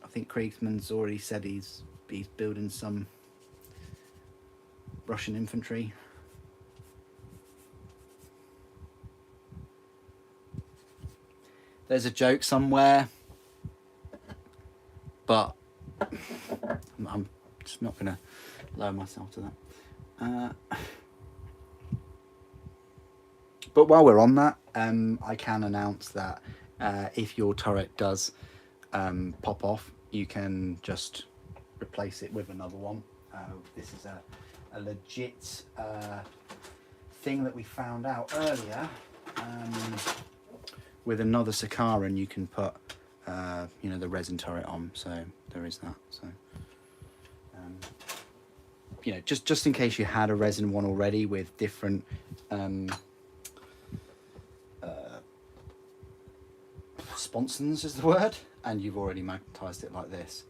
I think Kriegsman's already said he's building some Russian infantry. There's a joke somewhere, but I'm just not going to lower myself to that. But while we're on that, I can announce that if your turret does pop off, you can just replace it with another one. This is a legit thing that we found out earlier. With another Sicaran, you can put the resin turret on. So there is that. So just in case you had a resin one already with different sponsons is the word, and you've already magnetized it like this.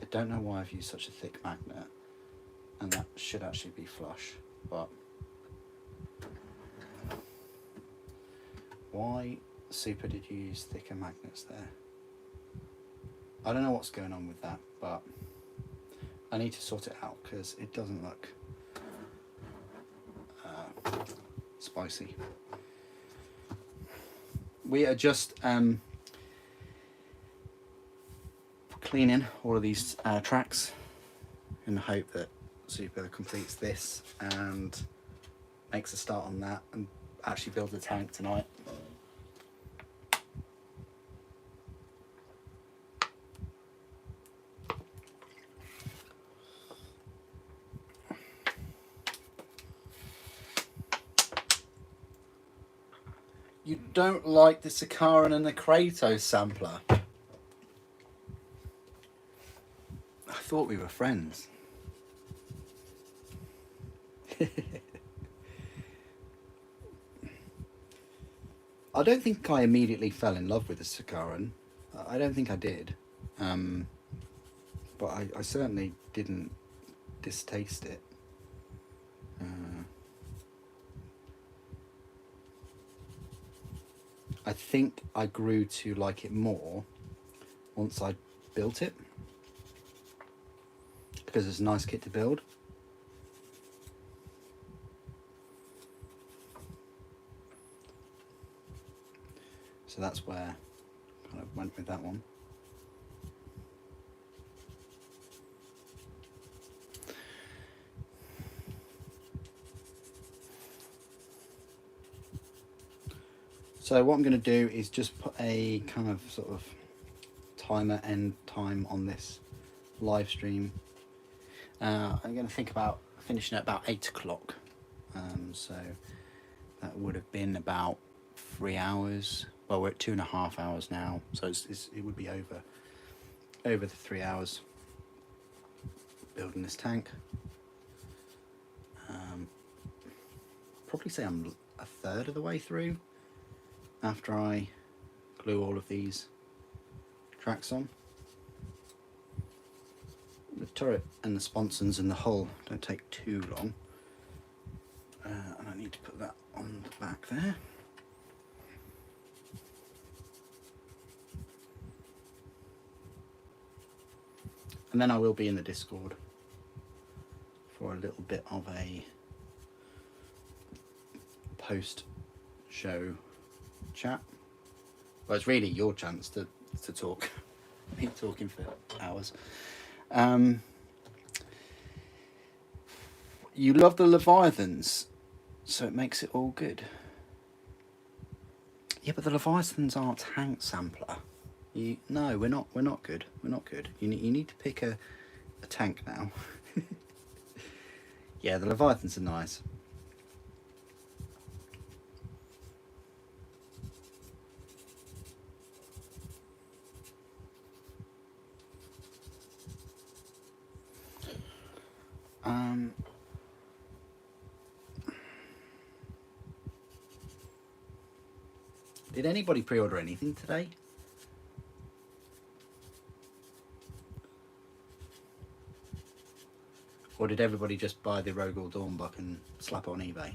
I don't know why I've used such a thick magnet, and that should actually be flush, but why Super did you use thicker magnets there? I don't know what's going on with that, but I need to sort it out because it doesn't look spicy. We are just cleaning all of these tracks in the hope that Super completes this and makes a start on that and actually builds a tank tonight. You don't like the Sicaran and the Kratos sampler? I thought we were friends. I don't think I immediately fell in love with the Sicaran. I don't think I did. But I certainly didn't distaste it. I think I grew to like it more once I built it, because it's a nice kit to build. So that's where I kind of went with that one. So what I'm going to do is just put a kind of sort of timer end time on this live stream. I'm going to think about finishing at about 8 o'clock. So that would have been about 3 hours. Well, we're at 2.5 hours now, so it would be over the 3 hours building this tank. Probably say I'm a third of the way through after I glue all of these tracks on. The turret and the sponsons and the hull don't take too long, and I need to put that on the back there. And then I will be in the Discord for a little bit of a post-show chat. Well, it's really your chance to talk. Me talking for hours. You love the Leviathans, so it makes it all good. Yeah, but the Leviathans aren't tank sampler. No, we're not good. We're not good. You need to pick a tank now. Yeah, the Leviathans are nice. Did anybody pre-order anything today? Or did everybody just buy the Rogel Dawnbuck and slap it on eBay?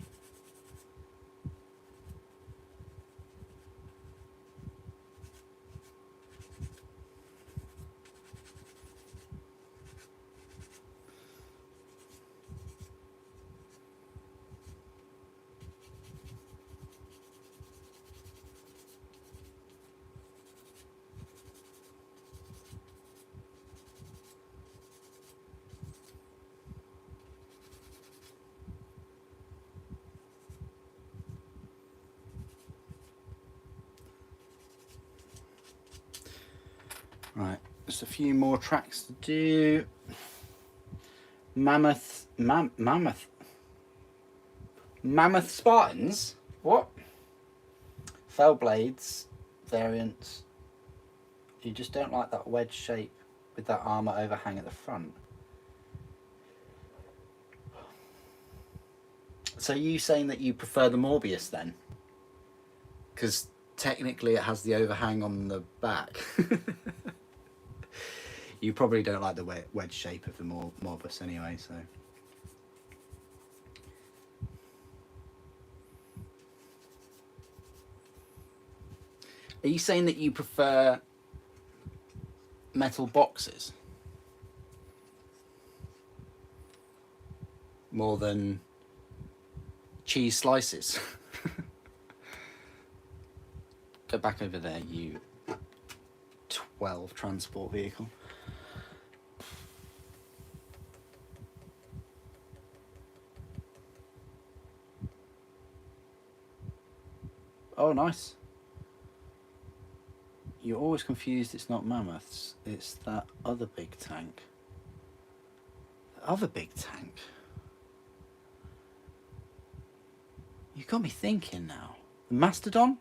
Right, just a few more tracks to do. Mammoth Spartans? What? Fell blades variants. You just don't like that wedge shape with that armour overhang at the front. So are you saying that you prefer the Morbius then? Because technically it has the overhang on the back. You probably don't like the wedge shape of the Morbus anyway, so. Are you saying that you prefer metal boxes more than cheese slices? Go back over there, you 12 transport vehicle. Oh, nice. You're always confused, it's not mammoths, it's that other big tank. The other big tank? You got me thinking now. The Mastodon?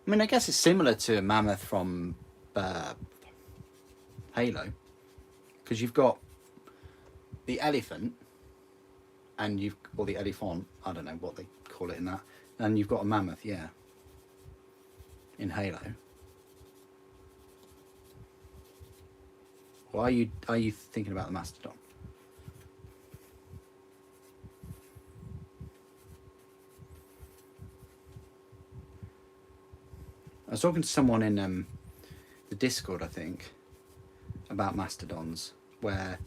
I mean, I guess it's similar to a mammoth from Halo, because you've got the elephant, and or the elephant, I don't know what they call it in that, and you've got a mammoth, yeah, in Halo. Or are you thinking about the mastodon? I was talking to someone in the Discord, I think, about mastodons, where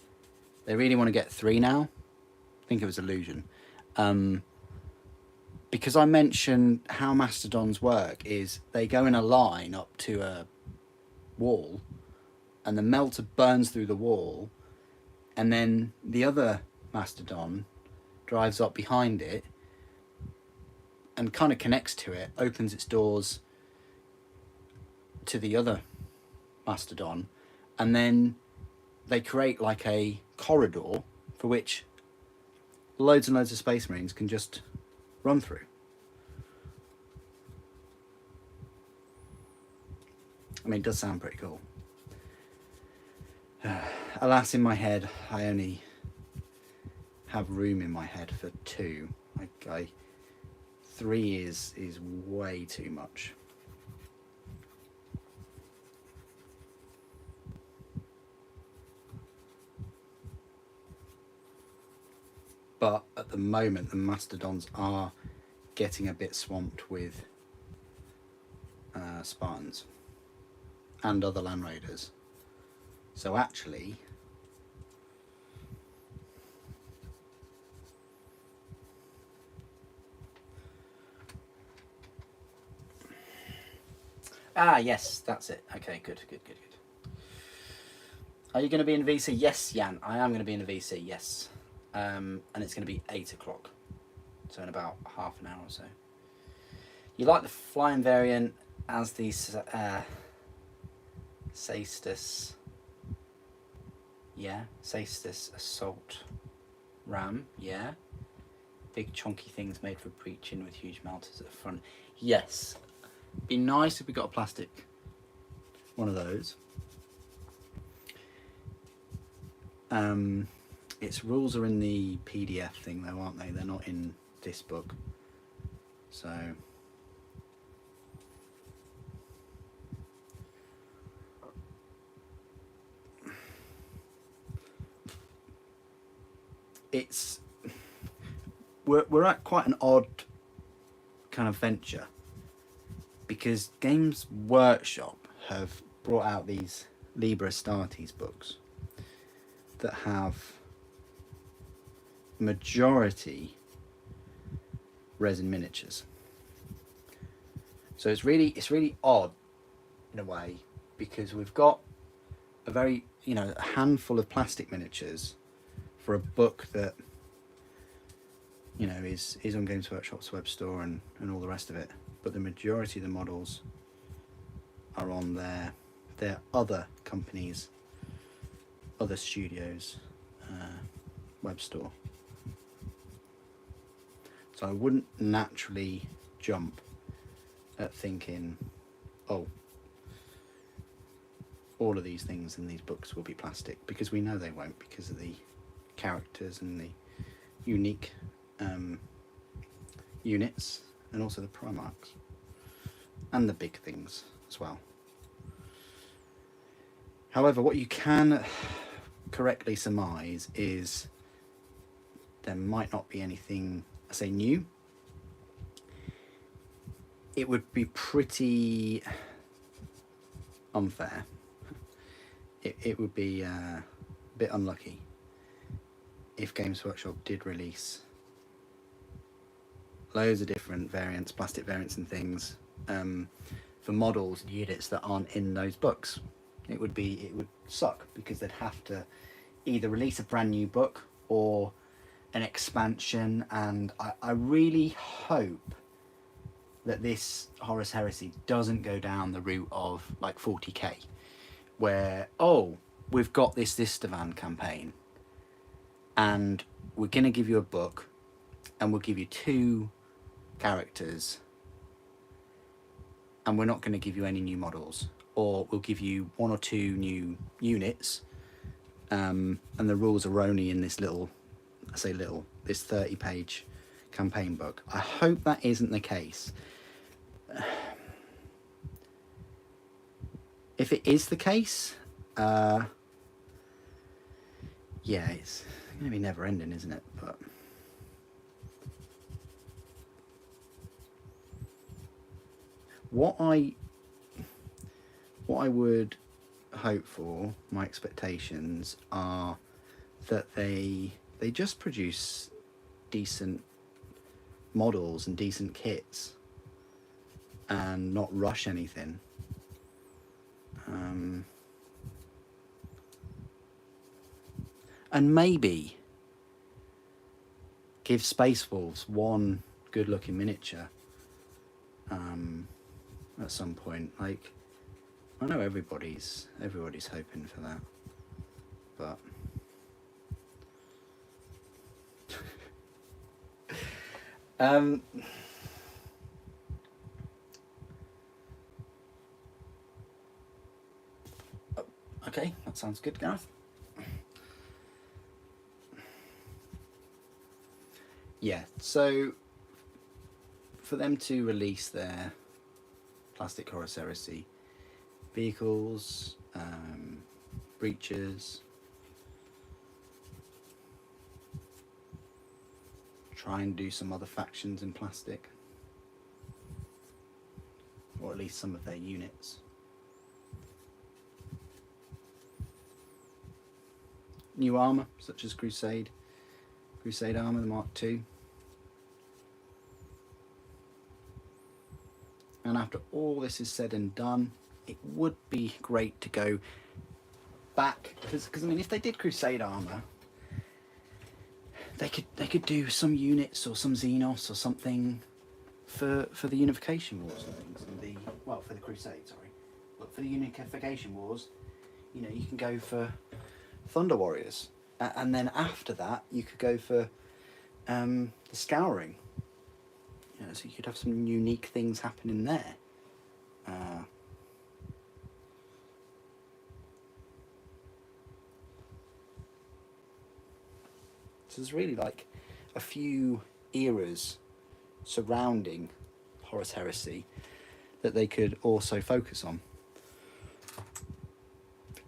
they really want to get 3 now. I think it was Illusion. Because I mentioned how mastodons work is they go in a line up to a wall, and the melter burns through the wall, and then the other mastodon drives up behind it and kind of connects to it, opens its doors to the other mastodon, and then they create like a corridor for which loads and loads of Space Marines can just run through. I mean, it does sound pretty cool. Alas, in my head, I only have room in my head for 2. 3 is way too much. But at the moment, the mastodons are getting a bit swamped with Spartans and other land raiders. So actually, yes, that's it. Okay, good. Are you going to be in VC? Yes, Jan, I am going to be in a VC, yes. And it's going to be 8 o'clock, so in about half an hour or so. You like the flying variant as the Cestus, yeah, Cestus Assault Ram, yeah. Big chunky things made for breaching with huge melters at the front. Yes, be nice if we got a plastic one of those. Its rules are in the PDF thing though, aren't they? They're not in this book. So we're at quite an odd kind of venture, because Games Workshop have brought out these Liber Astartes books that have majority resin miniatures. So it's really odd in a way, because we've got a very, a handful of plastic miniatures for a book that is on Games Workshop's web store and all the rest of it, but the majority of the models are on their other companies, other studios web store. So I wouldn't naturally jump at thinking, oh, all of these things in these books will be plastic, because we know they won't, because of the characters and the unique units, and also the Primarchs and the big things as well. However, what you can correctly surmise is there might not be anything, I say, new. It would be pretty unfair. It would be a bit unlucky if Games Workshop did release loads of different variants, plastic variants and things, for models and units that aren't in those books. It would suck, because they'd have to either release a brand new book or an expansion, and I really hope that this Horus Heresy doesn't go down the route of like 40k, where, oh, we've got this Istavan campaign and we're going to give you a book and we'll give you 2 characters and we're not going to give you any new models, or we'll give you 1 or 2 new units, and the rules are only in this little, I say little, this 30-page campaign book. I hope that isn't the case. If it is the case, yeah, it's going to be never ending, isn't it? But what I would hope for, my expectations are that they just produce decent models and decent kits and not rush anything. And maybe give Space Wolves one good looking miniature at some point. Like, I know everybody's hoping for that, but okay, that sounds good, Gareth. Yeah, so for them to release their plastic Horus Heresy vehicles, breaches, try and do some other factions in plastic, or at least some of their units. New armour, such as Crusade armour, the Mark II. And after all this is said and done, it would be great to go back, because I mean, if they did Crusade armour, they could do some units or some Xenos or something for the Unification Wars and things, and for the Crusade, sorry, but for the Unification Wars, you know, you can go for Thunder Warriors, and then after that you could go for the Scouring. You know, so you could have some unique things happening there. So there's really like a few eras surrounding Horus Heresy that they could also focus on.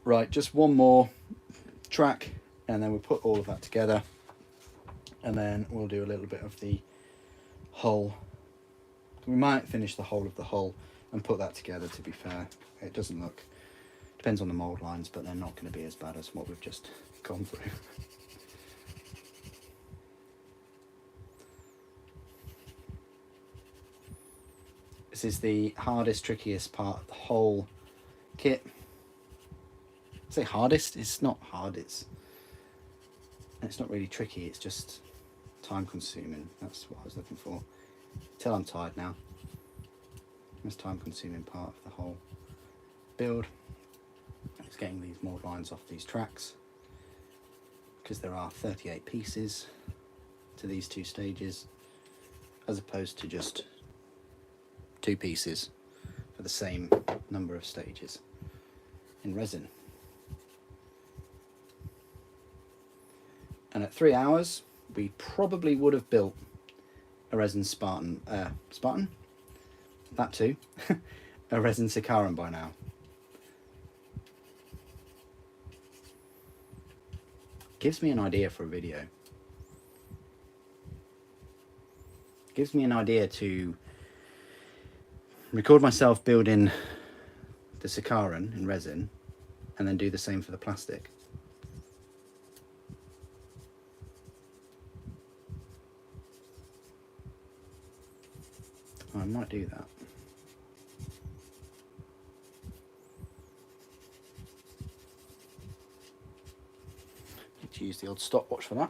Right, just one more track, and then we'll put all of that together, and then we'll do a little bit of the hull. We might finish the whole of the hull and put that together, to be fair. It doesn't look, depends on the mould lines, but they're not going to be as bad as what we've just gone through. This is the hardest, trickiest part of the whole kit. I say hardest, it's not hard, it's not really tricky, it's just time consuming. That's what I was looking for. Till I'm tired now. Most time consuming part of the whole build is getting these mould lines off these tracks, because there are 38 pieces to these 2 stages, as opposed to just 2 pieces for the same number of stages in resin. And at 3 hours we probably would have built a resin Spartan, that too, a resin Sicaran by now. Gives me an idea for a video. Gives me an idea to record myself building the Sicaran in resin, and then do the same for the plastic. I might do that. Need to use the old stopwatch for that.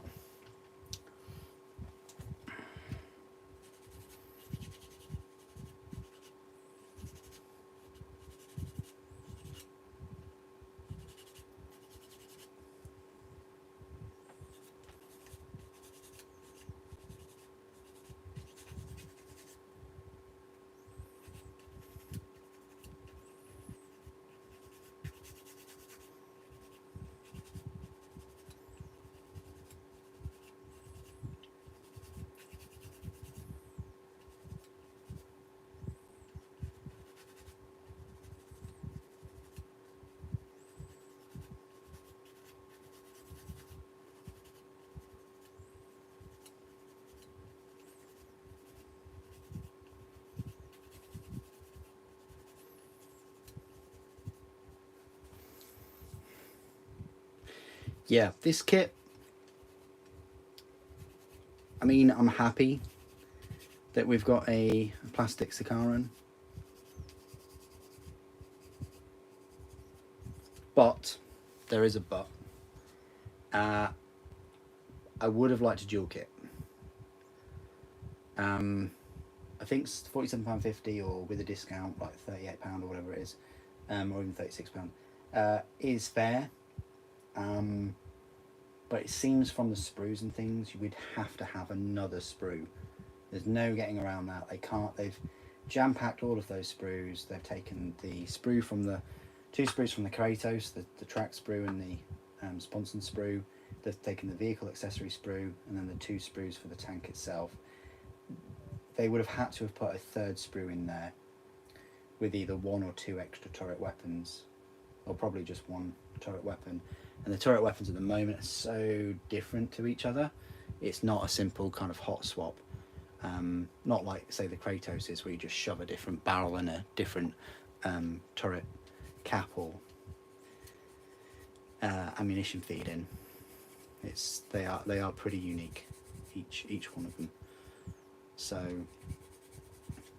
yeah, this kit, I mean, I'm happy that we've got a plastic Sicaran, but there is a but. I would have liked a dual kit. I think it's £47.50, or with a discount like £38 or whatever it is, or even £36, is fair. But it seems from the sprues and things, you would have to have another sprue. There's no getting around that. They can't. They've jam-packed all of those sprues. They've taken the sprue from the two sprues from the Kratos, the track sprue and the sponson sprue. They've taken the vehicle accessory sprue and then the two sprues for the tank itself. They would have had to have put a third sprue in there with either one or two extra turret weapons, or probably just one turret weapon. And the turret weapons at the moment are so different to each other. It's not a simple kind of hot swap. Not like, say, the Kratos is, where you just shove a different barrel and a different turret cap or ammunition feed in. They are pretty unique, each one of them. So,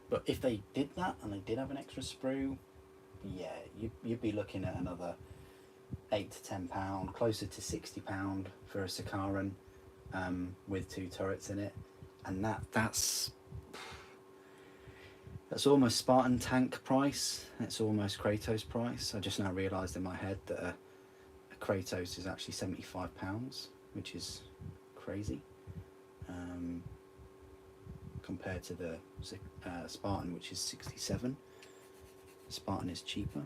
but if they did that and they did have an extra sprue, yeah, you'd be looking at another £8 to £10, closer to £60 for a Sicaran, with two turrets in it, and that's almost Spartan tank price. It's almost Kratos price. I just now realised in my head that a Kratos is actually £75, which is crazy, compared to the Spartan, which is 67. Spartan is cheaper.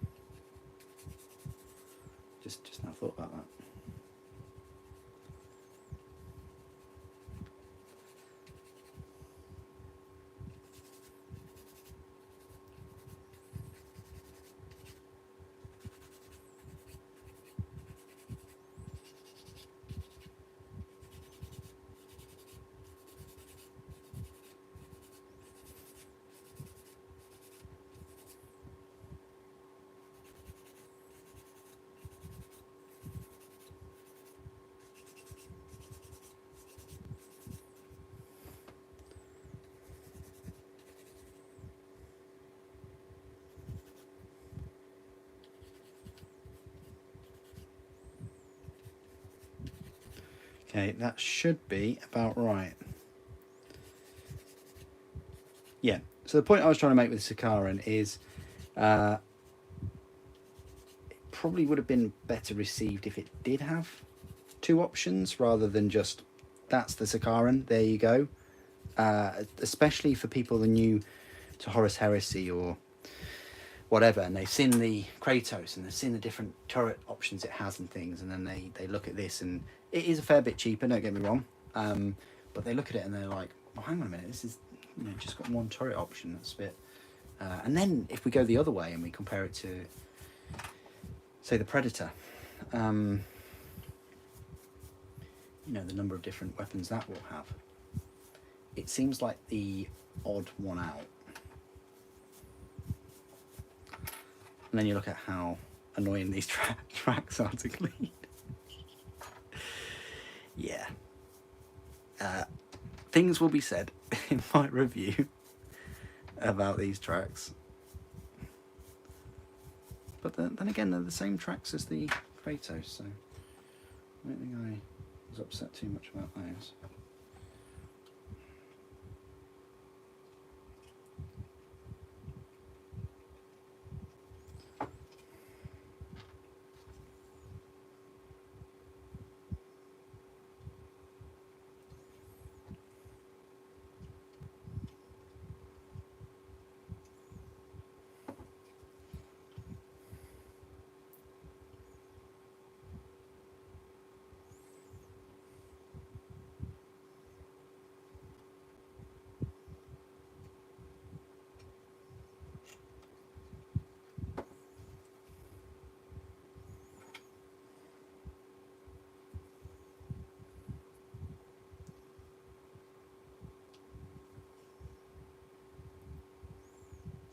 Just now thought about that. Okay, that should be about right. Yeah, so the point I was trying to make with Sicaran is it probably would have been better received if it did have two options rather than just, that's the Sicaran, there you go. Especially for people that are new to Horus Heresy or whatever, and they've seen the Kratos and they've seen the different turret options it has and things, and then they look at this, and it is a fair bit cheaper, don't get me wrong, but they look at it and they're like, oh, hang on a minute, this is, you know, just got one turret option, that's a bit, and then if we go the other way and we compare it to, say, the Predator, you know, the number of different weapons that will have, it seems like the odd one out. And then you look at how annoying these tracks are to clean. Yeah. Things will be said in my review about these tracks. But then again, they're the same tracks as the Kratos, so I don't think I was upset too much about those.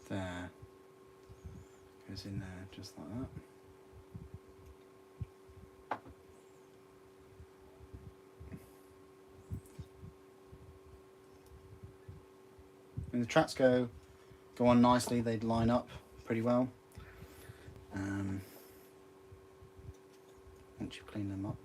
There, goes in there just like that. mean, the tracks go on nicely. They'd line up pretty well. Once you clean them up.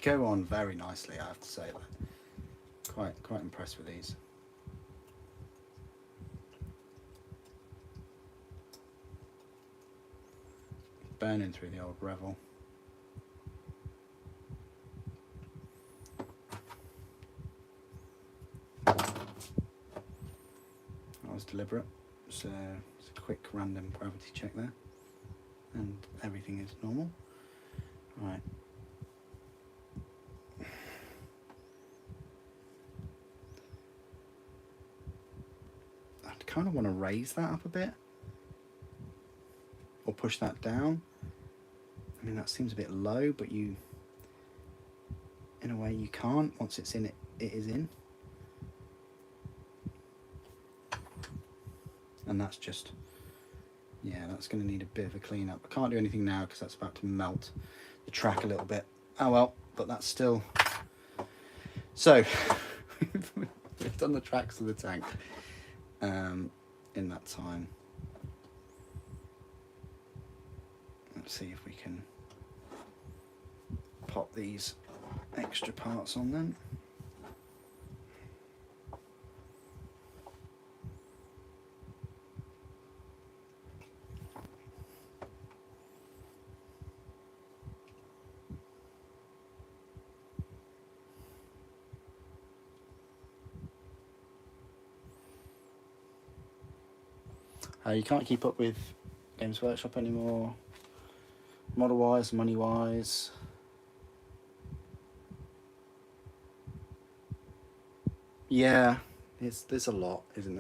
Go on very nicely, I have to say. Quite impressed with these. Burning through the old Revel. That was deliberate. So it's a quick random gravity check there, and everything is normal. Right. Kind of want to raise that up a bit or push that down. I mean, that seems a bit low, but you, in a way, you can't. Once it's in, it is in. And that's just, yeah, that's going to need a bit of a clean up. I can't do anything now because that's about to melt the track a little bit. Oh well, but that's still. So we've done the tracks of the tank. In that time, let's see if we can pop these extra parts on then. You can't keep up with Games Workshop anymore, model-wise, money-wise. Yeah, there's a lot, isn't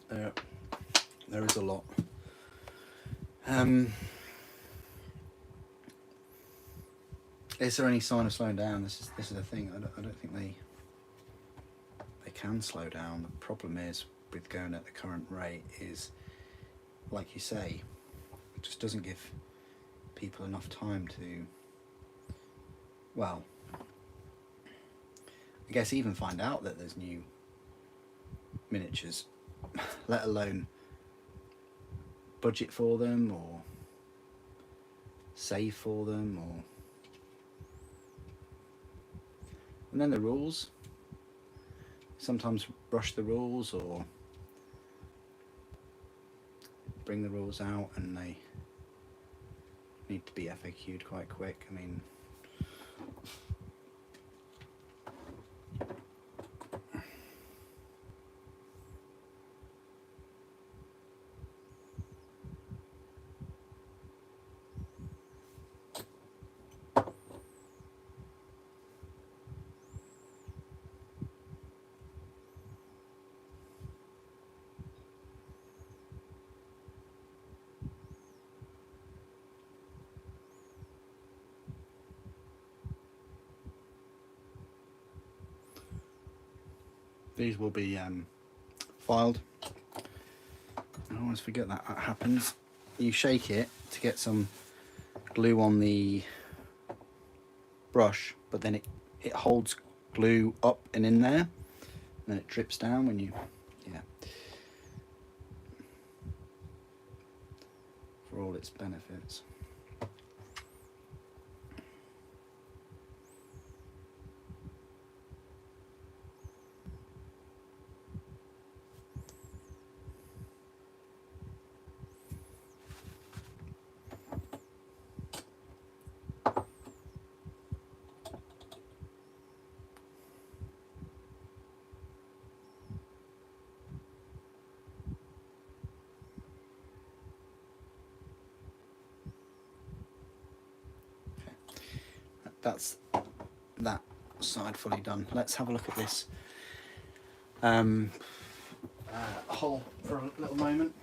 there? There is a lot. Is there any sign of slowing down? This is the thing. I don't think they can slow down. The problem is with going at the current rate is, like you say, it just doesn't give people enough time to, well, I guess even find out that there's new miniatures, let alone budget for them or save for them, or and then the rules, sometimes rush the rules or bring the rules out and they need to be FAQ'd quite quick. I mean, these will be filed. I always forget that happens. You shake it to get some glue on the brush, but then it holds glue up and in there, and then it drips down when you, yeah, for all its benefits. that's that side fully done. Let's have a look at this hole for a little moment.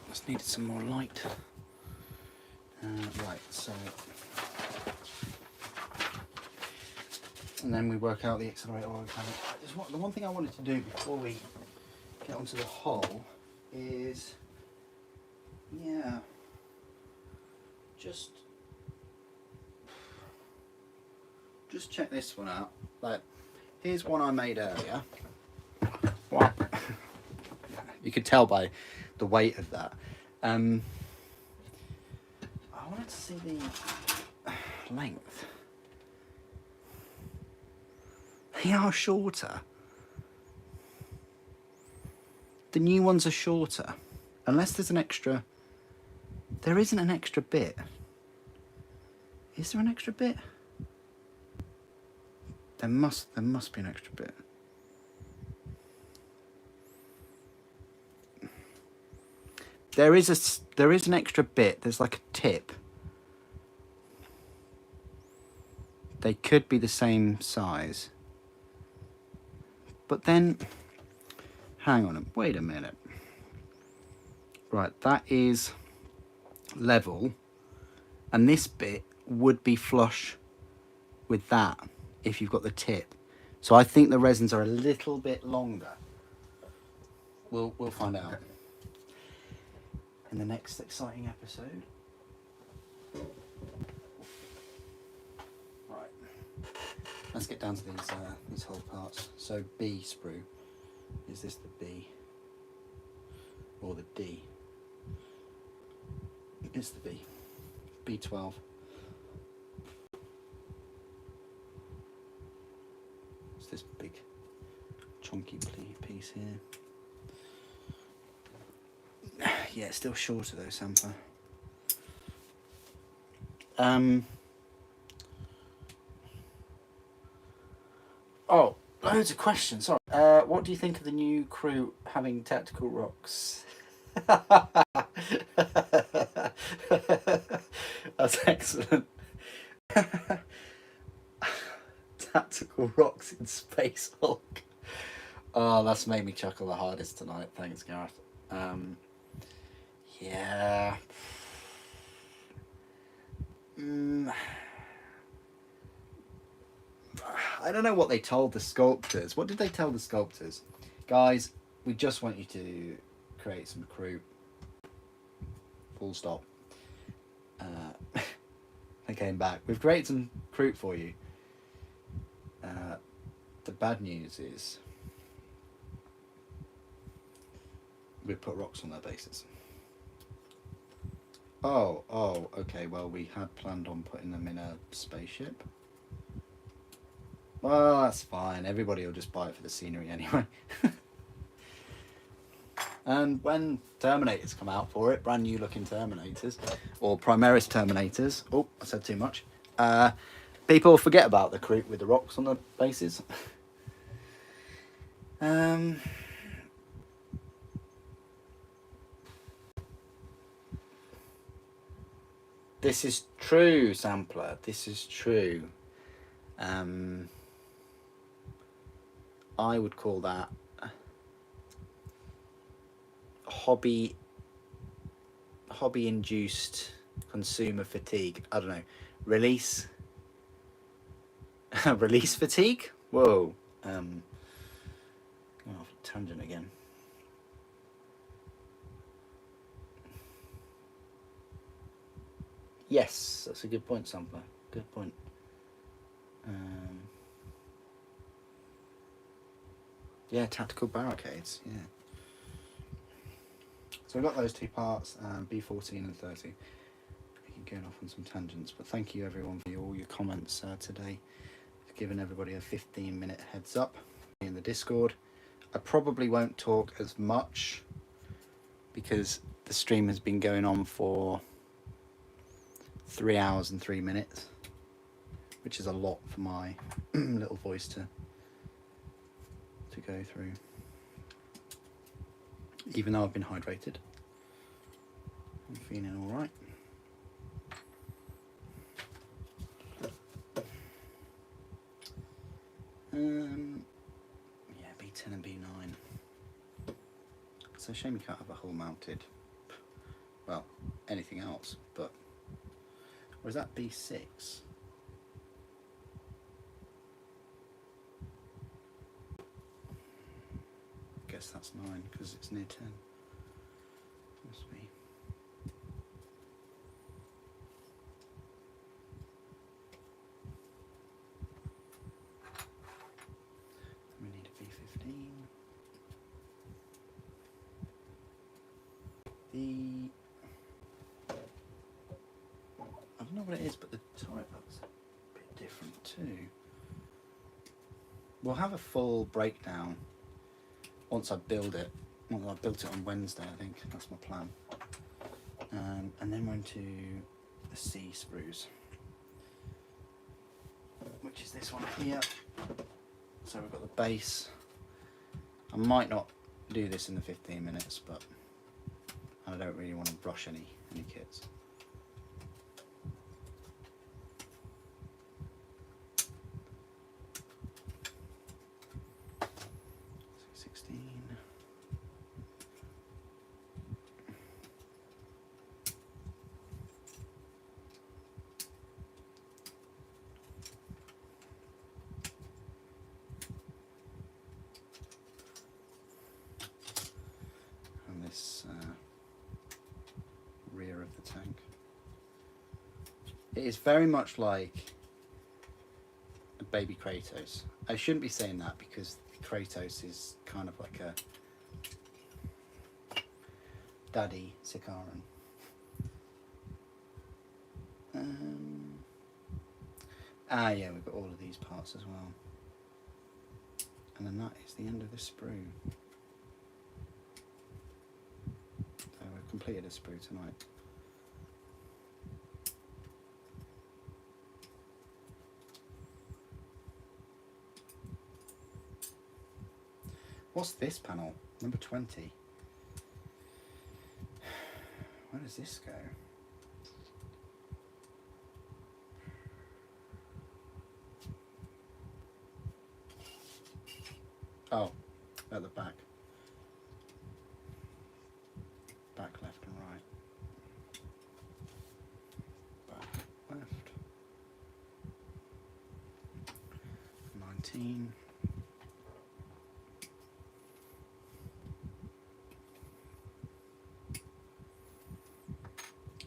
Just needed some more light. Right, so, and then we work out the accelerator oil count. The one thing I wanted to do before we get onto the hole is, yeah, just check this one out. Like, here's one I made earlier. What? You could tell by the weight of that. I wanted to see the length. They are shorter. The new ones are shorter. Unless there's an extra... There isn't an extra bit. Is there an extra bit? There must be an extra bit. There is an extra bit. There's like a tip. They could be the same size. But then, hang on, wait a minute. Right, that is level, and this bit would be flush with that if you've got the tip. So I think the resins are a little bit longer. We'll find out in the next exciting episode. Right, let's get down to these whole parts. So B sprue, is this the B or the D? It's the B. B12. It's this big chunky piece here. Yeah, it's still shorter though, sampler. Oh, loads of questions. Sorry. What do you think of the new crew having tactical rocks? That's excellent. Tactical rocks in Space Hulk. Oh, that's made me chuckle the hardest tonight. Thanks, Gareth. Yeah. I don't know what they told the sculptors. What did they tell the sculptors? Guys, we just want you to create some crew. Full stop. They came back. We've created some crew for you. The bad news is we put rocks on their bases. Oh, okay, well, we had planned on putting them in a spaceship. Well, that's fine. Everybody will just buy it for the scenery anyway. And when Terminators come out for it, brand new looking Terminators, or Primaris Terminators, oh, I said too much, people forget about the creep with the rocks on the bases. This is true, Sampler. This is true. I would call that hobby-induced consumer fatigue. I don't know. Release fatigue? Whoa. Going off a tangent again. Yes, that's a good point, Sampler. Good point. Yeah, tactical barricades. Yeah. So we've got those two parts, B14 and 30. We can go off on some tangents, but thank you everyone for all your comments today. I've given everybody a 15-minute heads up in the Discord. I probably won't talk as much because the stream has been going on for 3 hours and 3 minutes, which is a lot for my little voice to go through. even though I've been hydrated. I'm feeling all right. Yeah, B10 and B9. It's a shame you can't have a hull mounted, well, anything else, but, or is that B6? I guess that's 9 because it's near 10. Must be. We need a B15. I don't know what it is, but the type looks a bit different too. We'll have a full breakdown once I build it. Well, I built it on Wednesday, I think. That's my plan. And then we're into the C sprues, which is this one here. So we've got the base. I might not do this in the 15 minutes, but I don't really want to brush any kits. Rear of the tank. It is very much like a baby Kratos. I shouldn't be saying that because Kratos is kind of like a daddy Sicaran. Yeah, we've got all of these parts as well. And then that is the end of the sprue. We've completed a sprue tonight. What's this panel? Number 20. Where does this go? Oh, at the back. Back left and right. Back left. 19.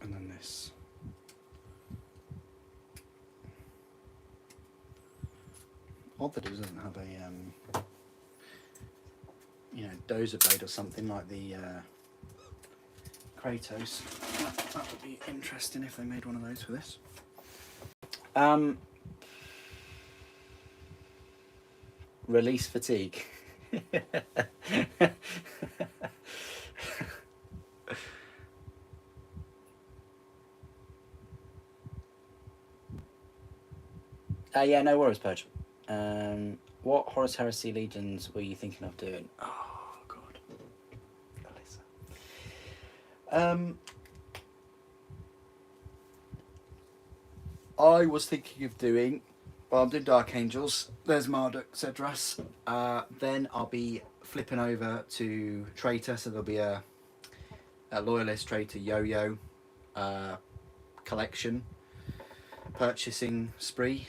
And then this. Odd that it doesn't have a dozer blade or something like the Kratos. That would be interesting if they made one of those for this. Release fatigue. Yeah, no worries, Purge. What Horus Heresy Legions were you thinking of doing? Oh, God. Alyssa. I was thinking of doing, well, I'm doing Dark Angels. There's Marduk, Cedras. Then I'll be flipping over to Traitor, so there'll be a Loyalist Traitor Yo-Yo collection purchasing spree.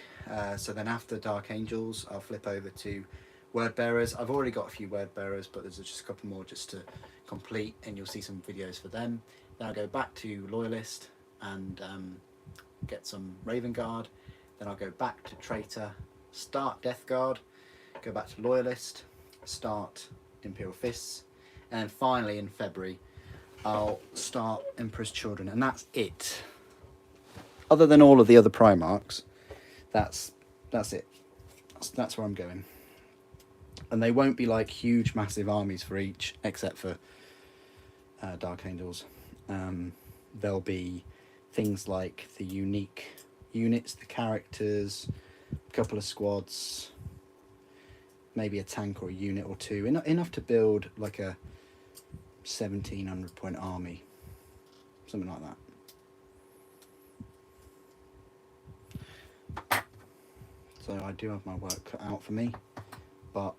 So then after Dark Angels, I'll flip over to Word Bearers. I've already got a few Word Bearers, but there's just a couple more just to complete, and you'll see some videos for them. Then I'll go back to Loyalist and get some Raven Guard. Then I'll go back to Traitor, start Death Guard, go back to Loyalist, start Imperial Fists, and then finally in February, I'll start Emperor's Children, and that's it. Other than all of the other Primarchs, that's it. That's where I'm going. And they won't be like huge massive armies for each, except for Dark Angels. There'll be things like the unique units, the characters, a couple of squads, maybe a tank or a unit or two, enough to build like a 1700 point army, something like that. So I do have my work cut out for me, but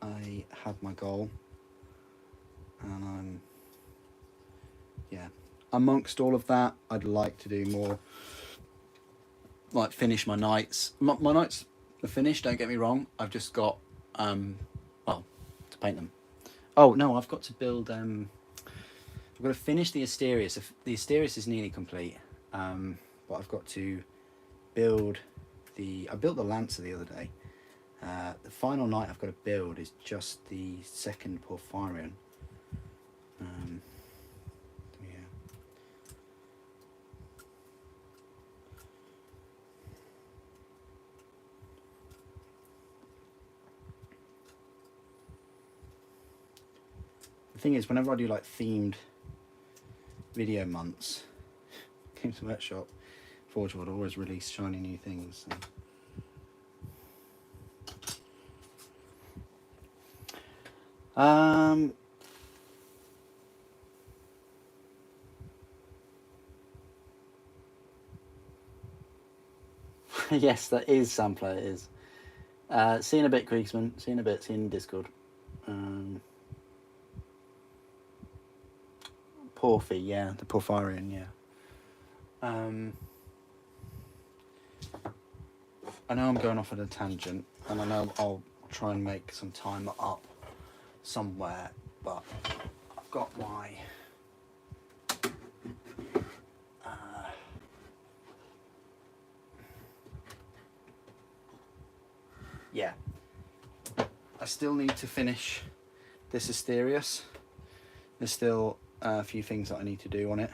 I have my goal, and amongst all of that, I'd like to do more, like finish my knights. My knights are finished, don't get me wrong. I've just got well, to paint them. Oh no, I've got to build I've got to finish the Asterius. The Asterius is nearly complete, but I've got to build I built the Lancer the other day. The final knight I've got to build is just the second Porphyrion. The thing is, whenever I do like themed video months, Games Workshop, Forge World always release shiny new things. So. Yes, that is Sampler, it is. See you in a bit, Kriegsman. See you in a bit. See you in Discord. Porphy, yeah, the Porphyrion, yeah. I know I'm going off on a tangent, and I know I'll try and make some time up somewhere, but I've got my yeah. I still need to finish this Asterius. There's still a few things that I need to do on it,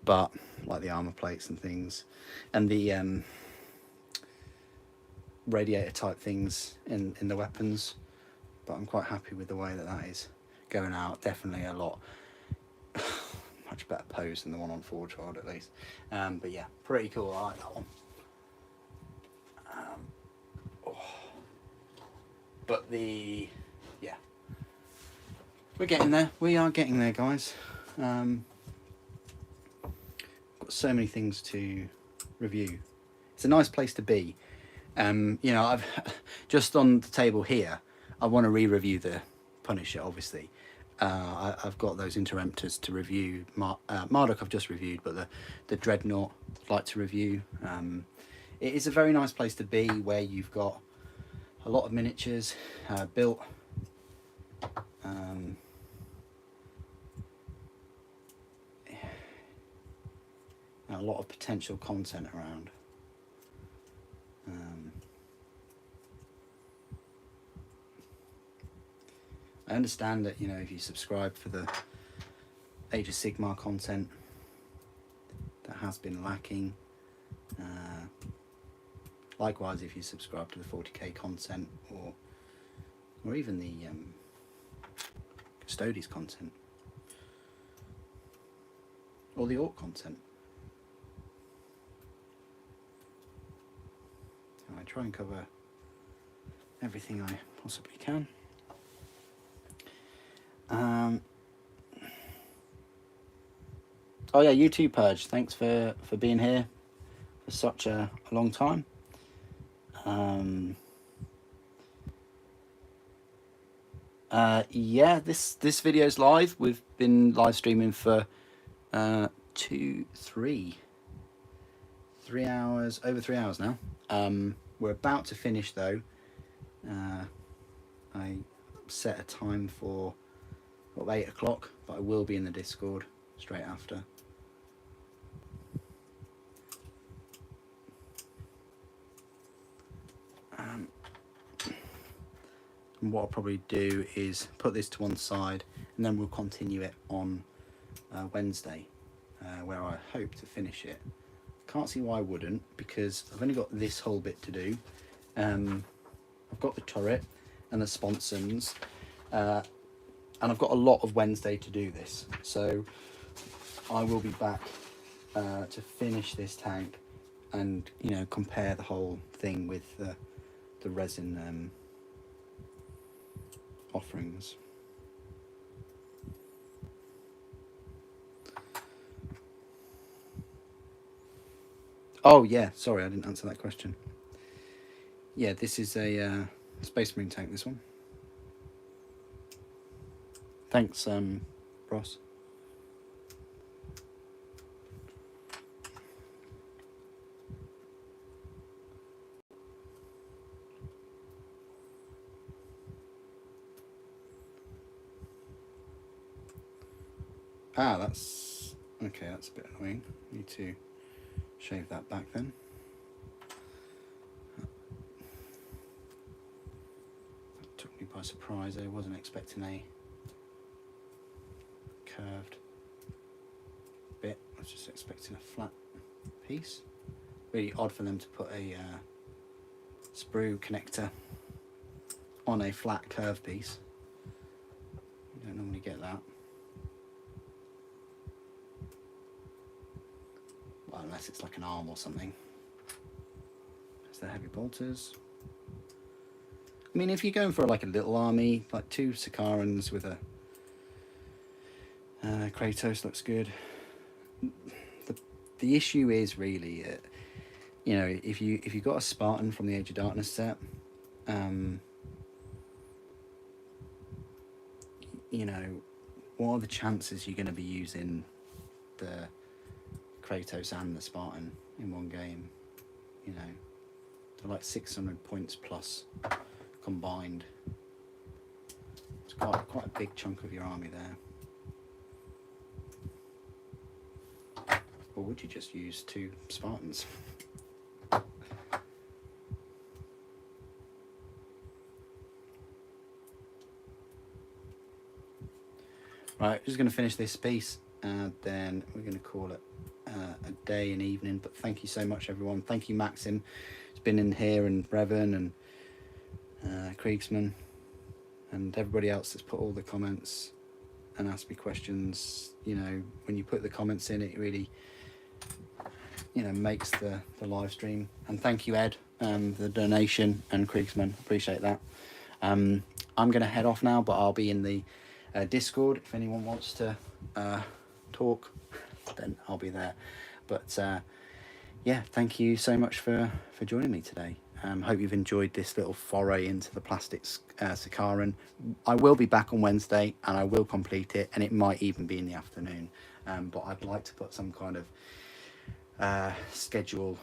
but like the armor plates and things, and the radiator type things in the weapons. But I'm quite happy with the way that is going out. Definitely a lot much better pose than the one on Forge World, at least. But yeah, pretty cool. I like that one. But yeah, we're getting there. We are getting there, guys. Got so many things to review. It's a nice place to be. You know, I've just on the table here, I want to re-review the Punisher, obviously. I've got those Interemptors to review. Marduk I've just reviewed, but the Dreadnought I'd like to review. It is a very nice place to be, where you've got a lot of miniatures built. And a lot of potential content around. I understand that, you know, if you subscribe for the Age of Sigmar content, that has been lacking. Likewise, if you subscribe to the 40k content, or even the Custodes content, or the Orc content. I try and cover everything I possibly can. Oh yeah, you too, Purge. Thanks for being here for such a long time. Yeah, this video's live. We've been live streaming for 3 hours, over 3 hours now. We're about to finish though. I set a time for 8 o'clock, but I will be in the Discord straight after. And what I'll probably do is put this to one side, and then we'll continue it on Wednesday, where I hope to finish it. Can't see why I wouldn't, because I've only got this whole bit to do. I've got the turret and the sponsons, and I've got a lot of Wednesday to do this, so I will be back to finish this tank and, you know, compare the whole thing with the resin offerings. Oh yeah, sorry, I didn't answer that question. Yeah, this is a Space Marine tank, this one. Thanks, Ross. Ah, that's... okay, that's a bit annoying. Need to shave that back then. That took me by surprise. I wasn't expecting a curved bit. I was just expecting a flat piece. Really odd for them to put a sprue connector on a flat curved piece. You don't normally get that. Well, unless it's like an arm or something. There's the heavy bolters. I mean, if you're going for like a little army, like 2 Sicarans with a Kratos looks good. The issue is really, you know, if you got a Spartan from the Age of Darkness set, you know, what are the chances you're going to be using the Kratos and the Spartan in one game? You know, they're like 600 points plus combined. It's quite a big chunk of your army there. Or would you just use 2 Spartans? Right, just going to finish this piece and then we're going to call it a day and evening. But thank you so much, everyone. Thank you, Maxim. It's been in here, and Resin and Kriegsman and everybody else that's put all the comments and asked me questions. You know, when you put the comments in, it really, you know, makes the live stream. And thank you, Ed, the donation, and Kriegsman. Appreciate that. I'm going to head off now, but I'll be in the Discord if anyone wants to talk, then I'll be there. But yeah, thank you so much for joining me today. Hope you've enjoyed this little foray into the plastics Sicaran. I will be back on Wednesday and I will complete it, and it might even be in the afternoon, but I'd like to put some kind of schedule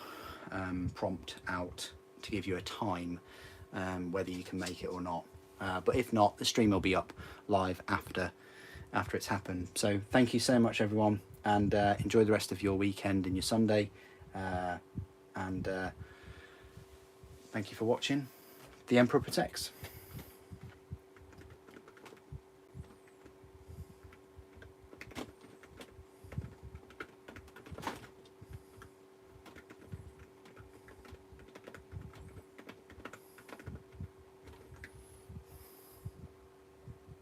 prompt out to give you a time, whether you can make it or not. But if not, the stream will be up live after it's happened. So thank you so much, everyone, and enjoy the rest of your weekend and your Sunday. And thank you for watching. The Emperor Protects.